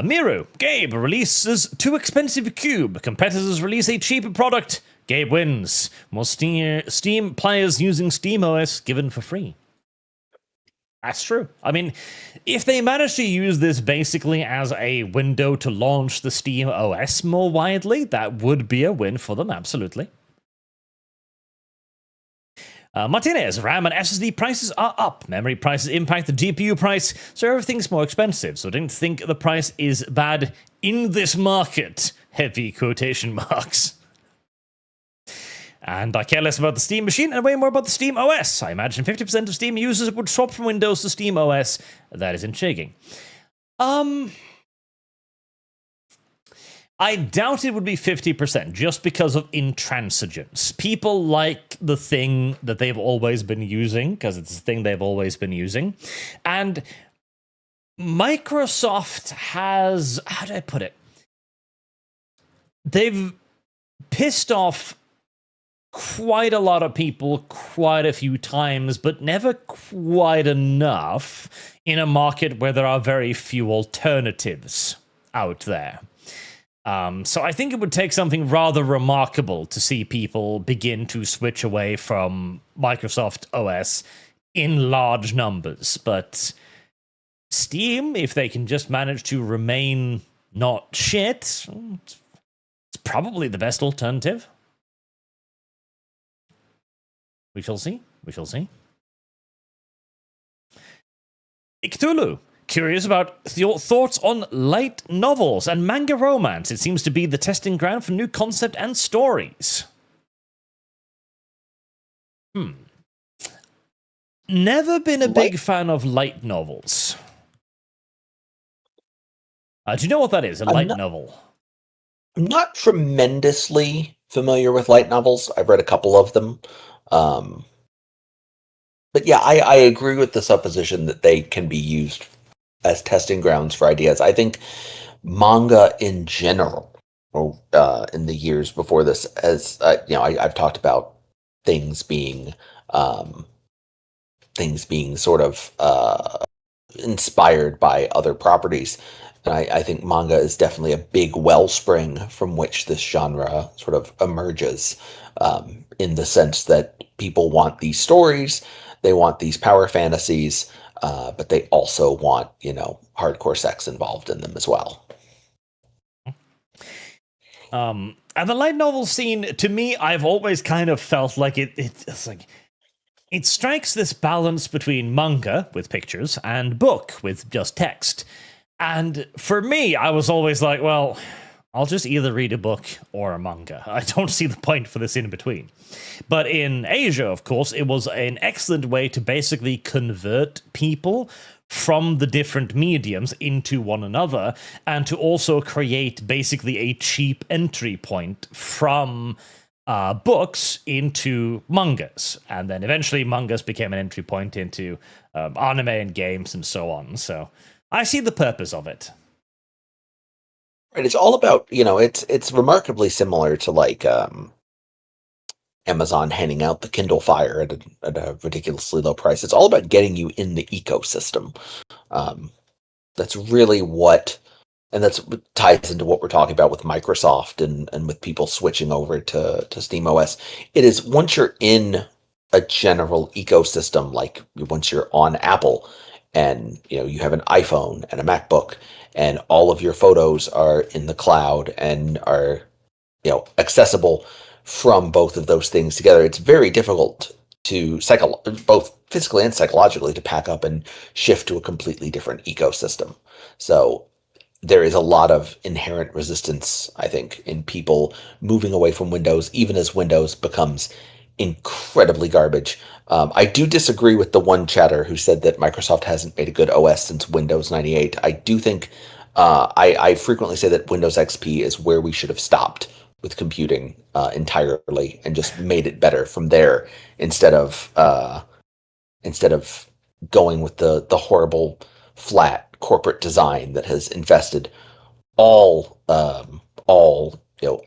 Miru, Gabe releases too expensive cube. Competitors release a cheaper product. Gabe wins. More Steam players using SteamOS given for free. That's true. I mean, if they manage to use this basically as a window to launch the Steam OS more widely, that would be a win for them, absolutely. Martinez, RAM and SSD prices are up. Memory prices impact the GPU price, so everything's more expensive. So I don't think the price is bad in this market. Heavy quotation marks. And I care less about the Steam machine and way more about the Steam OS. I imagine 50% of Steam users would swap from Windows to Steam OS. That is intriguing. I doubt it would be 50% just because of intransigence. People like the thing that they've always been using because it's the thing they've always been using. And Microsoft has, how do I put it? They've pissed off quite a lot of people quite a few times, but never quite enough in a market where there are very few alternatives out there. So I think it would take something rather remarkable to see people begin to switch away from Microsoft OS in large numbers. But Steam, if they can just manage to remain not shit, it's probably the best alternative. We shall see. We shall see. Cthulhu. Curious about your thoughts on light novels and manga romance. It seems to be the testing ground for new concept and stories. Never been a big fan of light novels. Do you know what that is? A light novel? I'm not tremendously familiar with light novels. I've read a couple of them. But yeah, I agree with the supposition that they can be used as testing grounds for ideas. I think manga in general, in the years before this, as I've talked about things being sort of inspired by other properties. And I think manga is definitely a big wellspring from which this genre sort of emerges, in the sense that people want these stories, they want these power fantasies, but they also want, hardcore sex involved in them as well. And the light novel scene, to me, I've always kind of felt like it's like it strikes this balance between manga with pictures and book with just text. And for me, I was always like, well, I'll just either read a book or a manga. I don't see the point for this in between. But in Asia, of course, it was an excellent way to basically convert people from the different mediums into one another, and to also create basically a cheap entry point from books into mangas. And then eventually mangas became an entry point into anime and games and so on. So I see the purpose of it. Right, it's all about, it's remarkably similar to like Amazon handing out the Kindle Fire at a ridiculously low price. It's all about getting you in the ecosystem. That's really and that's what ties into what we're talking about with Microsoft and with people switching over to SteamOS. It is once you're in a general ecosystem, like once you're on Apple and you have an iPhone and a MacBook and all of your photos are in the cloud and are accessible from both of those things together, it's very difficult to both physically and psychologically to pack up and shift to a completely different ecosystem. So there is a lot of inherent resistance, I think, in people moving away from Windows, even as Windows becomes incredibly garbage. I do disagree with the one chatter who said that Microsoft hasn't made a good OS since Windows 98. I do think I frequently say that Windows XP is where we should have stopped with computing entirely and just made it better from there instead of going with the horrible flat corporate design that has infested all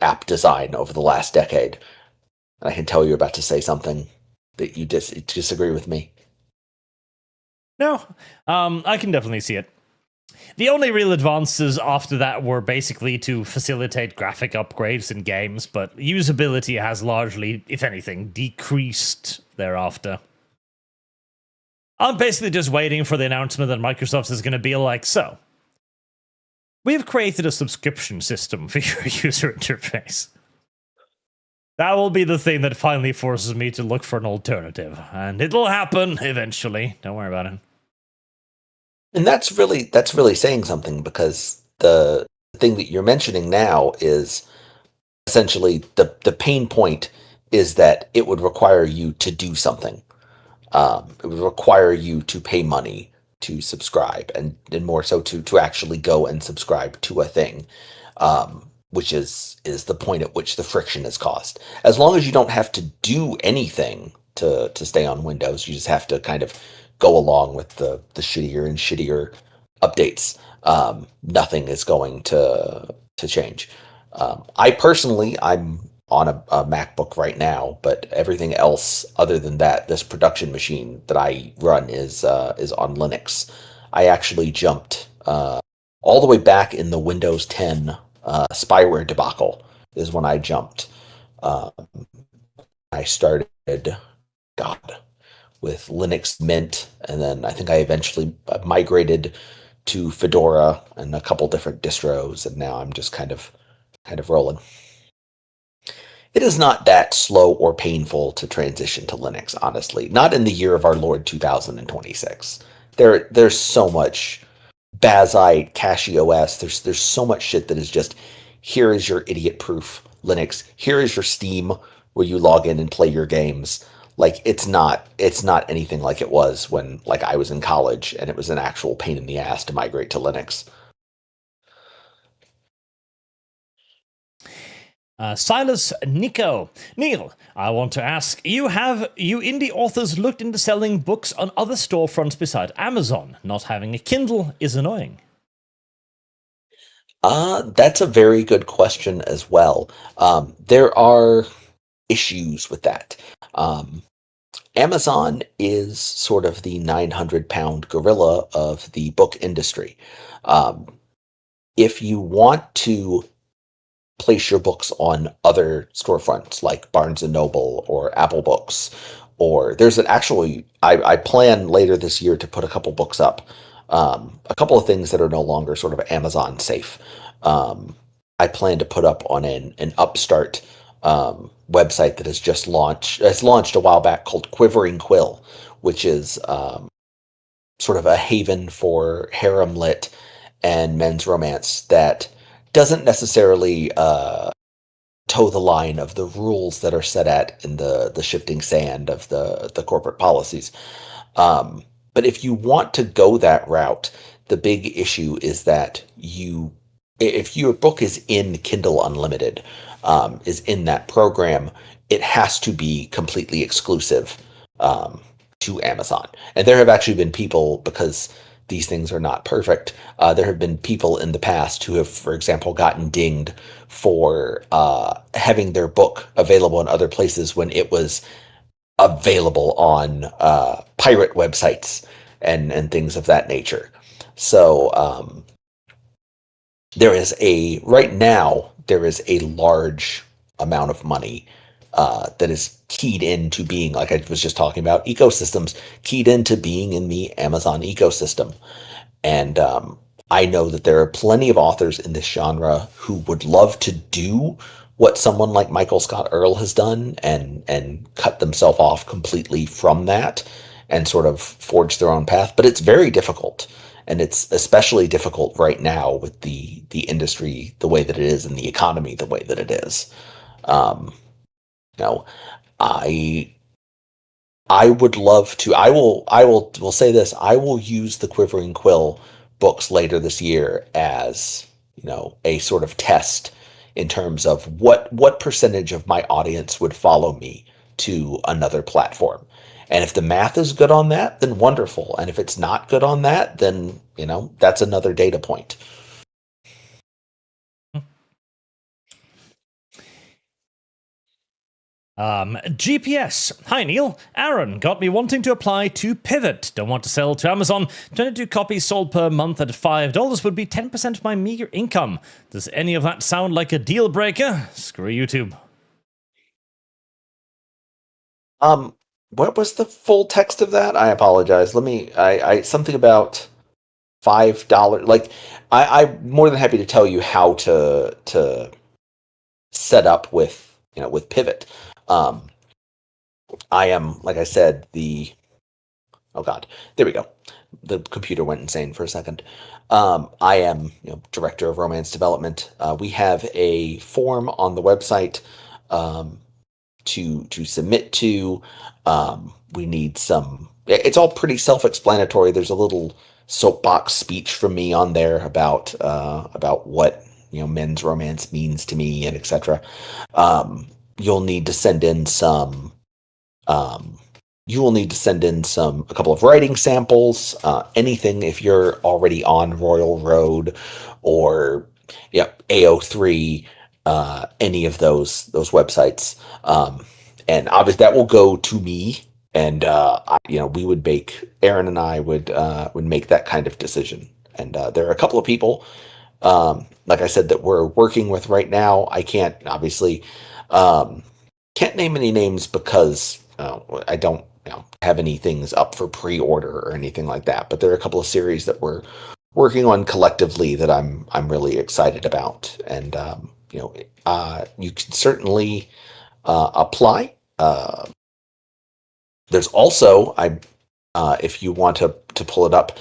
app design over the last decade. And I can tell you're about to say something that you disagree with me. No, I can definitely see it. The only real advances after that were basically to facilitate graphic upgrades in games, but usability has largely, if anything, decreased thereafter. I'm basically just waiting for the announcement that Microsoft is going to be like, so, we've created a subscription system for your user interface. That will be the thing that finally forces me to look for an alternative, and it'll happen eventually. Don't worry about it. And that's really saying something, because the thing that you're mentioning now is essentially the pain point is that it would require you to do something. It would require you to pay money to subscribe, and more so to actually go and subscribe to a thing, which is the point at which the friction is caused. As long as you don't have to do anything to stay on Windows, you just have to kind of go along with the shittier and shittier updates. Nothing is going to change. I personally, I'm on a MacBook right now, but everything else other than that, this production machine that I run is on Linux. I actually jumped all the way back in the Windows 10 spyware debacle is when I jumped. I started, with Linux Mint, and then I think I eventually migrated to Fedora and a couple different distros, and now I'm just kind of rolling. It is not that slow or painful to transition to Linux, honestly. Not in the year of our Lord 2026. There's so much Bazite, CachyOS. There's so much shit that is just, here is your idiot-proof Linux. Here is your Steam, where you log in and play your games. like it's not anything like it was when like I was in college and it was an actual pain in the ass to migrate to Linux. Silas Nico. Neil, I want to ask, you indie authors looked into selling books on other storefronts beside Amazon? Not having a Kindle is annoying. That's a very good question as well. There are issues with that. Amazon is sort of the 900-pound gorilla of the book industry. If you want to place your books on other storefronts like Barnes and Noble or Apple Books, or there's an actually, I plan later this year to put a couple books up, a couple of things that are no longer sort of Amazon safe. I plan to put up on an upstart website that has launched a while back, called Quivering Quill, which is sort of a haven for harem lit and men's romance that doesn't necessarily toe the line of the rules that are set at in the shifting sand of the corporate policies. But if you want to go that route, the big issue is that if your book is in Kindle Unlimited, is in that program, it has to be completely exclusive to Amazon. And there have actually been people, because these things are not perfect, there have been people in the past who have, for example, gotten dinged for having their book available in other places when it was available on pirate websites and things of that nature. So right now there is a large amount of money that is keyed into being, like I was just talking about, ecosystems, keyed into being in the Amazon ecosystem. And I know that there are plenty of authors in this genre who would love to do what someone like Michael Scott Earl has done and cut themselves off completely from that and sort of forge their own path. But it's very difficult. And it's especially difficult right now with the industry the way that it is and the economy the way that it is. I would love to. Will say this. I will use the Quivering Quill books later this year as a sort of test in terms of what percentage of my audience would follow me to another platform. And if the math is good on that, then wonderful. And if it's not good on that, then that's another data point. GPS. Hi, Neil. Aaron got me wanting to apply to Pivot. Don't want to sell to Amazon. 22 copies sold per month at $5 would be 10% of my meager income. Does any of that sound like a deal breaker? Screw YouTube. What was the full text of that? I apologize. I something about $5. Like, I'm more than happy to tell you how to set up with Pivot. I am, like I said, oh god, there we go. The computer went insane for a second. I am, director of romance development. We have a form on the website to submit to. We need some. It's all pretty self-explanatory. There's a little soapbox speech from me on there about what men's romance means to me and etc. You'll need to send in some. You will need to send in a couple of writing samples. Anything if you're already on Royal Road or AO3, any of those websites, and obviously that will go to me. And we would Aaron and I would make that kind of decision. And there are a couple of people, like I said, that we're working with right now. I can't obviously can't name any names because I don't have any things up for pre-order or anything like that. But there are a couple of series that we're working on collectively that I'm really excited about. And you can certainly apply. There's also, if you want to pull it up,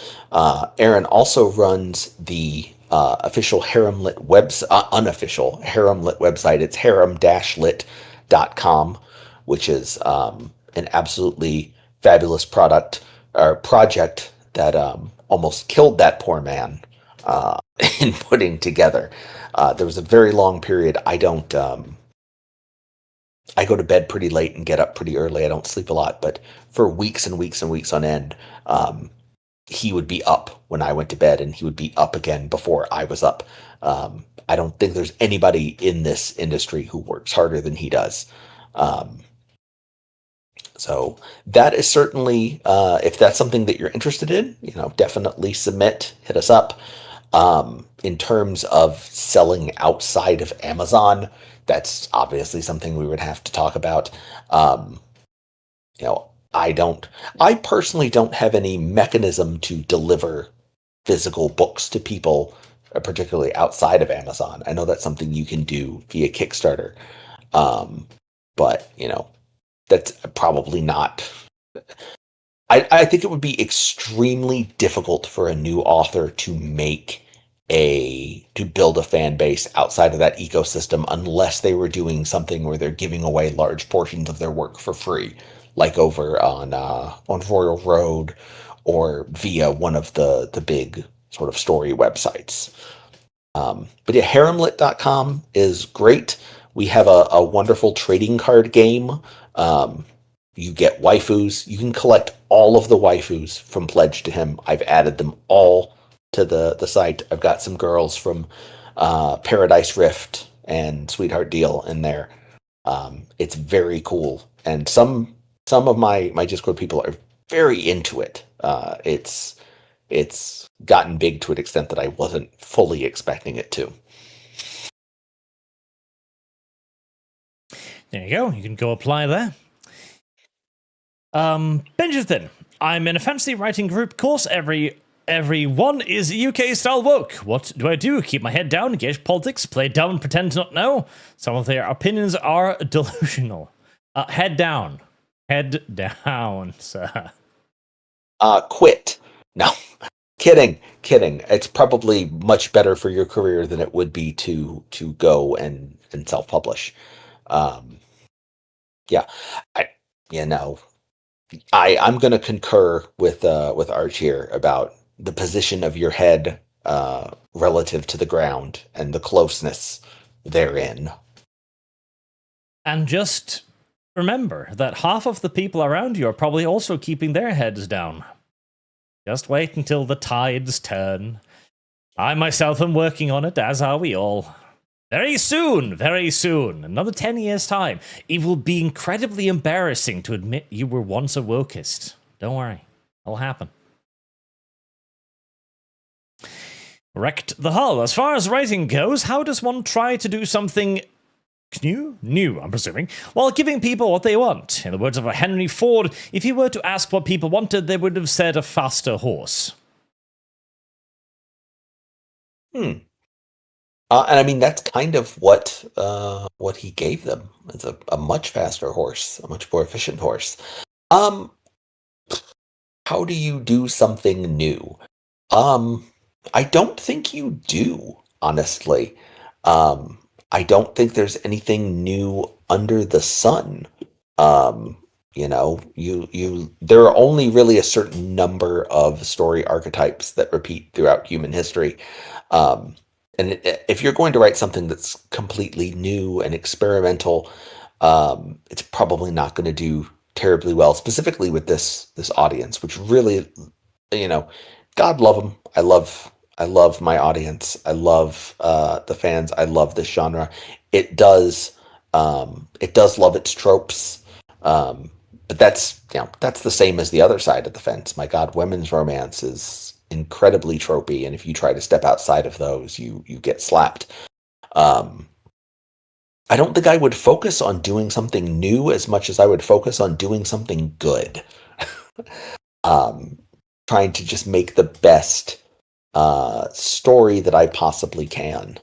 Aaron also runs the official Harem-Lit unofficial Harem-Lit website. It's harem-lit.com, which is an absolutely fabulous product or project that almost killed that poor man in putting together. There was a very long period. I don't. I go to bed pretty late and get up pretty early. I don't sleep a lot, but for weeks and weeks and weeks on end, he would be up when I went to bed, and he would be up again before I was up. I don't think there's anybody in this industry who works harder than he does. So that is certainly, if that's something that you're interested in, definitely submit, hit us up. In terms of selling outside of Amazon, that's obviously something we would have to talk about. I personally don't have any mechanism to deliver physical books to people, particularly outside of Amazon. I know that's something you can do via Kickstarter. But, that's probably not. I think it would be extremely difficult for a new author to build a fan base outside of that ecosystem unless they were doing something where they're giving away large portions of their work for free, like over on Royal Road or via one of the big sort of story websites. But yeah, haremlit.com is great. We have a wonderful trading card game. You get waifus. You can collect all of the waifus from Pledge to Him. I've added them all to the site. I've got some girls from Paradise Rift and Sweetheart Deal in there. It's very cool. And some of my Discord people are very into it. It's gotten big to an extent that I wasn't fully expecting it to. There you go. You can go apply there. Benjamin, I'm in a fantasy writing group course. Everyone is UK style woke. What do I do? Keep my head down, engage politics, play dumb, pretend to not know? Some of their opinions are delusional. Head down. Head down, sir. Quit. No. Kidding. It's probably much better for your career than it would be to go and self-publish. Yeah. I'm going to concur with Arch here about the position of your head relative to the ground and the closeness therein. And just remember that half of the people around you are probably also keeping their heads down. Just wait until the tides turn. I myself am working on it, as are we all. Very soon, another 10 years' time, it will be incredibly embarrassing to admit you were once a wokist. Don't worry, it'll happen. Wrecked the Hull. As far as writing goes, how does one try to do something new, I'm presuming, while giving people what they want? In the words of Henry Ford, if he were to ask what people wanted, they would have said a faster horse. And I mean, that's kind of what he gave them. It's a much faster horse, a much more efficient horse. How do you do something new? I don't think you do, honestly. I don't think there's anything new under the sun. There are only really a certain number of story archetypes that repeat throughout human history. And if you're going to write something that's completely new and experimental, it's probably not going to do terribly well, specifically with this audience, which really, God love them. I love my audience. I love the fans. I love this genre. It does love its tropes. But that's the same as the other side of the fence. My God, women's romance is incredibly tropey, and if you try to step outside of those, you get slapped. I don't think I would focus on doing something new as much as I would focus on doing something good. Trying to just make the best story that I possibly can.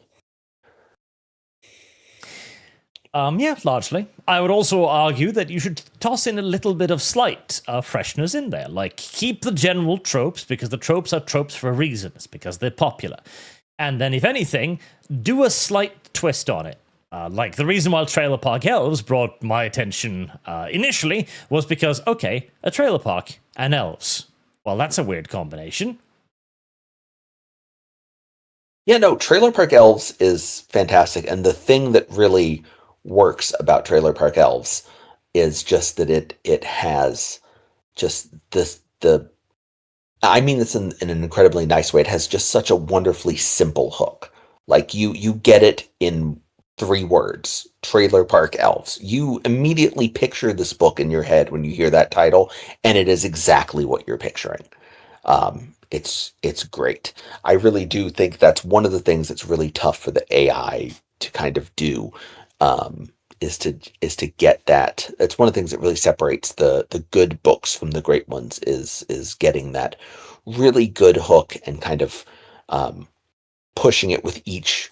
Yeah, largely. I would also argue that you should toss in a little bit of slight freshness in there. Like, keep the general tropes, because the tropes are tropes for a reason. It's because they're popular. And then, if anything, do a slight twist on it. Like, the reason why Trailer Park Elves brought my attention initially was because, okay, a trailer park and elves. Well, that's a weird combination. Yeah, no, Trailer Park Elves is fantastic, and the thing that really works about Trailer Park Elves is just that it has just the I mean this in an incredibly nice way. It has just such a wonderfully simple hook. Like you get it in 3 words. Trailer Park Elves. You immediately picture this book in your head when you hear that title, and it is exactly what you're picturing. It's great. I really do think that's one of the things that's really tough for the AI to kind of do. Um, is to get that. It's one of the things that really separates the good books from the great ones is getting that really good hook and kind of um, pushing it with each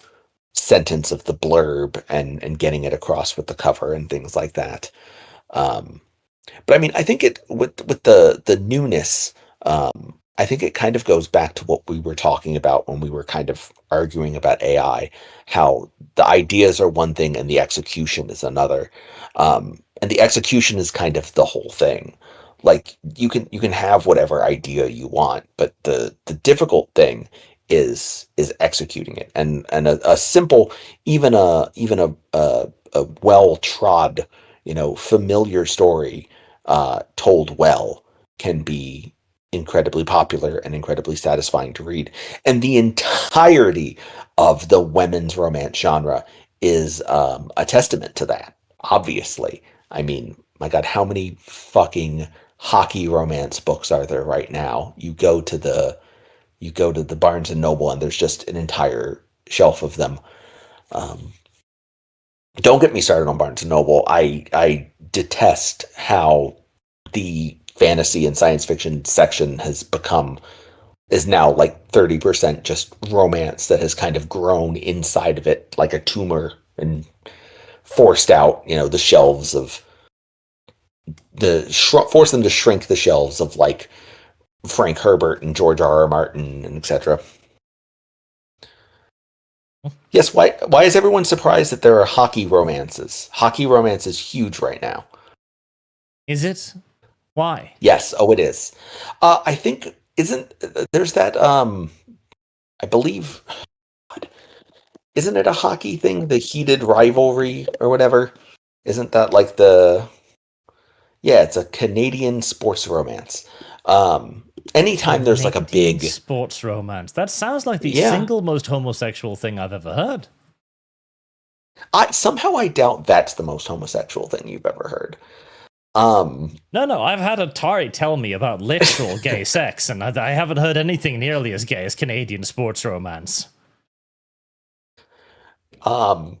sentence of the blurb and getting it across with the cover and things like that. Um, but I mean, I think it with the newness. I think it kind of goes back to what we were talking about when we were kind of arguing about AI, how the ideas are one thing and the execution is another. And the execution is kind of the whole thing. Like you can have whatever idea you want, but the difficult thing is executing it. And a simple, even a well trod, familiar story told well can be incredibly popular and incredibly satisfying to read. And the entirety of the women's romance genre is a testament to that. Obviously, I mean, my God, how many fucking hockey romance books are there right now? You go to the Barnes and Noble, and there's just an entire shelf of them. Um, don't get me started on Barnes and Noble. I detest how the fantasy and science fiction section is now like 30% just romance that has kind of grown inside of it like a tumor and forced out, the shelves of force them to shrink the shelves of like Frank Herbert and George R. R. Martin and etc. Yes, why is everyone surprised that there are hockey romances? Hockey romance is huge right now. Is it? Why? Yes, oh it is. I think isn't there's that I believe isn't it a hockey thing, the heated rivalry or whatever? Isn't that like yeah, it's a Canadian sports romance. Anytime there's like a Canadian big sports romance. That sounds like the yeah, single most homosexual thing I've ever heard. I doubt that's the most homosexual thing you've ever heard. Um, No, I've had Atari tell me about literal gay sex, and I haven't heard anything nearly as gay as Canadian sports romance. um,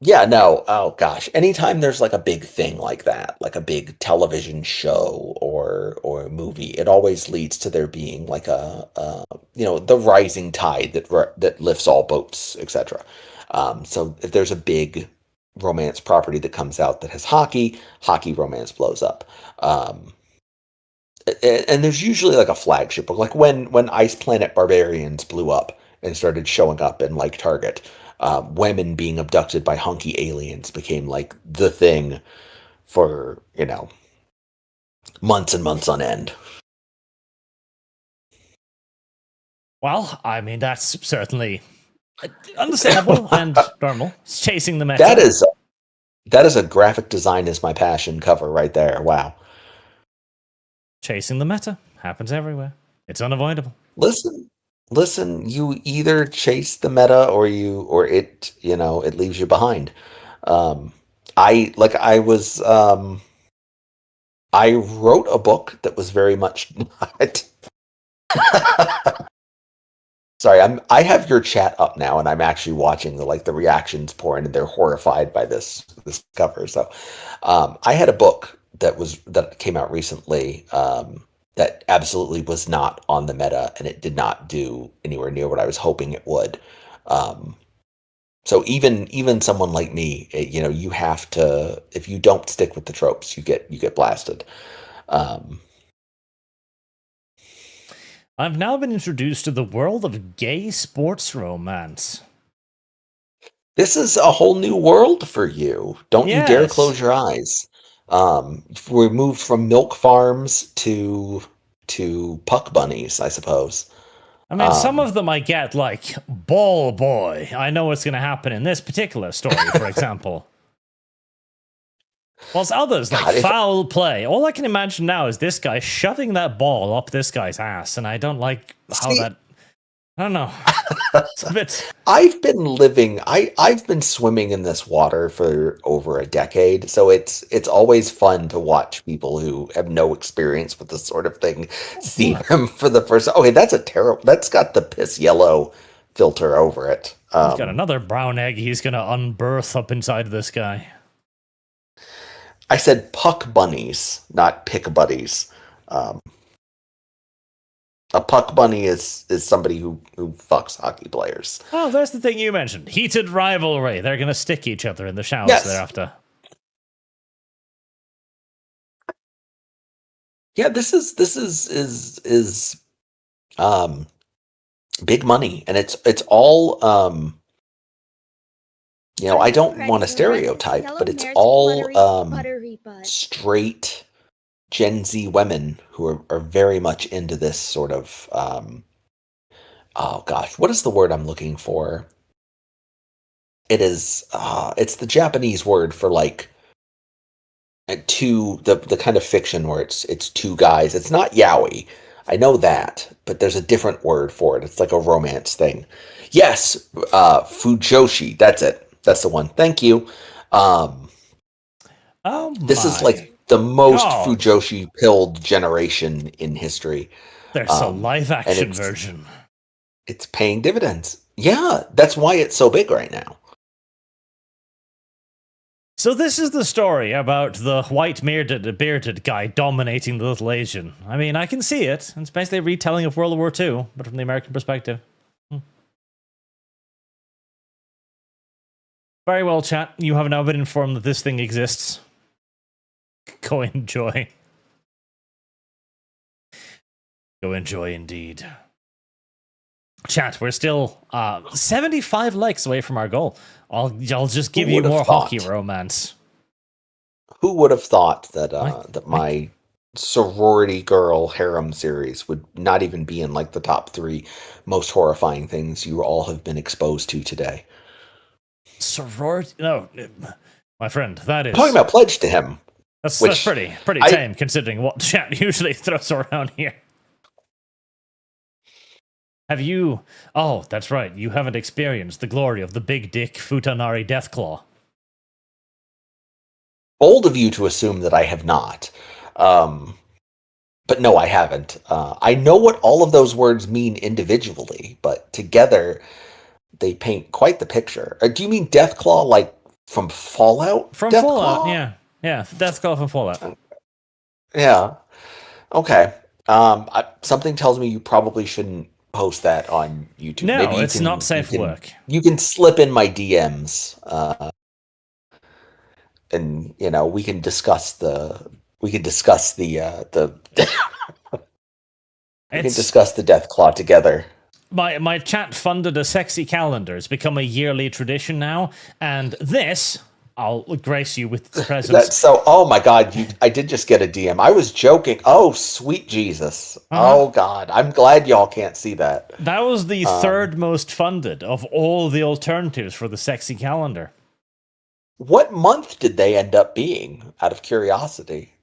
Yeah, no. Oh gosh. Anytime there's like a big thing like that, like a big television show or a movie, it always leads to there being like the rising tide that lifts all boats, etc. So if there's a big romance property that comes out that has hockey romance blows up. And there's usually like a flagship book, like when Ice Planet Barbarians blew up and started showing up in like Target. Women being abducted by hunky aliens became like the thing for months and months on end. Well, I mean, that's certainly understandable and normal. It's chasing the That meta. is that is a graphic design is my passion cover right there. Wow. Chasing the meta happens everywhere. It's unavoidable. Listen, you either chase the meta or it leaves you behind. Um, I wrote a book that was very much not. Sorry, I have your chat up now, and I'm actually watching the reactions pour in, and they're horrified by this cover. So, I had a book that came out recently that absolutely was not on the meta, and it did not do anywhere near what I was hoping it would. Um, so even someone like me, you have to if you don't stick with the tropes, you get blasted. Um, I've now been introduced to the world of gay sports romance. This is a whole new world for you. Don't you dare Yes. close your eyes. We moved from milk farms to puck bunnies, I suppose. I mean, some of them I get, like, ball boy. I know what's going to happen in this particular story, for example. Whilst others, like God, foul play. All I can imagine now is this guy shoving that ball up this guy's ass, and I don't like how that... I don't know. It's a bit... I've been swimming in this water for over a decade, so it's always fun to watch people who have no experience with this sort of thing see them for the first. Okay, that's got the piss yellow filter over it. He's got another brown egg he's gonna unbirth up inside this guy. I said puck bunnies, not pick buddies. A puck bunny is somebody who fucks hockey players. Oh, that's the thing you mentioned. Heated rivalry. They're going to stick each other in the showers thereafter. Yeah, this is big money, and it's all I don't want to stereotype, but it's all straight Gen Z women who are very much into this sort of oh gosh, what is the word I'm looking for? It is it's the Japanese word for like the kind of fiction where it's two guys. It's not yaoi. I know that, but there's a different word for it. It's like a romance thing. Yes, fujoshi. That's it. That's the one. Thank you. This is like the most fujoshi pilled generation in history. There's a live action version. It's paying dividends. Yeah, that's why it's so big right now. So this is the story about the white bearded guy dominating the little Asian. I mean, I can see it. It's basically a retelling of World War II, but from the American perspective. Very well, chat. You have now been informed that this thing exists. Go enjoy. Go enjoy indeed. Chat, we're still 75 likes away from our goal. I'll just give you more hockey romance. Who would have thought that that my sorority girl harem series would not even be in like the top 3 most horrifying things you all have been exposed to today? Sorority? No, my friend, that is... I'm talking about Pledge to Him. That's pretty tame, considering what chat usually throws around here. Have you... Oh, that's right. You haven't experienced the glory of the big dick Futanari Deathclaw. Bold of you to assume that I have not. But no, I haven't. I know what all of those words mean individually, but together they paint quite the picture. Do you mean Deathclaw like from Fallout? From Deathclaw? Fallout, yeah. Yeah, Deathclaw from Fallout. Yeah. Okay. Something tells me you probably shouldn't post that on YouTube. No, Maybe it's not safe work. You can slip in my DMs, and we can discuss the we can discuss the Deathclaw together. My chat funded a sexy calendar. It's become a yearly tradition now, and this I'll grace you with the presence. That's so. Oh my God! I did just get a DM. I was joking. Oh sweet Jesus! Oh God! I'm glad y'all can't see that. That was the third most funded of all the alternatives for the sexy calendar. What month did they end up being? Out of curiosity.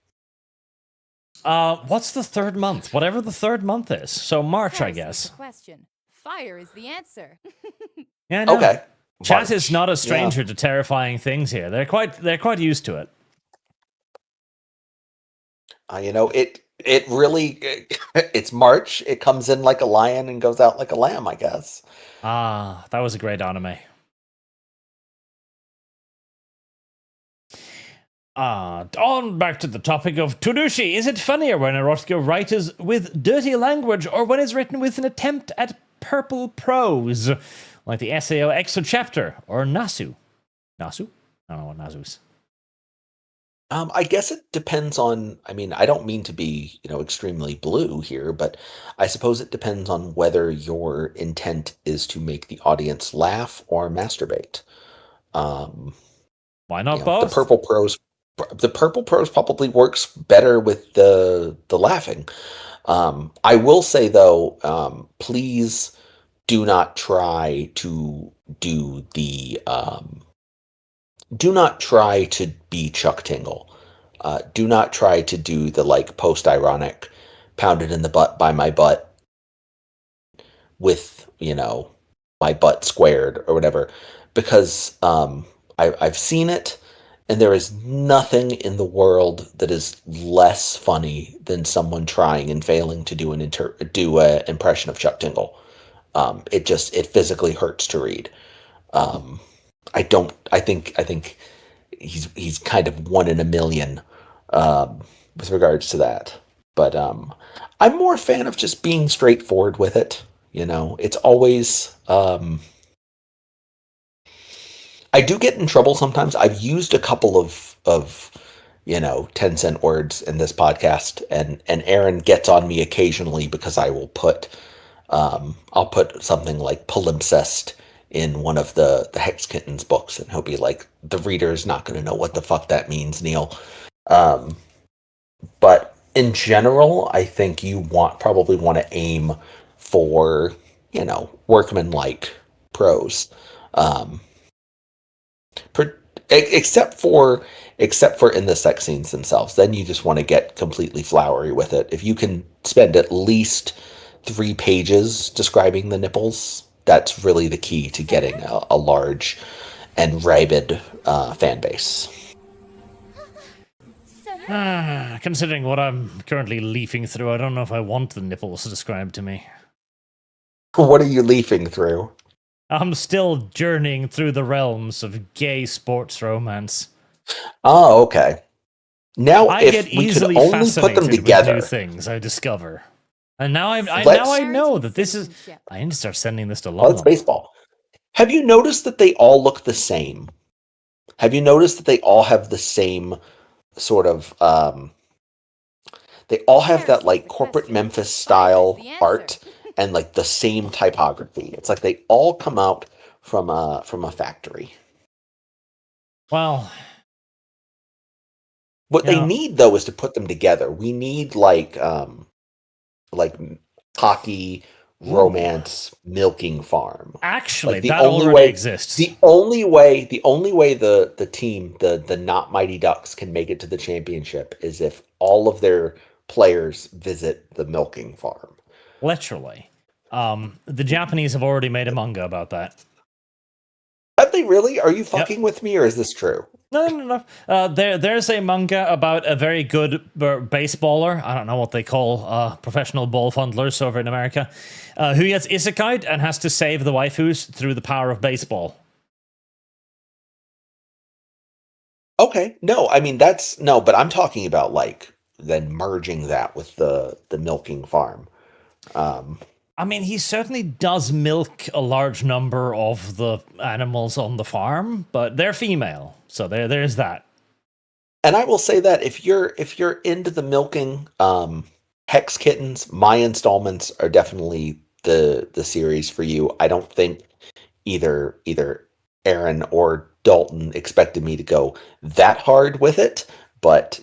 What's the third month? Whatever the third month is. So March, I guess. Question. Fire is the answer. Yeah. No. Okay. Chat is not a stranger to terrifying things here. They're quite used to it. It really it's March. It comes in like a lion and goes out like a lamb, I guess. That was a great anime. On back to the topic of Tudushi. Is it funnier when erotica writers with dirty language or when it's written with an attempt at purple prose? Like the SAO Exo chapter or Nasu. Nasu? I don't know what Nasu is. I guess it depends on. I mean, I don't mean to be, extremely blue here, but I suppose it depends on whether your intent is to make the audience laugh or masturbate. Why not The both? purple prose probably works better with the laughing. I will say though, please do not try to do the do not try to be Chuck Tingle. Do not try to do the like post-ironic pounded in the butt by my butt with, my butt squared or whatever, because I've seen it, and there is nothing in the world that is less funny than someone trying and failing to do an impression of Chuck Tingle. It physically hurts to read. I think he's kind of one in a million with regards to that. But I'm more a fan of just being straightforward with it. It's always. I do get in trouble sometimes. I've used a couple of 10-cent words in this podcast, and Aaron gets on me occasionally because I'll put something like palimpsest in one of the Hex Kittens books, and he'll be like, the reader is not going to know what the fuck that means, Neil. But in general, I think you probably want to aim for, workman-like prose. Except for in the sex scenes themselves. Then you just want to get completely flowery with it. If you can spend at least 3 pages describing the nipples, that's really the key to getting a large and rabid fan base. Considering what I'm currently leafing through, I don't know if I want the nipples described to me. What are you leafing through? I'm still journeying through the realms of gay sports romance. Oh, okay. Now, I if get we could easily only fascinated put them with together, new things I discover. And now I Let's- know that this is. I need to start sending this to oh, London. it's baseball. Have you noticed that they all look the same? Have you noticed that they all have the same sort of they all have that like corporate Memphis style art and like the same typography. It's like they all come out from a factory. Well, What they need though is to put them together. We need like hockey, romance, milking farm. actually, Like, the that only already way- exists. The only way the team, the not Mighty Ducks, can make it to the championship is if all of their players visit the milking farm. Literally. The Japanese have already made a manga about that. Have they really? Are you fucking with me, or is this true? No. There's a manga about a very good baseballer. I don't know what they call professional ball fondlers over in America, who gets isekai'd and has to save the waifus through the power of baseball. Okay, no, I mean but I'm talking about like then merging that with the milking farm. I mean, he certainly does milk a large number of the animals on the farm, but they're female, so there's that. And I will say that if you're into the milking, Hex Kittens, my installments are definitely the series for you. I don't think either Aaron or Dalton expected me to go that hard with it, but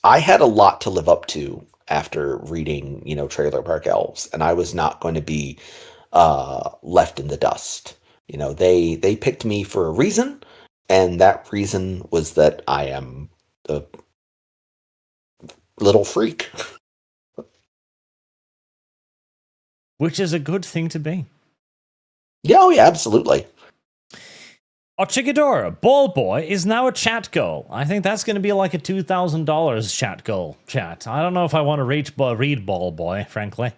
I had a lot to live up to after reading, Trailer Park Elves, and I was not going to be left in the dust. They picked me for a reason, and that reason was that I am the little freak. Which is a good thing to be. Yeah, oh yeah, absolutely. Ochigadora, Ball Boy is now a chat goal. I think that's going to be like a $2,000 chat goal. Chat. I don't know if I want to read Ball Boy, frankly.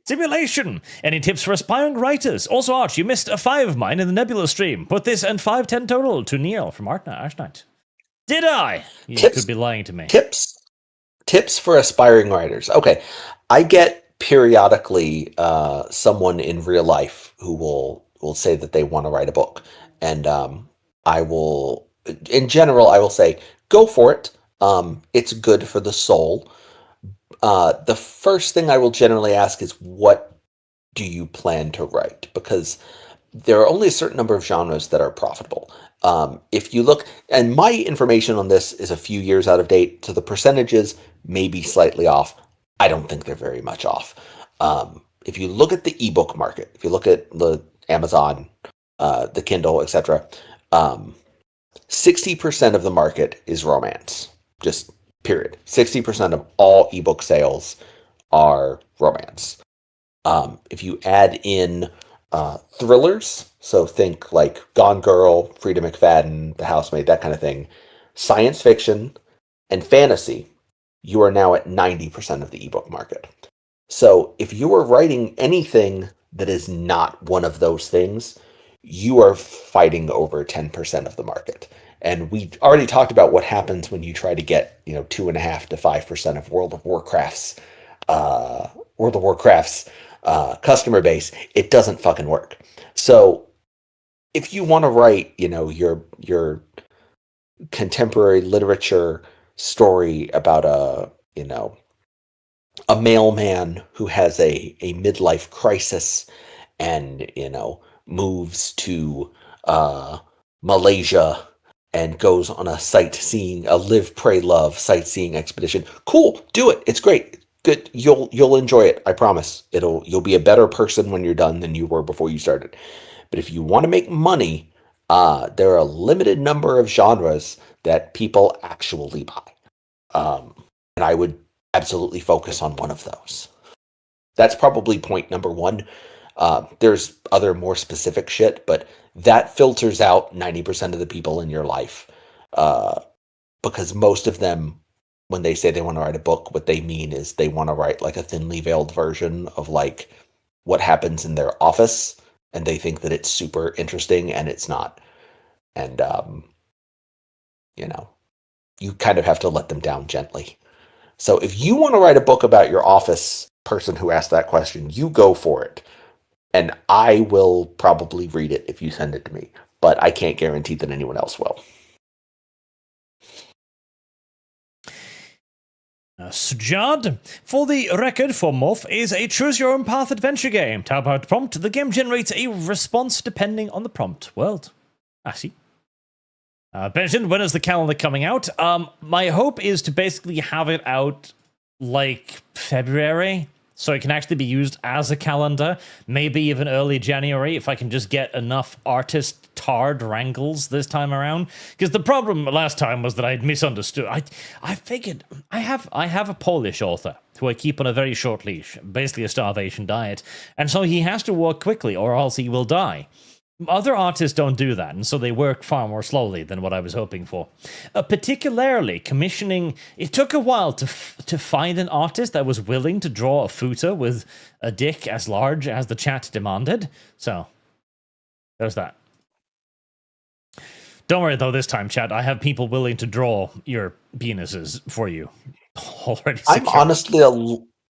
Simulation. Any tips for aspiring writers? Also, Arch, you missed a 5 of mine in the Nebula stream. Put this and 510 total to Neil from ArchKnight. Did I? You could be lying to me. Tips for aspiring writers. Okay, I get periodically someone in real life who will say that they want to write a book, and I will, in general, I will say go for it. It's good for the soul. The first thing I will generally ask is, what do you plan to write? Because there are only a certain number of genres that are profitable. If you look, and my information on this is a few years out of date, so the percentages may be slightly off. I don't think they're very much off. If you look at the ebook market, if you look at the Amazon, the Kindle, etc., 60% of the market is romance. Just period. 60% of all ebook sales are romance. If you add in thrillers, so think like Gone Girl, Frida McFadden, The Housemaid, that kind of thing, science fiction, and fantasy, you are now at 90% of the ebook market. So if you are writing anything that is not one of those things, you are fighting over 10% of the market. And we already talked about what happens when you try to get 2.5 to 5% of World of Warcraft's customer base. It doesn't fucking work. So if you want to write, your contemporary literature story about a mailman who has a midlife crisis and moves to Malaysia and goes on a live, pray, love sightseeing expedition. Cool, do it. It's great. Good. You'll enjoy it. I promise. You'll be a better person when you're done than you were before you started. But if you want to make money, there are a limited number of genres that people actually buy. And I would absolutely focus on one of those. That's probably point number one. There's other more specific shit, but that filters out 90% of the people in your life. Because most of them, when they say they want to write a book, what they mean is they want to write like a thinly veiled version of like what happens in their office, and they think that it's super interesting, and it's not. And, you kind of have to let them down gently. So if you want to write a book about your office person who asked that question, you go for it. And I will probably read it if you send it to me, but I can't guarantee that anyone else will. Sujad, for the record, for Morph is a choose-your-own-path adventure game. Tap out prompt. The game generates a response depending on the prompt. World. I see. Benjamin, when is the calendar coming out? My hope is to basically have it out like February, so it can actually be used as a calendar. Maybe even early January if I can just get enough artist tard wrangles this time around. Because the problem last time was that I'd misunderstood. I figured I have a Polish author who I keep on a very short leash, basically a starvation diet, and so he has to work quickly or else he will die. Other artists don't do that, and so they work far more slowly than what I was hoping for. Particularly commissioning, it took a while to find an artist that was willing to draw a footer with a dick as large as the chat demanded. So, there's that. Don't worry though, this time, chat, I have people willing to draw your penises for you. Already secured.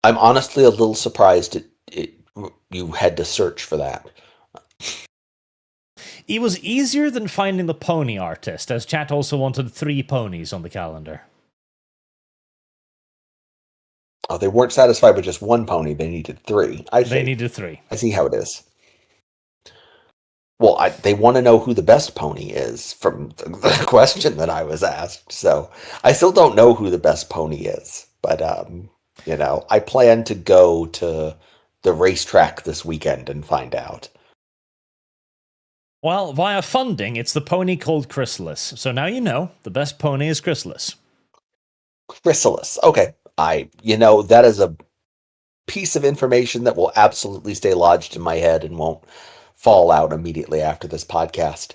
I'm honestly a little surprised you had to search for that. It was easier than finding the pony artist, as chat also wanted 3 ponies on the calendar. Oh, they weren't satisfied with just 1 pony. They needed 3. They needed 3. I see how it is. Well, they want to know who the best pony is from the question that I was asked. So I still don't know who the best pony is. But, I plan to go to the racetrack this weekend and find out. Well, via funding, it's the pony called Chrysalis. So now you know, the best pony is Chrysalis. Chrysalis. Okay. That is a piece of information that will absolutely stay lodged in my head and won't fall out immediately after this podcast.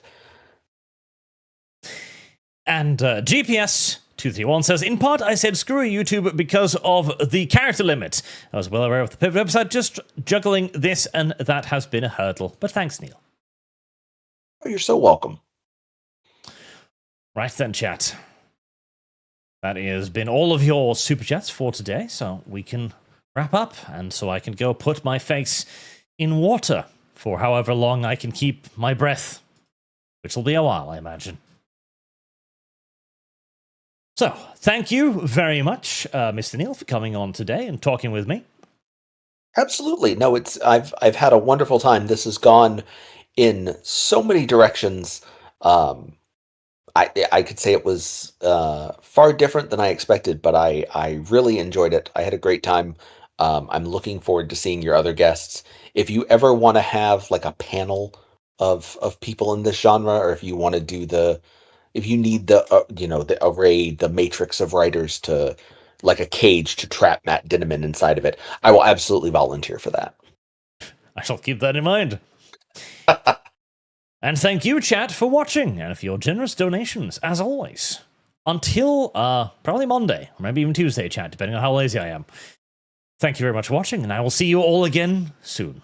And GPS 231 says, in part, I said screw YouTube because of the character limit. I was well aware of the pivot website, just juggling this and that has been a hurdle. But thanks, Neil. Oh, you're so welcome. Right then, chat. That has been all of your super chats for today, so we can wrap up, and so I can go put my face in water for however long I can keep my breath, which will be a while, I imagine. So, thank you very much, Mr. Neil, for coming on today and talking with me. Absolutely. No, I've had a wonderful time. This has gone in so many directions. I could say it was far different than I expected, but I really enjoyed it. I had a great time. I'm looking forward to seeing your other guests. If you ever want to have like a panel of people in this genre, or if you want to do if you need the array, the matrix of writers to like a cage to trap Matt Dinneman inside of it, I will absolutely volunteer for that. I shall keep that in mind. And thank you, chat, for watching and for your generous donations, as always. Until probably Monday, or maybe even Tuesday, chat, depending on how lazy I am. Thank you very much for watching, and I will see you all again soon.